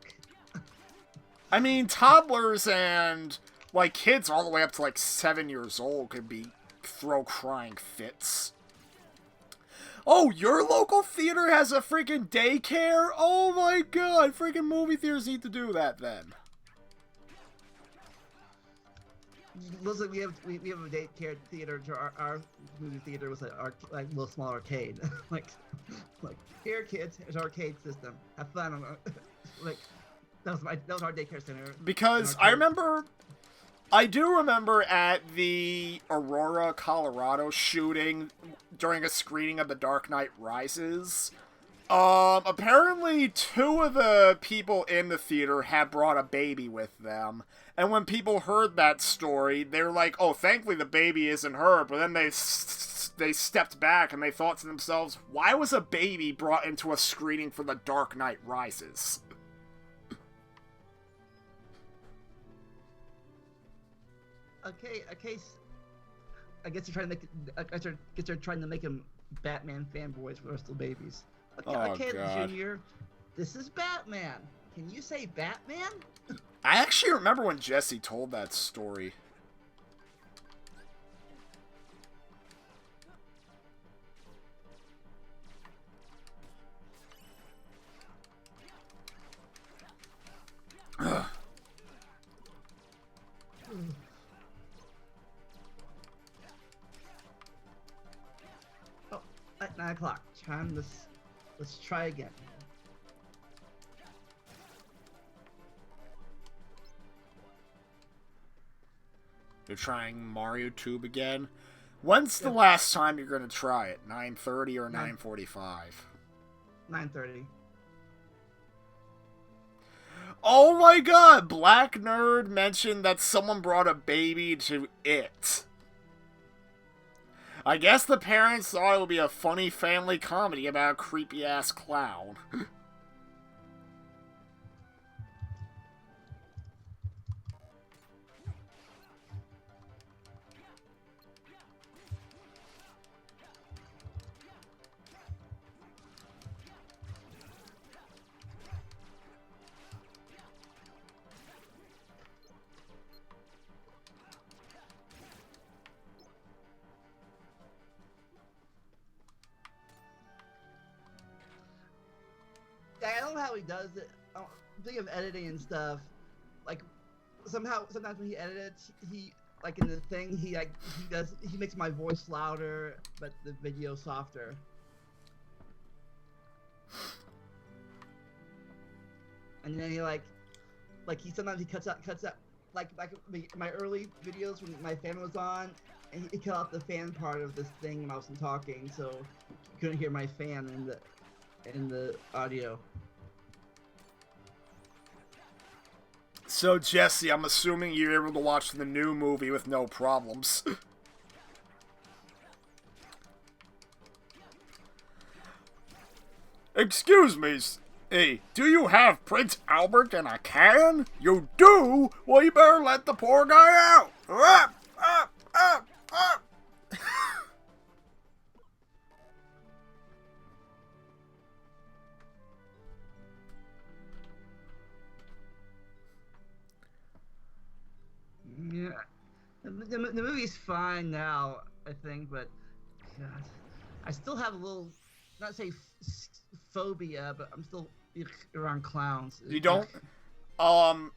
I mean, toddlers and, like, kids all the way up to, like, 7 years old could throw crying fits. Oh, your local theater has a freaking daycare? Oh my God, freaking movie theaters need to do that then. Looks like we have a daycare theater. To our movie theater was a little small arcade. like here, kids, here's our arcade system. Have fun. Like that was our daycare center. Because I do remember at the Aurora, Colorado shooting during a screening of The Dark Knight Rises, apparently 2 of the people in the theater had brought a baby with them. And when people heard that story, they were like, oh, thankfully the baby isn't her. But then they stepped back and they thought to themselves, why was a baby brought into a screening for The Dark Knight Rises? Okay. I guess they're trying to make him Batman fanboys when they're still babies. Okay, God. Junior, this is Batman. Can you say Batman? I actually remember when Jesse told that story. Ugh. Oh, at 9 o'clock. Time. Let's try again. You're trying Mario Tube again? When's the last time you're going to try it? 9:30 or 9:45? 9:30. Oh my God! Black Nerd mentioned that someone brought a baby to it. I guess the parents thought it would be a funny family comedy about a creepy-ass clown. I don't know how he does it. Think of editing and stuff. Like sometimes when he edits, he like in the thing he makes my voice louder, but the video softer. And then he sometimes he cuts out like my early videos when my fan was on, and he cut out the fan part of this thing when I wasn't talking, so you couldn't hear my fan in the audio. So, Jesse, I'm assuming you're able to watch the new movie with no problems. Excuse me, hey, do you have Prince Albert in a can? You do? Well, you better let the poor guy out. Up, up, up, up. Yeah. The movie's fine now, I think, but God, I still have a little, not say phobia, but I'm still around clowns. You don't? I'll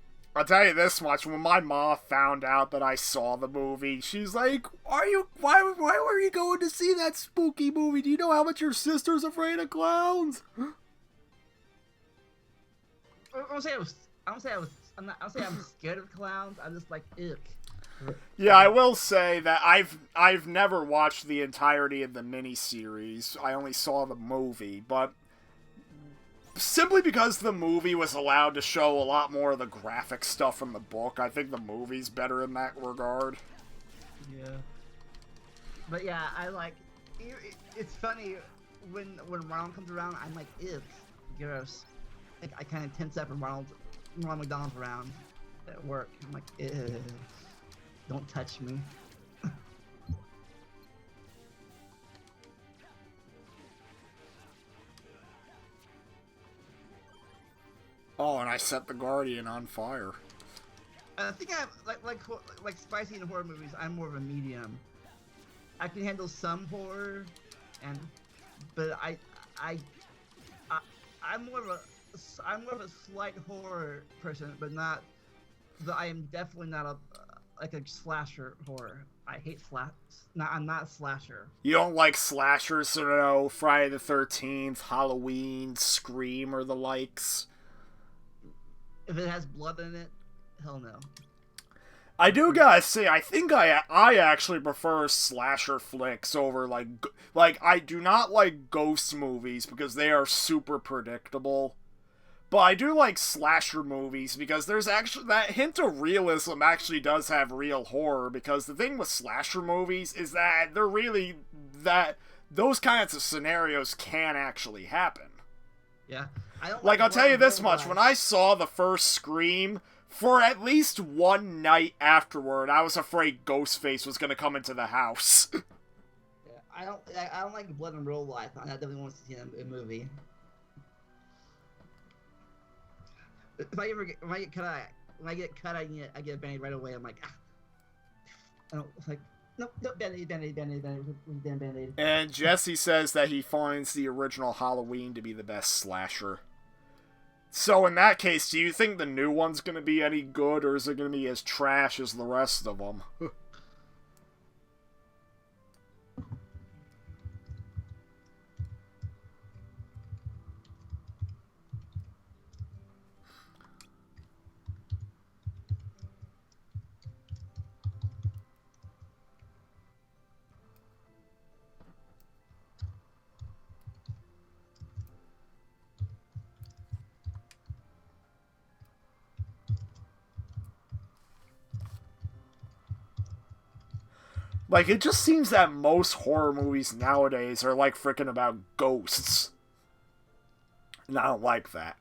tell you this much. When my mom found out that I saw the movie, she's like, why were you going to see that spooky movie? Do you know how much your sister's afraid of clowns? I don't say I'm scared of clowns. I'm just like, ick. Yeah, I will say that I've never watched the entirety of the miniseries. I only saw the movie, but simply because the movie was allowed to show a lot more of the graphic stuff from the book, I think the movie's better in that regard. Yeah. But yeah, I like. It's funny when Ronald comes around. I'm like, ick, gross. I kind of tense up when Ronald McDonald's around at work. I'm like, ew. Don't touch me. Oh, and I set the Guardian on fire. I think I'm like spicy in horror movies. I'm more of a medium. I can handle some horror, but I'm more of a slight horror person, but not. I am definitely not a slasher horror. I hate I'm not a slasher. You don't like slashers, so no Friday the 13th, Halloween, Scream, or the likes? If it has blood in it, hell no. I do gotta say, I think I actually prefer slasher flicks over, like, I do not like ghost movies because they are super predictable. But I do like slasher movies because there's actually, that hint of realism actually does have real horror, because the thing with slasher movies is that they're really, those kinds of scenarios can actually happen. Yeah. I don't Like, I'll tell you this much, guys. when I saw the first Scream, for at least one night afterward, I was afraid Ghostface was gonna come into the house. Yeah, I don't like blood in real life. I definitely want to see a movie. If I get cut, I get a Band-Aid right away. I'm like, I don't like. Nope, Band-Aid. And Jesse says that he finds the original Halloween to be the best slasher. So in that case, do you think the new one's gonna be any good, or is it gonna be as trash as the rest of them? Like, it just seems that most horror movies nowadays are like frickin' about ghosts. And I don't like that.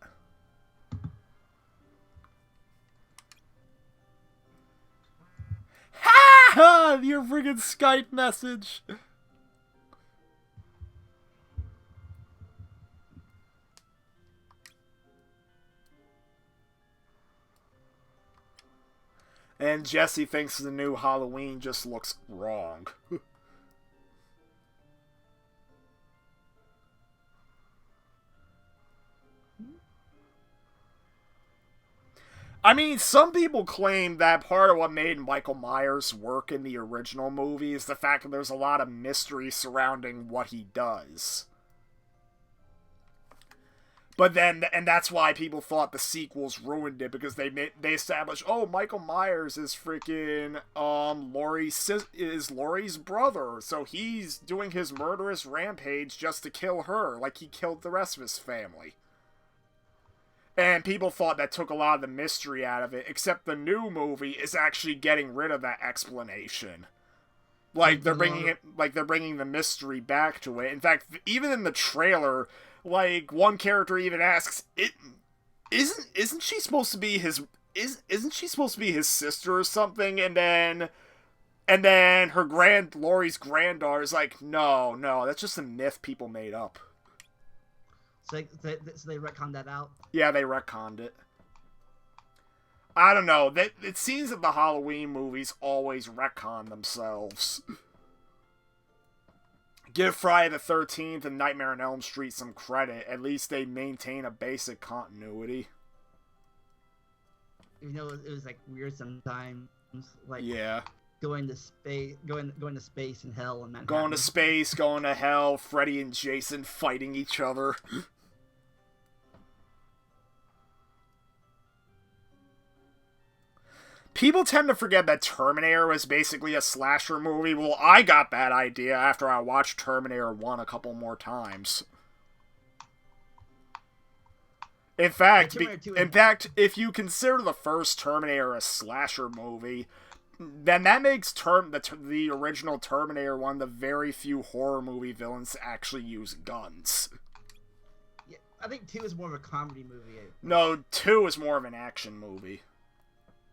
Ha ha! Your friggin' Skype message! And Jesse thinks the new Halloween just looks wrong. I mean, some people claim that part of what made Michael Myers work in the original movie is the fact that there's a lot of mystery surrounding what he does. But then, and that's why people thought the sequels ruined it, because they established, oh, Michael Myers is freaking Laurie's brother, so he's doing his murderous rampage just to kill her, like he killed the rest of his family. And people thought that took a lot of the mystery out of it, except the new movie is actually getting rid of that explanation. Like they're bringing the mystery back to it. In fact, even in the trailer, Like, one character even asks, isn't she supposed to be his isn't she supposed to be his sister or something? And then Laurie's granddaughter is like, no, that's just a myth people made up. So they retconned that out. Yeah, they retconned it. I don't know. It seems that the Halloween movies always retcon themselves. Give Friday the 13th and Nightmare on Elm Street some credit. At least they maintain a basic continuity. You know, it was like weird sometimes. Like, yeah. Going to space and hell and Manhattan. Going to space, going to hell, Freddy and Jason fighting each other. People tend to forget that Terminator was basically a slasher movie. Well, I got that idea after I watched Terminator 1 a couple more times. In fact, if you consider the first Terminator a slasher movie, then that makes the original Terminator one the very few horror movie villains to actually use guns. Yeah, I think 2 is more of a comedy movie. No, 2 is more of an action movie.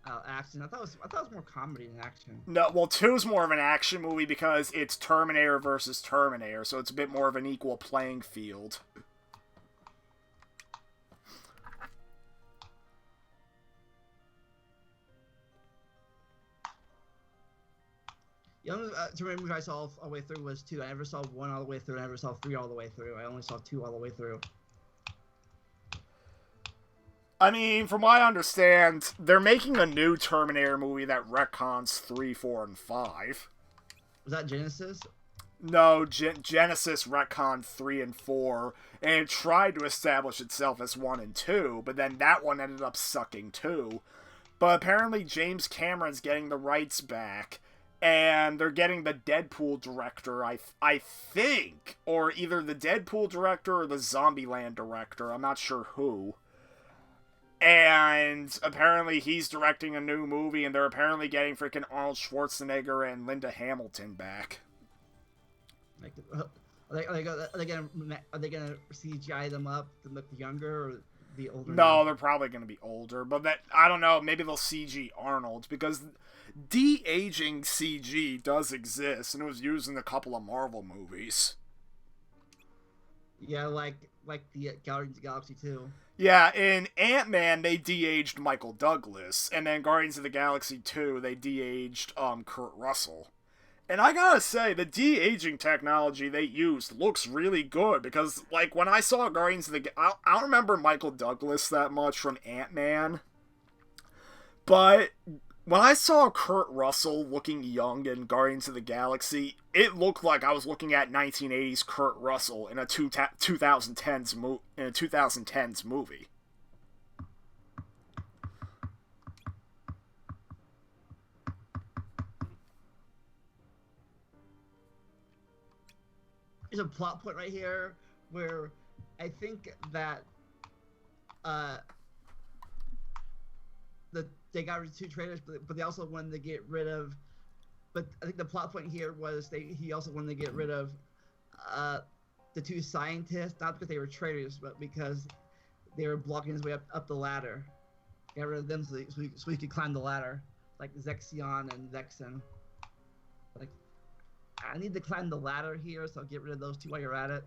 Oh, action. I thought it was more comedy than action. No, well, 2 is more of an action movie because it's Terminator versus Terminator, so it's a bit more of an equal playing field. The only Terminator movie I saw all the way through was 2. I never saw 1 all the way through. I never saw 3 all the way through. I only saw 2 all the way through. I mean, from what I understand, they're making a new Terminator movie that retcons 3, 4, and 5. Was that Genesis? No, Genesis retconned 3 and 4, and it tried to establish itself as 1 and 2, but then that one ended up sucking too. But apparently James Cameron's getting the rights back, and they're getting the Deadpool director, I think, or either the Deadpool director or the Zombieland director, I'm not sure who. And apparently he's directing a new movie, and they're apparently getting freaking Arnold Schwarzenegger and Linda Hamilton back. Like, are they gonna CGI them up to look younger or be older? No, now? they're probably gonna be older, but I don't know. Maybe they'll CG Arnold because de-aging CG does exist, and it was used in a couple of Marvel movies. Yeah, like the Guardians of the Galaxy 2. Yeah, in Ant-Man, they de-aged Michael Douglas, and then Guardians of the Galaxy 2, they de-aged Kurt Russell. And I gotta say, the de-aging technology they used looks really good, because, like, when I saw Guardians of the... I don't remember Michael Douglas that much from Ant-Man, but when I saw Kurt Russell looking young in Guardians of the Galaxy, it looked like I was looking at 1980s Kurt Russell in a 2010s movie. There's a plot point right here where I think that they got rid of 2 traitors, but they also wanted to get rid of. But I think the plot point here was he also wanted to get rid of the 2 scientists, not because they were traitors, but because they were blocking his way up the ladder. Get rid of them so he could climb the ladder, like Zexion and Vexen. Like, I need to climb the ladder here, so I'll get rid of those 2 while you're at it.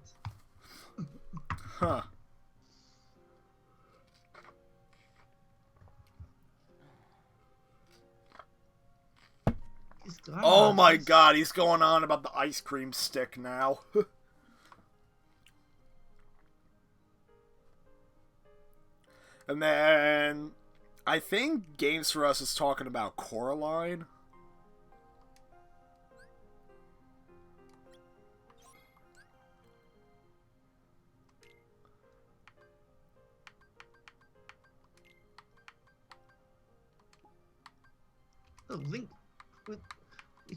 Huh. Oh my god, he's going on about the ice cream stick now. And then I think Games for Us is talking about Coraline. Oh, link.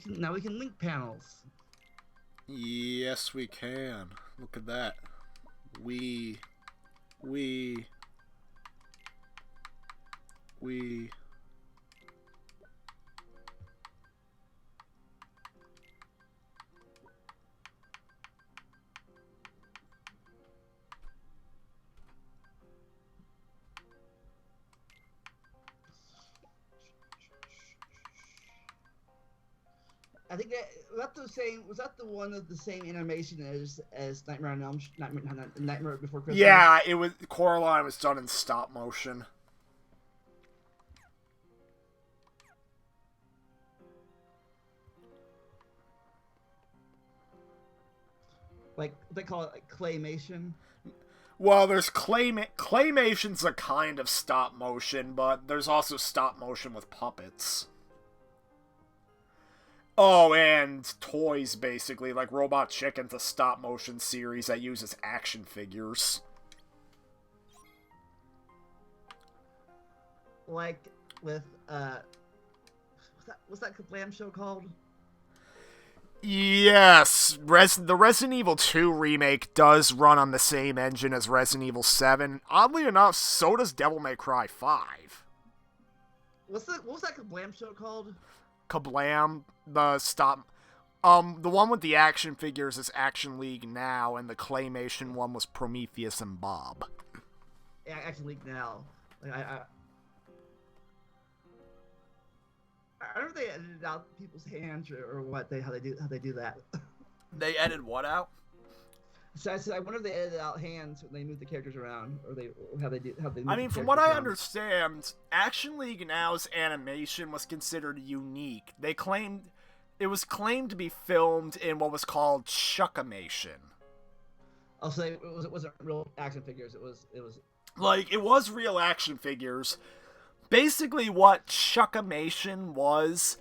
Now we can link panels. Yes, we can. Look at that. We. I think that was that the same. Was that the one of the same animation as Nightmare on Elm Nightmare Before Christmas? Yeah, it was. Coraline was done in stop motion. Like they call it like claymation. Well, there's claymation's a kind of stop motion, but there's also stop motion with puppets. Oh, and toys, basically, like Robot Chicken's a stop motion series that uses action figures. Like with what's that Kablam show called? Yes, the Resident Evil 2 remake does run on the same engine as Resident Evil 7. Oddly enough, so does Devil May Cry 5. What was that Kablam show called? Kablam, the one with the action figures is Action League Now, and the claymation one was Prometheus and Bob. Yeah, Action League Now. Like, I don't know if they edited out people's hands or what how they do that. They edited what out? So I said I wonder if they edited out hands when they move the characters around, or how they move I mean, the from what I characters around. understand, Action League Now's animation was considered unique. It was claimed to be filmed in what was called Chuckimation. Oh, so it wasn't real action figures. It was. Like, it was real action figures. Basically, what Chuckimation was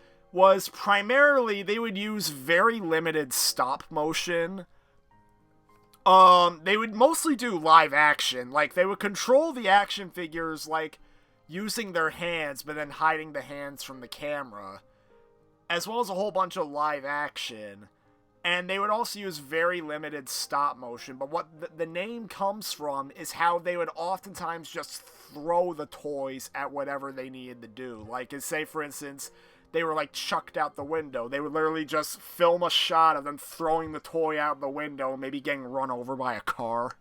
primarily they would use very limited stop motion. They would mostly do live action. Like, they would control the action figures, like, using their hands, but then hiding the hands from the camera. As well as a whole bunch of live action. And they would also use very limited stop motion. But what the name comes from is how they would oftentimes just throw the toys at whatever they needed to do. Like, say, for instance, they were, like, chucked out the window. They would literally just film a shot of them throwing the toy out the window, maybe getting run over by a car.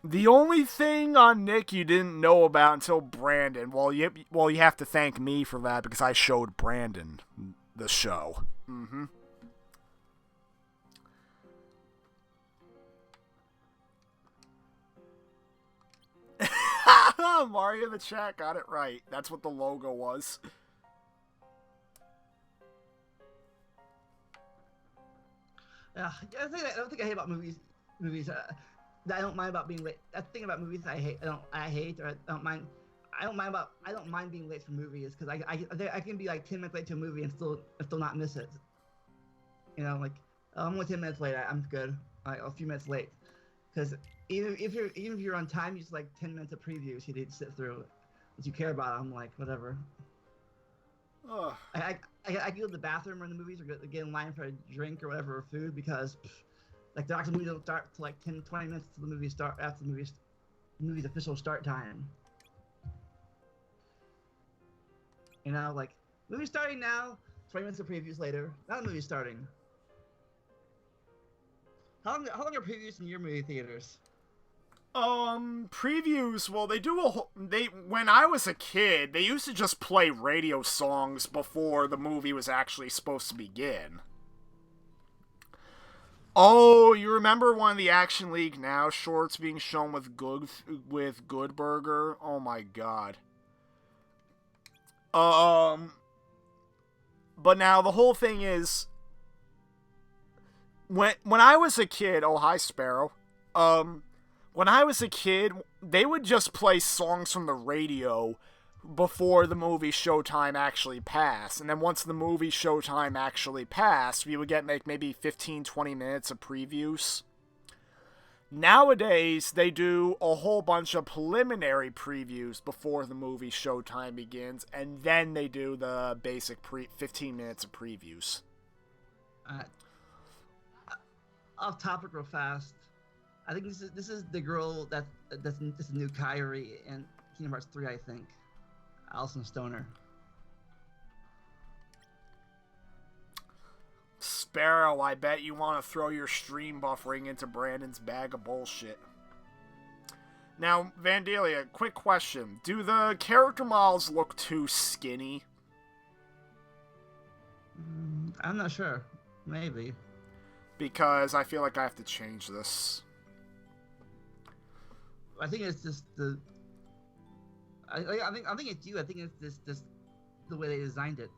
The only thing on Nick you didn't know about until Brandon, well, you have to thank me for that because I showed Brandon the show. Mm-hmm. Mario in the chat got it right. That's what the logo was. Yeah, I don't think I hate about movies. That I don't mind about being late. That's the thing about movies I hate. I don't mind. I don't mind being late for movies because I can be like 10 minutes late to a movie and still not miss it. You know, like I'm only 10 minutes late. I'm good. A few minutes late, because even if you're on time, you just like 10 minutes of previews you need to sit through. If you care about it, I'm like whatever. Ugh. I go to the bathroom or in the movies or get in line for a drink or whatever or food because like the actual movie don't start to like 10-20 minutes to the movie start after the movie's official start time. You know, like movie starting now, 20 minutes of previews later. Now the movie's starting. How long are previews in your movie theaters? Previews, well, when I was a kid, they used to just play radio songs before the movie was actually supposed to begin. Oh, you remember one of the Action League Now shorts being shown with Good Burger? Oh my god. But now the whole thing is, when I was a kid, oh hi Sparrow, when I was a kid, they would just play songs from the radio before the movie showtime actually passed. And then once the movie showtime actually passed, we would get maybe 15-20 minutes of previews. Nowadays, they do a whole bunch of preliminary previews before the movie showtime begins, and then they do the basic 15 minutes of previews. Off topic real fast. I think this is the girl that's the new KHIII in Kingdom Hearts 3, I think. Alison Stoner. Sparrow, I bet you want to throw your stream buffering into Brandon's bag of bullshit. Now, Vandalia, quick question. Do the character models look too skinny? I'm not sure. Maybe. Because I feel like I have to change this. I think it's just the. I think it's you. I think it's just the way they designed it.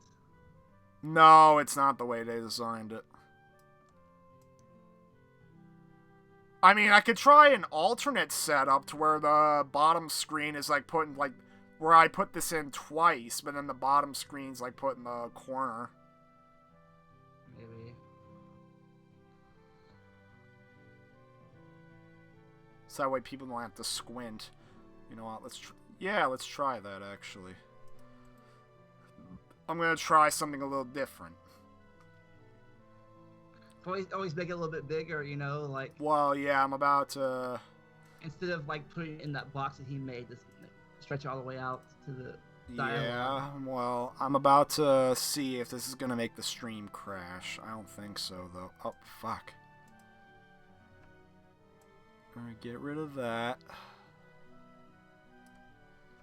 No, it's not the way they designed it. I mean, I could try an alternate setup to where the bottom screen is like putting like where I put this in twice, but then the bottom screen's like put in the corner. Maybe. So that way people don't have to squint. You know what? Let's try that actually. I'm gonna try something a little different. Always make it a little bit bigger, you know, like. Well, yeah, I'm about to. Instead of like putting it in that box that he made, just stretch it all the way out to the dialogue. Yeah, well, I'm about to see if this is gonna make the stream crash. I don't think so, though. Oh, fuck. Alright, get rid of that.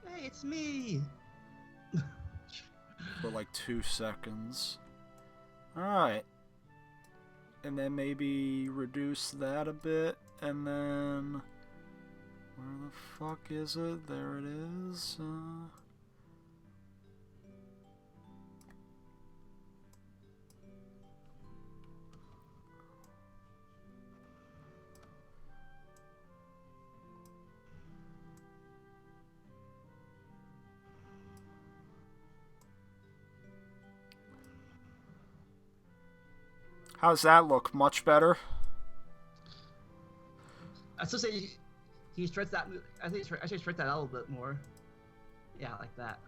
Hey, it's me. For like 2 seconds. Alright. And then maybe reduce that a bit, and then... Where the fuck is it? There it is. How's that look? Much better? I still say he stretched that. I think I should stretch that out a little bit more. Yeah, like that.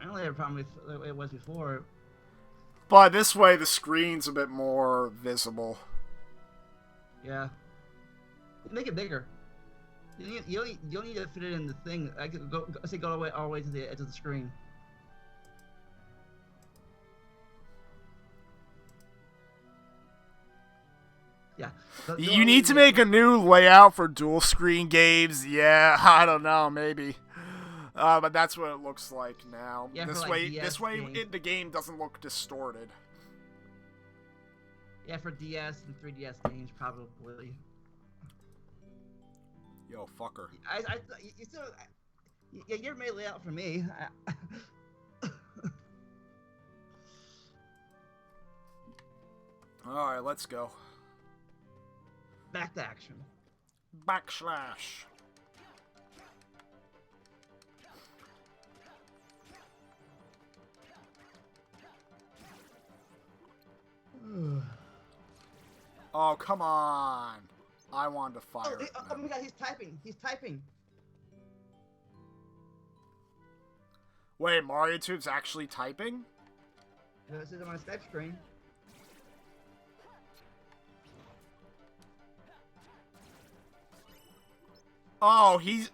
I don't have a problem with the way it was before. But this way the screen's a bit more visible. Yeah. Make it bigger. You don't need to fit it in the thing. I could go all the way to the edge of the screen. Yeah. You need to make a new layout for dual screen games. Yeah, I don't know, maybe. But that's what it looks like now. Yeah, this for, way, like, this DS way, games. the game doesn't look distorted. Yeah, for DS and 3DS games, probably. Yo, fucker. You still, yeah, you're made layout for me. All right, let's go. Back to action. Backslash. Oh, come on. I wanted to fire it. Oh my god, he's typing. He's typing. Wait, Mario Tube's actually typing? This is on my Skype screen. Oh, he's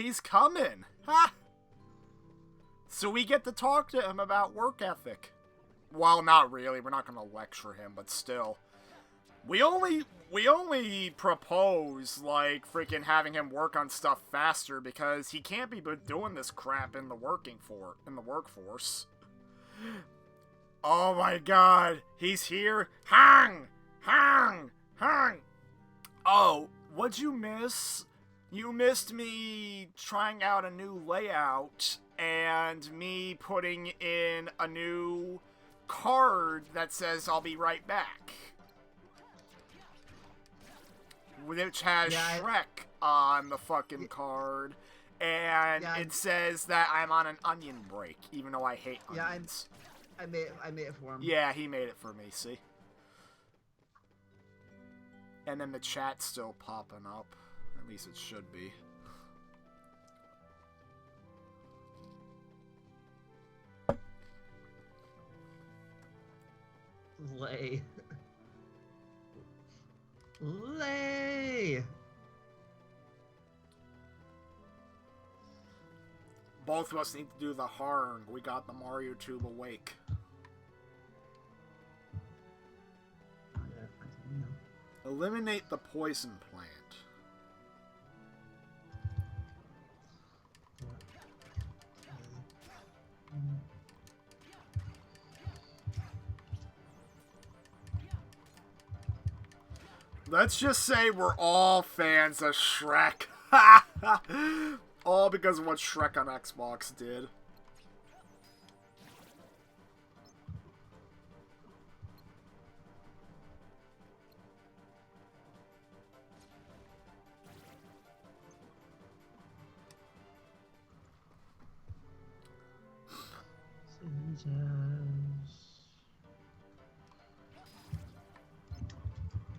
he's coming. Ha! So we get to talk to him about work ethic. Well, not really. We're not going to lecture him, but still. We only propose, like, freaking having him work on stuff faster because he can't be doing this crap in the workforce. Oh my god, he's here. Hang! Hang! Hang! Oh, what'd you miss? You missed me trying out a new layout and me putting in a new card that says I'll be right back. Which has Shrek on the fucking card, and it says that I'm on an onion break, even though I hate onions. I made it for him. Yeah, he made it for me, see? And then the chat's still popping up. At least it should be. Lay. Lay. Both of us need to do the Harng. We got the Mario Tube awake. Oh, yeah, find something new. Eliminate the poison plant. Let's just say we're all fans of Shrek. All because of what Shrek on Xbox did.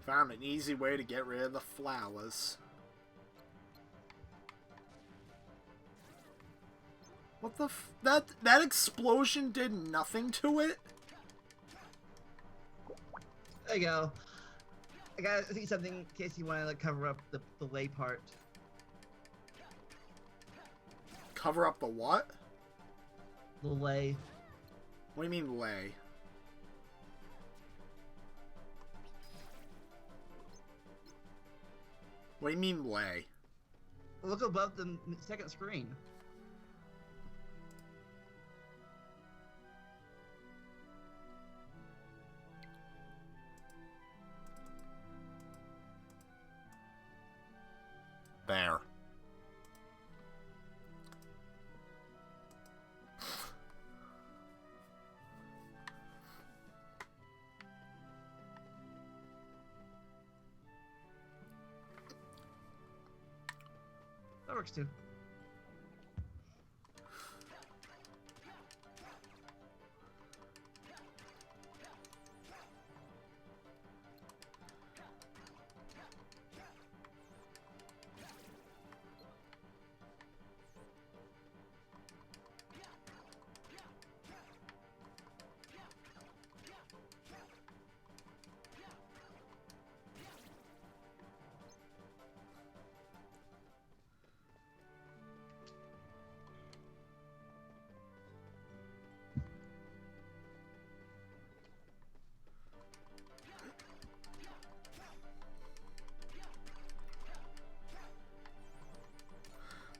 Found an easy way to get rid of the flowers. What the that explosion did nothing to it? There you go. I gotta see something in case you want to like cover up the lay part. Cover up the what? The lay. What do you mean lay? What do you mean lay? Look above the second screen. There. That works too.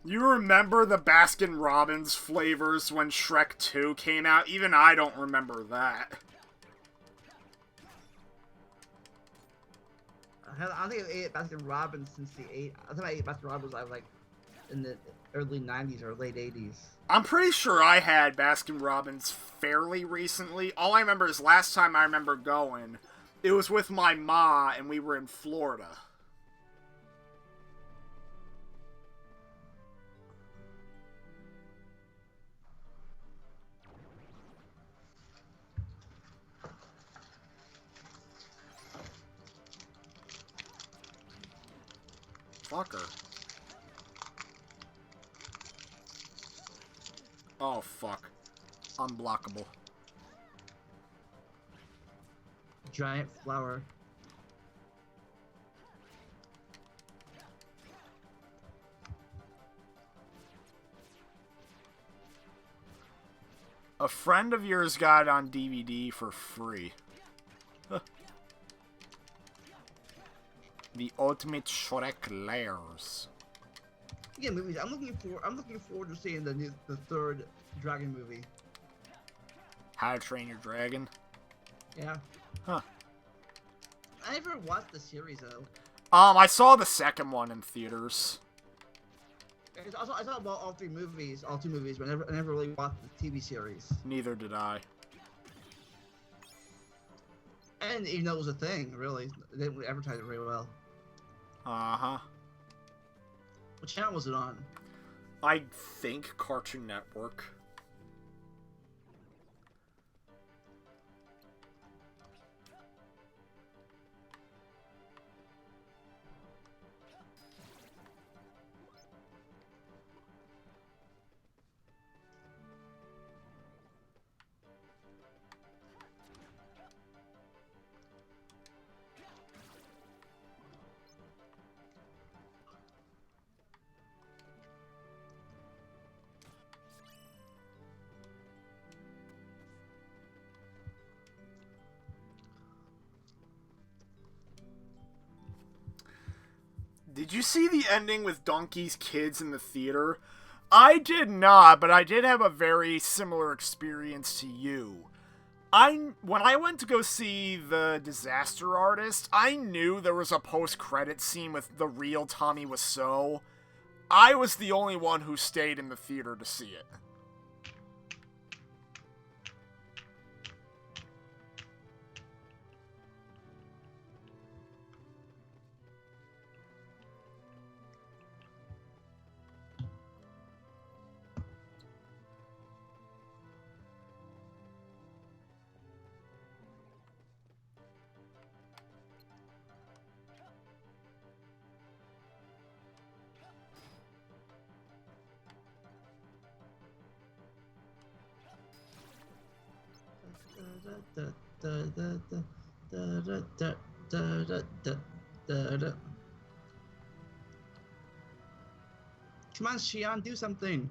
You remember the Baskin-Robbins flavors when Shrek 2 came out? Even I don't remember that. I don't think I ate Baskin Robbins since the I think I ate Baskin Robbins I was like in the early 90s or late 80s. I'm pretty sure I had Baskin-Robbins fairly recently. All I remember is last time I remember going, it was with my ma and we were in Florida. Fucker. Oh, fuck. Unblockable. Giant flower. A friend of yours got it on DVD for free. The Ultimate Shrek Layers. Yeah, movies. I'm looking forward to seeing the third Dragon movie. How to Train Your Dragon? Yeah. Huh. I never watched the series though. I saw the second one in theaters. I saw about all two movies, but I never really watched the TV series. Neither did I. And even though it was a thing, really, they didn't advertise it very well. Uh-huh. What channel was it on? I think Cartoon Network. Did you see the ending with Donkey's kids in the theater? I did not, but I did have a very similar experience to you. When I went to go see The Disaster Artist, I knew there was a post-credit scene with the real Tommy Wiseau. I was the only one who stayed in the theater to see it. Come on, Shion, do something.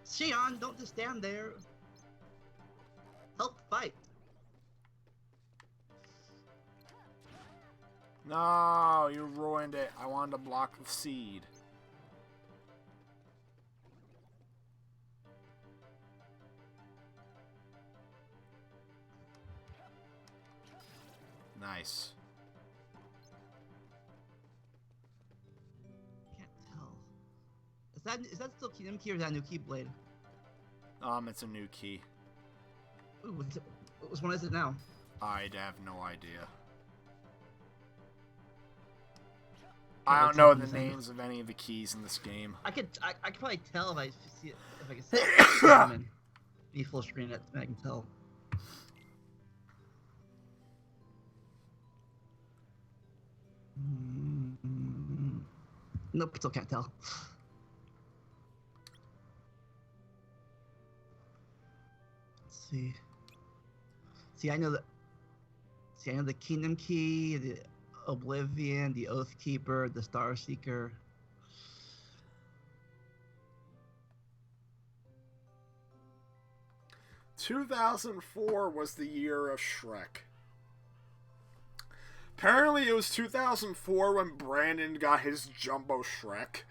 Shion, don't just stand there. Help fight. No, you ruined it. I wanted to block the seed. Nice. Can't tell. Is that still Kingdom Key or is that a new Keyblade? It's a new key. Ooh, which one is it now? I have no idea. I don't know the names of any of the keys in this game. I could probably tell if I see it, if I can see it. Be full screen it, I can tell. Nope, still can't tell. Let's see. See, I know the Kingdom Key, the Oblivion, the Oath Keeper, the Star Seeker. "2004 was the year of Shrek. Apparently it was 2004 when Brandon got his Jumbo Shrek.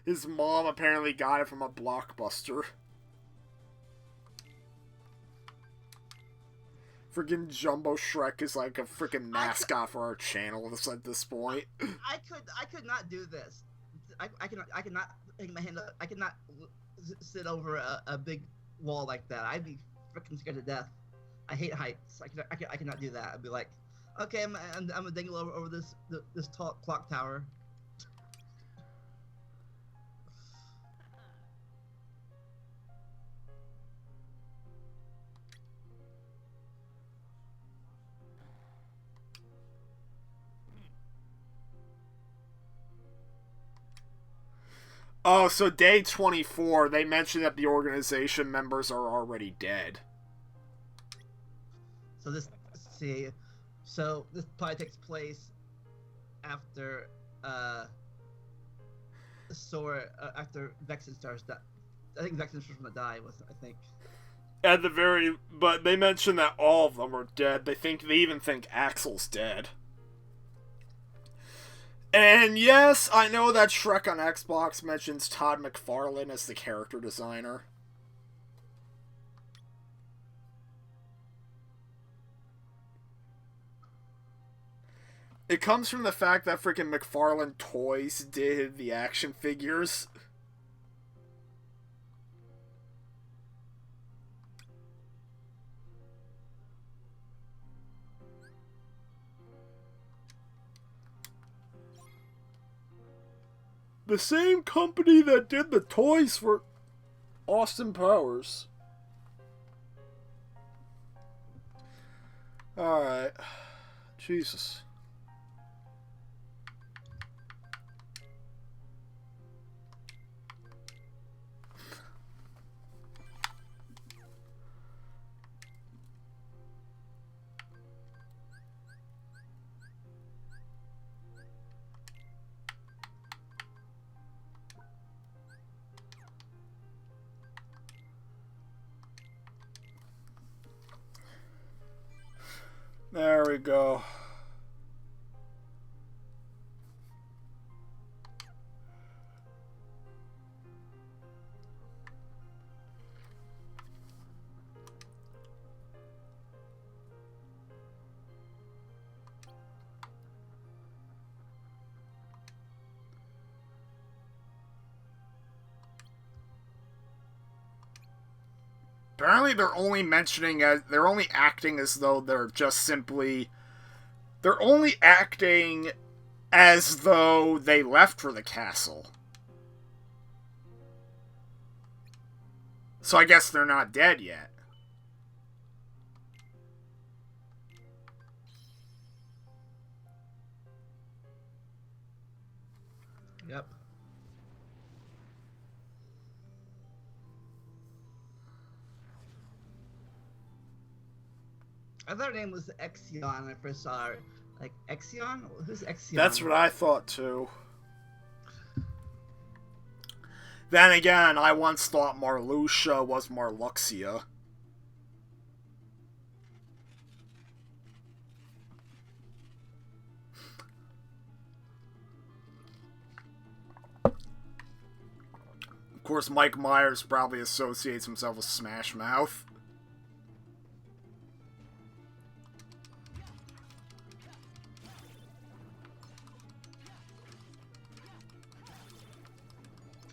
His mom apparently got it from a Blockbuster. Freaking Jumbo Shrek is like a freaking mascot for our channel at this point. I could not do this. I cannot take my hand up. I cannot sit over a big wall like that. I'd be freaking scared to death. I hate heights. I cannot do that. I'd be like, okay, I'm gonna dangle over this tall clock tower. Oh, so day 24, they mentioned that the organization members are already dead. So this probably takes place after after Vexen starts that. I think Vexen's first one to die I think. But they mentioned that all of them are dead. They even think Axel's dead. And yes, I know that Shrek on Xbox mentions Todd McFarlane as the character designer. It comes from the fact that freaking McFarlane Toys did the action figures. The same company that did the toys for Austin Powers. Alright. Jesus. There we go. Apparently they're only acting as though they're only acting as though they left for the castle. So I guess they're not dead yet. Yep. I thought her name was Exion when I first saw her. Like, Exion? Who's Exion? That's what I thought too. Then again, I once thought Marluxia was Marluxia. Of course, Mike Myers probably associates himself with Smash Mouth.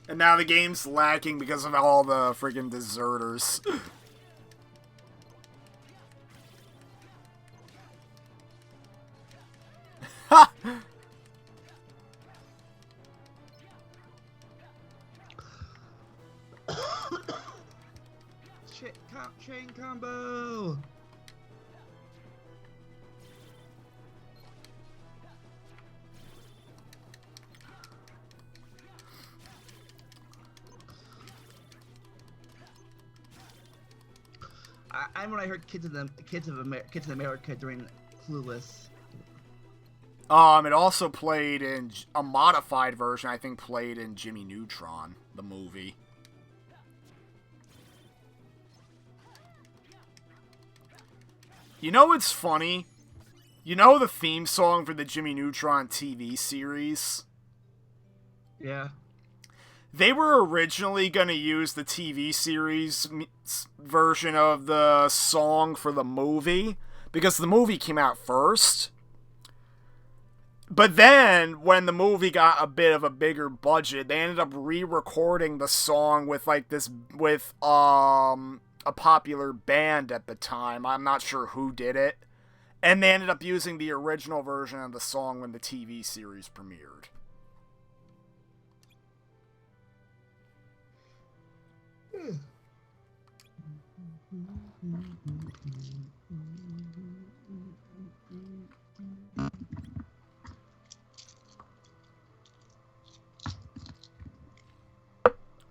And now the game's lacking because of all the friggin' deserters. Ha! Chain combo! I when I heard Kids of America during Clueless. It also played in a modified version, I think played in Jimmy Neutron, the movie. You know what's funny? You know the theme song for the Jimmy Neutron TV series? Yeah. They were originally going to use the TV series version of the song for the movie, because the movie came out first. But then, when the movie got a bit of a bigger budget, they ended up re-recording the song with, like, a popular band at the time. I'm not sure who did it. And they ended up using the original version of the song when the TV series premiered.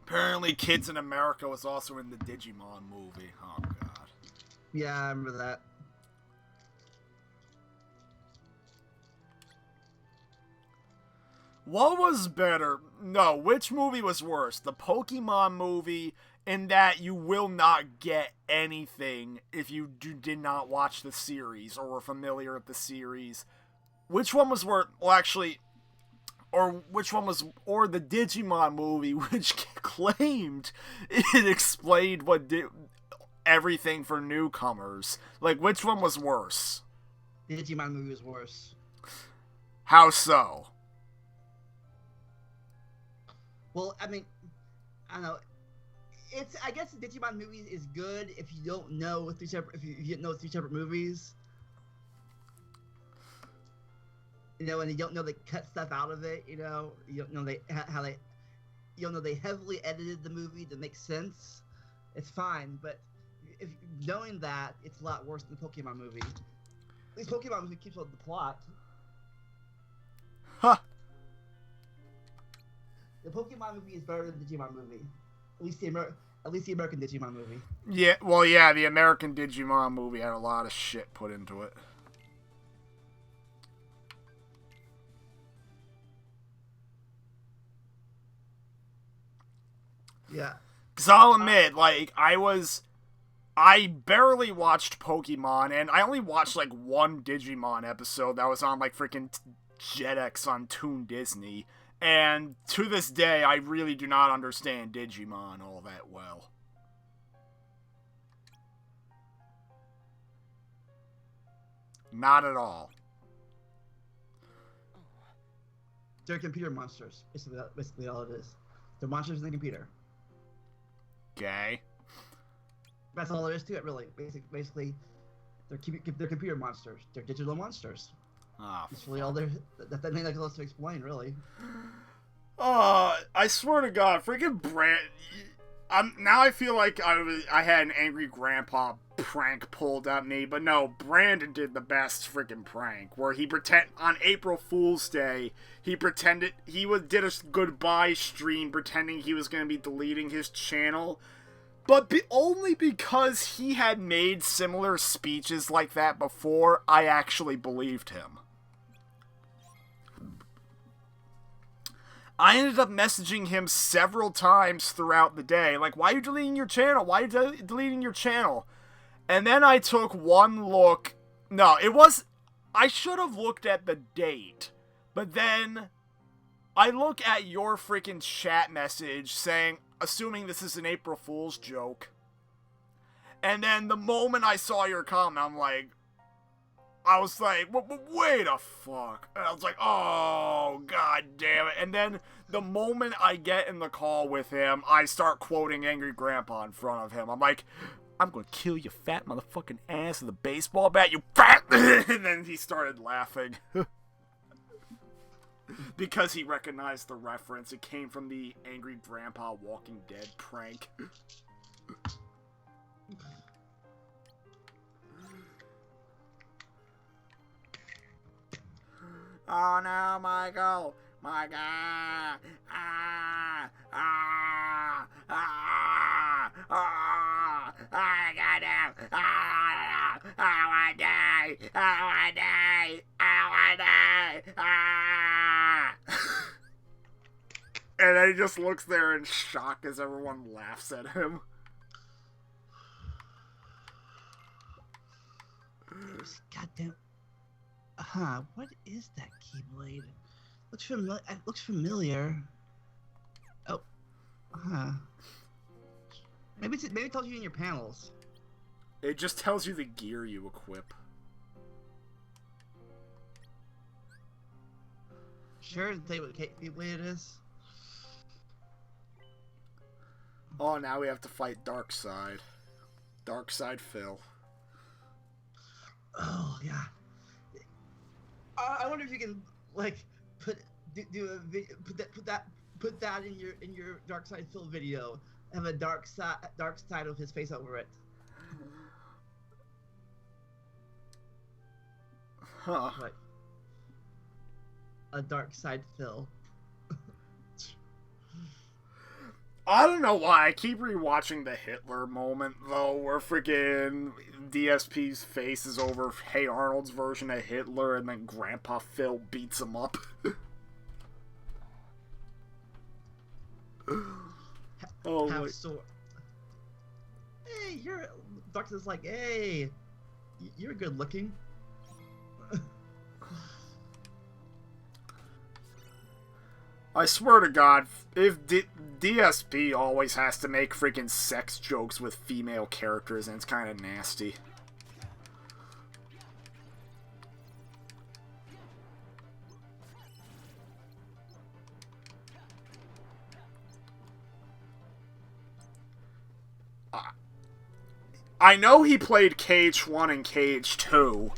Apparently, Kids in America was also in the Digimon movie. Oh, God. Yeah, I remember that. What was better? No, which movie was worse? The Pokemon movie, in that you will not get anything if you did not watch the series or were familiar with the series. Which one was worse? Well, actually, or the Digimon movie, which claimed it explained everything for newcomers. Like, which one was worse? The Digimon movie was worse. How so? Well, I mean, I don't know. I guess the Digimon movie is good if you don't know three separate movies. You know, and you don't know they cut stuff out of it. You know, you don't know they heavily edited the movie to make sense. It's fine, but if knowing that, it's a lot worse than the Pokemon movie. At least Pokemon movie keeps up the plot. Huh. The Pokemon movie is better than the Digimon movie. At least the American Digimon movie. Yeah, well, yeah, the American Digimon movie had a lot of shit put into it. Yeah. Because I'll admit, like, I was I barely watched Pokemon, and I only watched, like, one Digimon episode that was on, like, freaking Jetix on Toon Disney. And to this day, I really do not understand Digimon all that well. Not at all. They're computer monsters. Basically all it is. They're monsters in the computer. Okay. That's all there is to it, really. Basically, they're computer monsters. They're digital monsters. Ah, That's really all there. That's to explain, really. I swear to God, freaking Brand. Now I feel like I had an angry grandpa prank pulled at me, but no, Brandon did the best freaking prank, where he on April Fool's Day, he pretended did a goodbye stream pretending he was going to be deleting his channel, but only because he had made similar speeches like that before, I actually believed him. I ended up messaging him several times throughout the day, like, why are you deleting your channel? Why are you deleting your channel? And then I took one look. No, I should have looked at the date. But then I look at your freaking chat message saying, assuming this is an April Fool's joke. And then the moment I saw your comment, I was like, wait a fuck. And I was like, oh, god damn it. And then the moment I get in the call with him, I start quoting Angry Grandpa in front of him. I'm like, I'm gonna kill your fat motherfucking ass with a baseball bat, you fat. And then he started laughing. Because he recognized the reference. It came from the Angry Grandpa Walking Dead prank. Oh no, Michael! Michael! I got him! I wanna die! I wanna die! I wanna die! And then he just looks there in shock as everyone laughs at him. Goddamn. What is that keyblade? Looks familiar. Oh. Maybe it tells you in your panels. It just tells you the gear you equip. Sure, to tell you what keyblade it is. Oh, now we have to fight Darkseid. Darkseid Phil. Oh yeah. I wonder if you can put that in your Darkseid Phil video. Have a dark side of his face over it. Huh. Like a Darkseid Phil. I don't know why I keep rewatching the Hitler moment, though, where freaking DSP's face is over Hey Arnold's version of Hitler, and then Grandpa Phil beats him up. Oh, How so? Hey, Doctor's like, hey, you're good looking. I swear to God, if DSP always has to make freaking sex jokes with female characters, and it's kind of nasty. I know he played KH1 and KH2.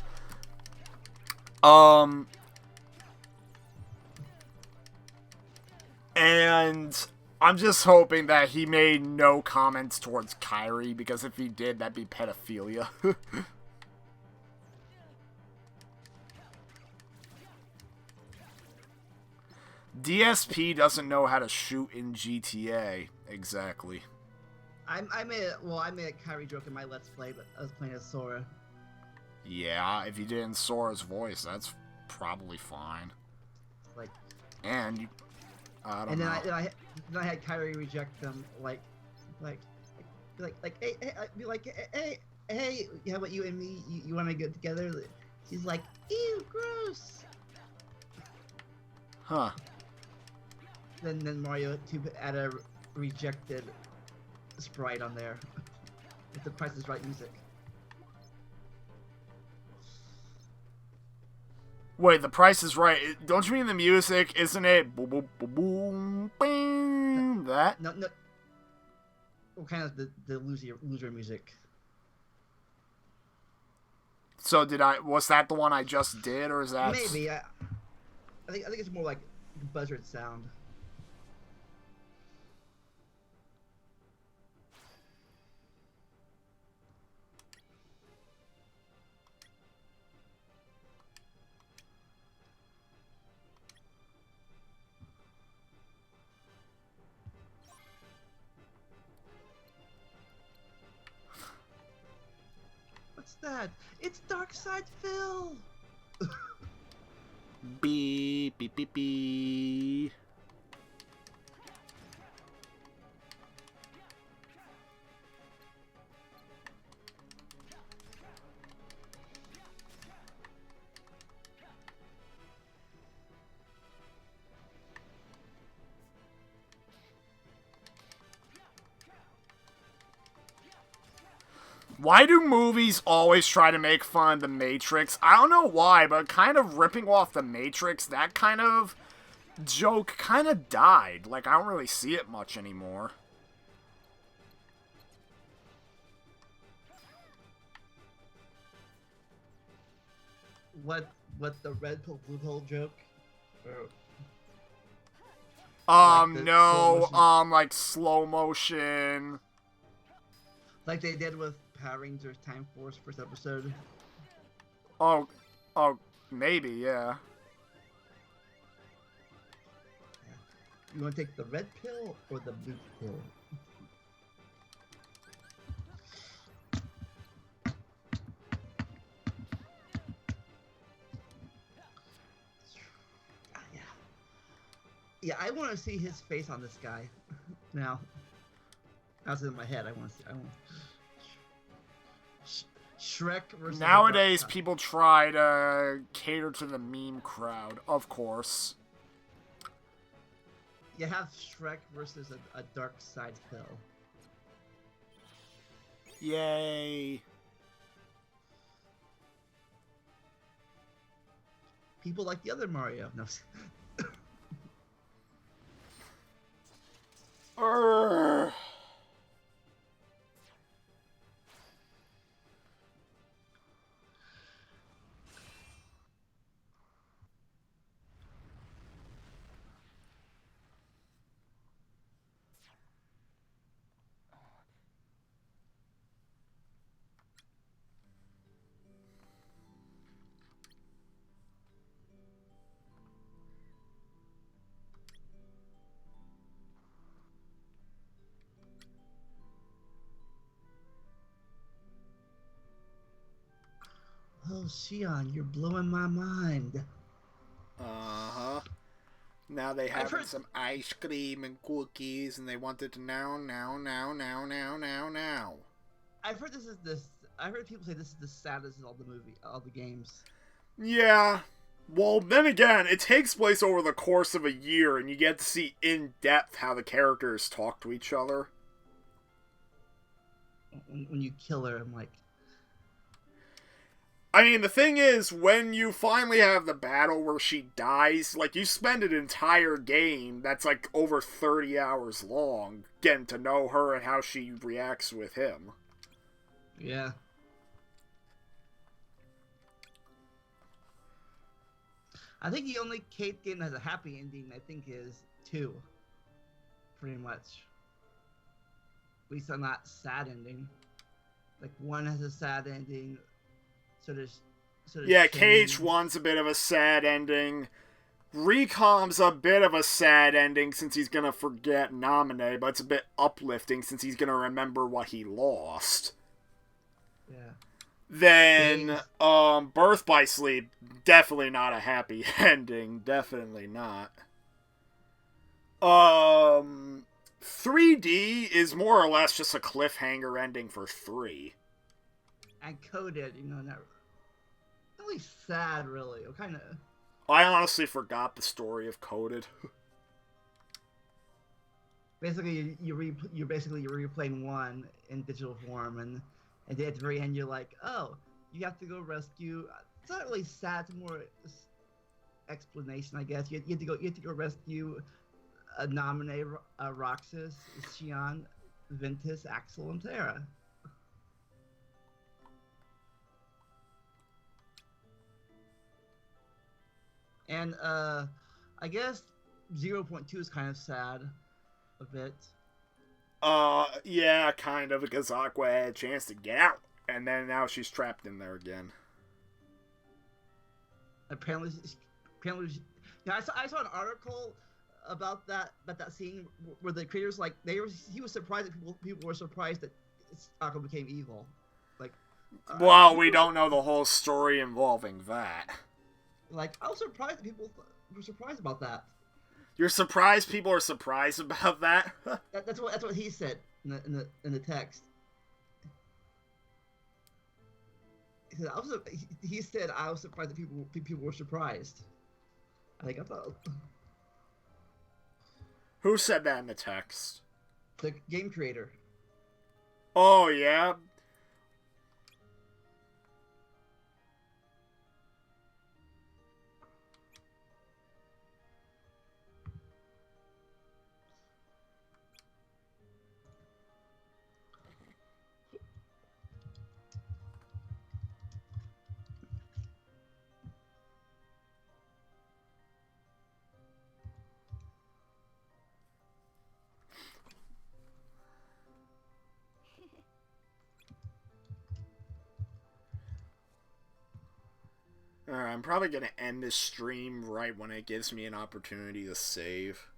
And I'm just hoping that he made no comments towards KHIII, because if he did, that'd be pedophilia. DSP doesn't know how to shoot in GTA, exactly. I made a KHIII joke in my Let's Play, but I was playing as Sora. Yeah, if you did in Sora's voice, that's probably fine. Like, and you, I don't know. Then I had KHIII reject them, like, be like, hey, how about you and me? You want to get together? She's like, ew, gross. Huh. Then Mario to add a rejected sprite on there with the Price is Right music. Wait, The Price is Right. Don't you mean the music? Isn't it? Boom, boom, boom, boom, bing, that? No. What kind of the loser music? So was that the one I just did, or is that... Maybe. I think it's more like buzzard sound. What's that? It's Dark Side Phil. Beep, beep, beep, beep. Why do movies always try to make fun of the Matrix? I don't know why, but kind of ripping off the Matrix, that kind of joke kind of died. Like, I don't really see it much anymore. What the red pill blue pill joke? Or, No, like slow motion. like they did with Power Rangers Time Force first episode. Oh, maybe, yeah. You want to take the red pill or the blue pill? Yeah, I want to see his face on this guy. Now, that's in my head. I want to see. Shrek versus. Nowadays, people try to cater to the meme crowd, of course. You have Shrek versus a dark side pill. Yay. People like the other Mario. No. Urgh. Oh, Xion, you're blowing my mind. Uh-huh. Now they having some ice cream and cookies, and they wanted to now. I've heard I've heard people say this is the saddest of all the games. Yeah. Well, then again, it takes place over the course of a year, and you get to see in depth how the characters talk to each other. When you kill her, I'm like. I mean, the thing is, when you finally have the battle where she dies, like, you spend an entire game that's, like, over 30 hours long getting to know her and how she reacts with him. Yeah. I think the only KHIII game that has a happy ending, I think, is 2. Pretty much. At least on that sad ending. Like, 1 has a sad ending. Yeah, KH1's a bit of a sad ending. Recom's a bit of a sad ending since he's gonna forget Naminé, but it's a bit uplifting since he's gonna remember what he lost. Yeah. Then, Birth by Sleep, definitely not a happy ending. Definitely not. 3D is more or less just a cliffhanger ending for 3. And coded, not really sad, really. Kind of. I honestly forgot the story of Coded. Basically, you're replaying 1 in digital form, and then at the very end, you're like, oh, you have to go rescue. It's not really sad. It's more explanation, I guess. You have to go rescue Nominate, Roxas, Xion, Ventus, Axel, and Terra. And I guess 0.2 is kind of sad, a bit. Yeah, kind of, because Aqua had a chance to get out, and then now she's trapped in there again. Apparently, I saw an article about that scene where the creators he was surprised that people were surprised that Aqua became evil. Well, we don't know the whole story involving that. I was surprised that people were surprised about that. You're surprised people are surprised about that? That's what he said in the text. He said I was surprised that people were surprised. I thought. Who said that in the text? The game creator. Oh, yeah? Alright, I'm probably gonna end this stream right when it gives me an opportunity to save.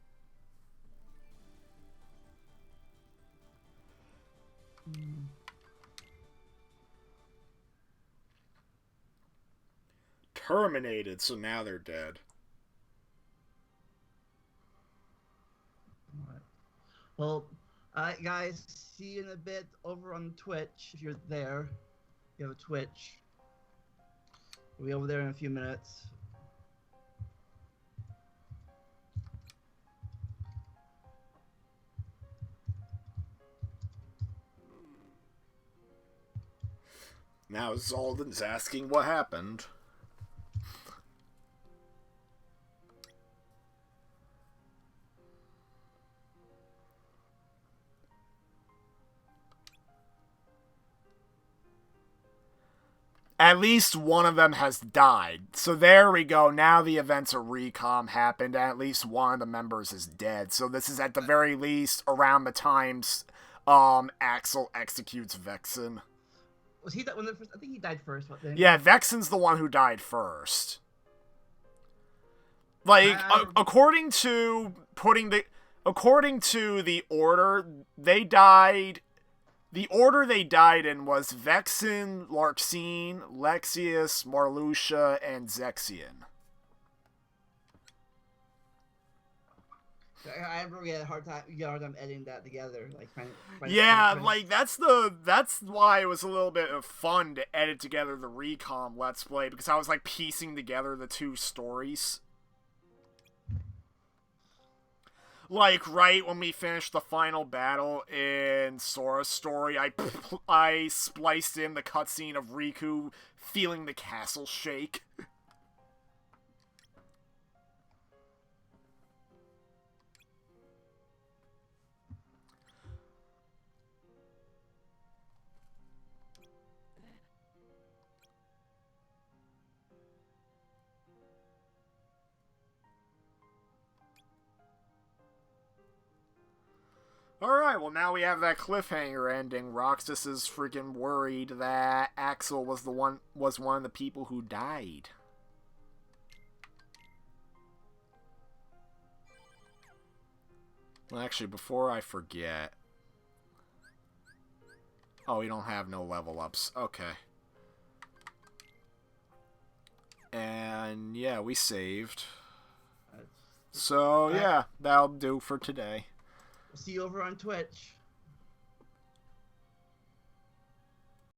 Terminated, so now they're dead. Alright. Well, guys, see you in a bit over on Twitch if you're there. You have a Twitch. We'll be over there in a few minutes. Now Zoldan's asking what happened. At least one of them has died. So there we go. Now the events of Recom happened, and at least one of the members is dead. So this is at the very least around the times Axel executes Vexen. Was he that one? I think he died first. What, then? Yeah, Vexen's the one who died first. According to the order, they died. The order they died in was Vexen, Larxene, Lexius, Marluxia, and Zexion. I remember we had a hard time editing that together. That's why it was a little bit of fun to edit together the Recom Let's Play, because I was piecing together the two stories. Right when we finished the final battle in Sora's story, I spliced in the cutscene of Riku feeling the castle shake. Alright, well now we have that cliffhanger ending. Roxas is freaking worried that Axel was one of the people who died. Well, actually, before I forget... Oh, we don't have no level ups. Okay. And yeah, we saved. So yeah, that'll do for today. We'll see you over on Twitch.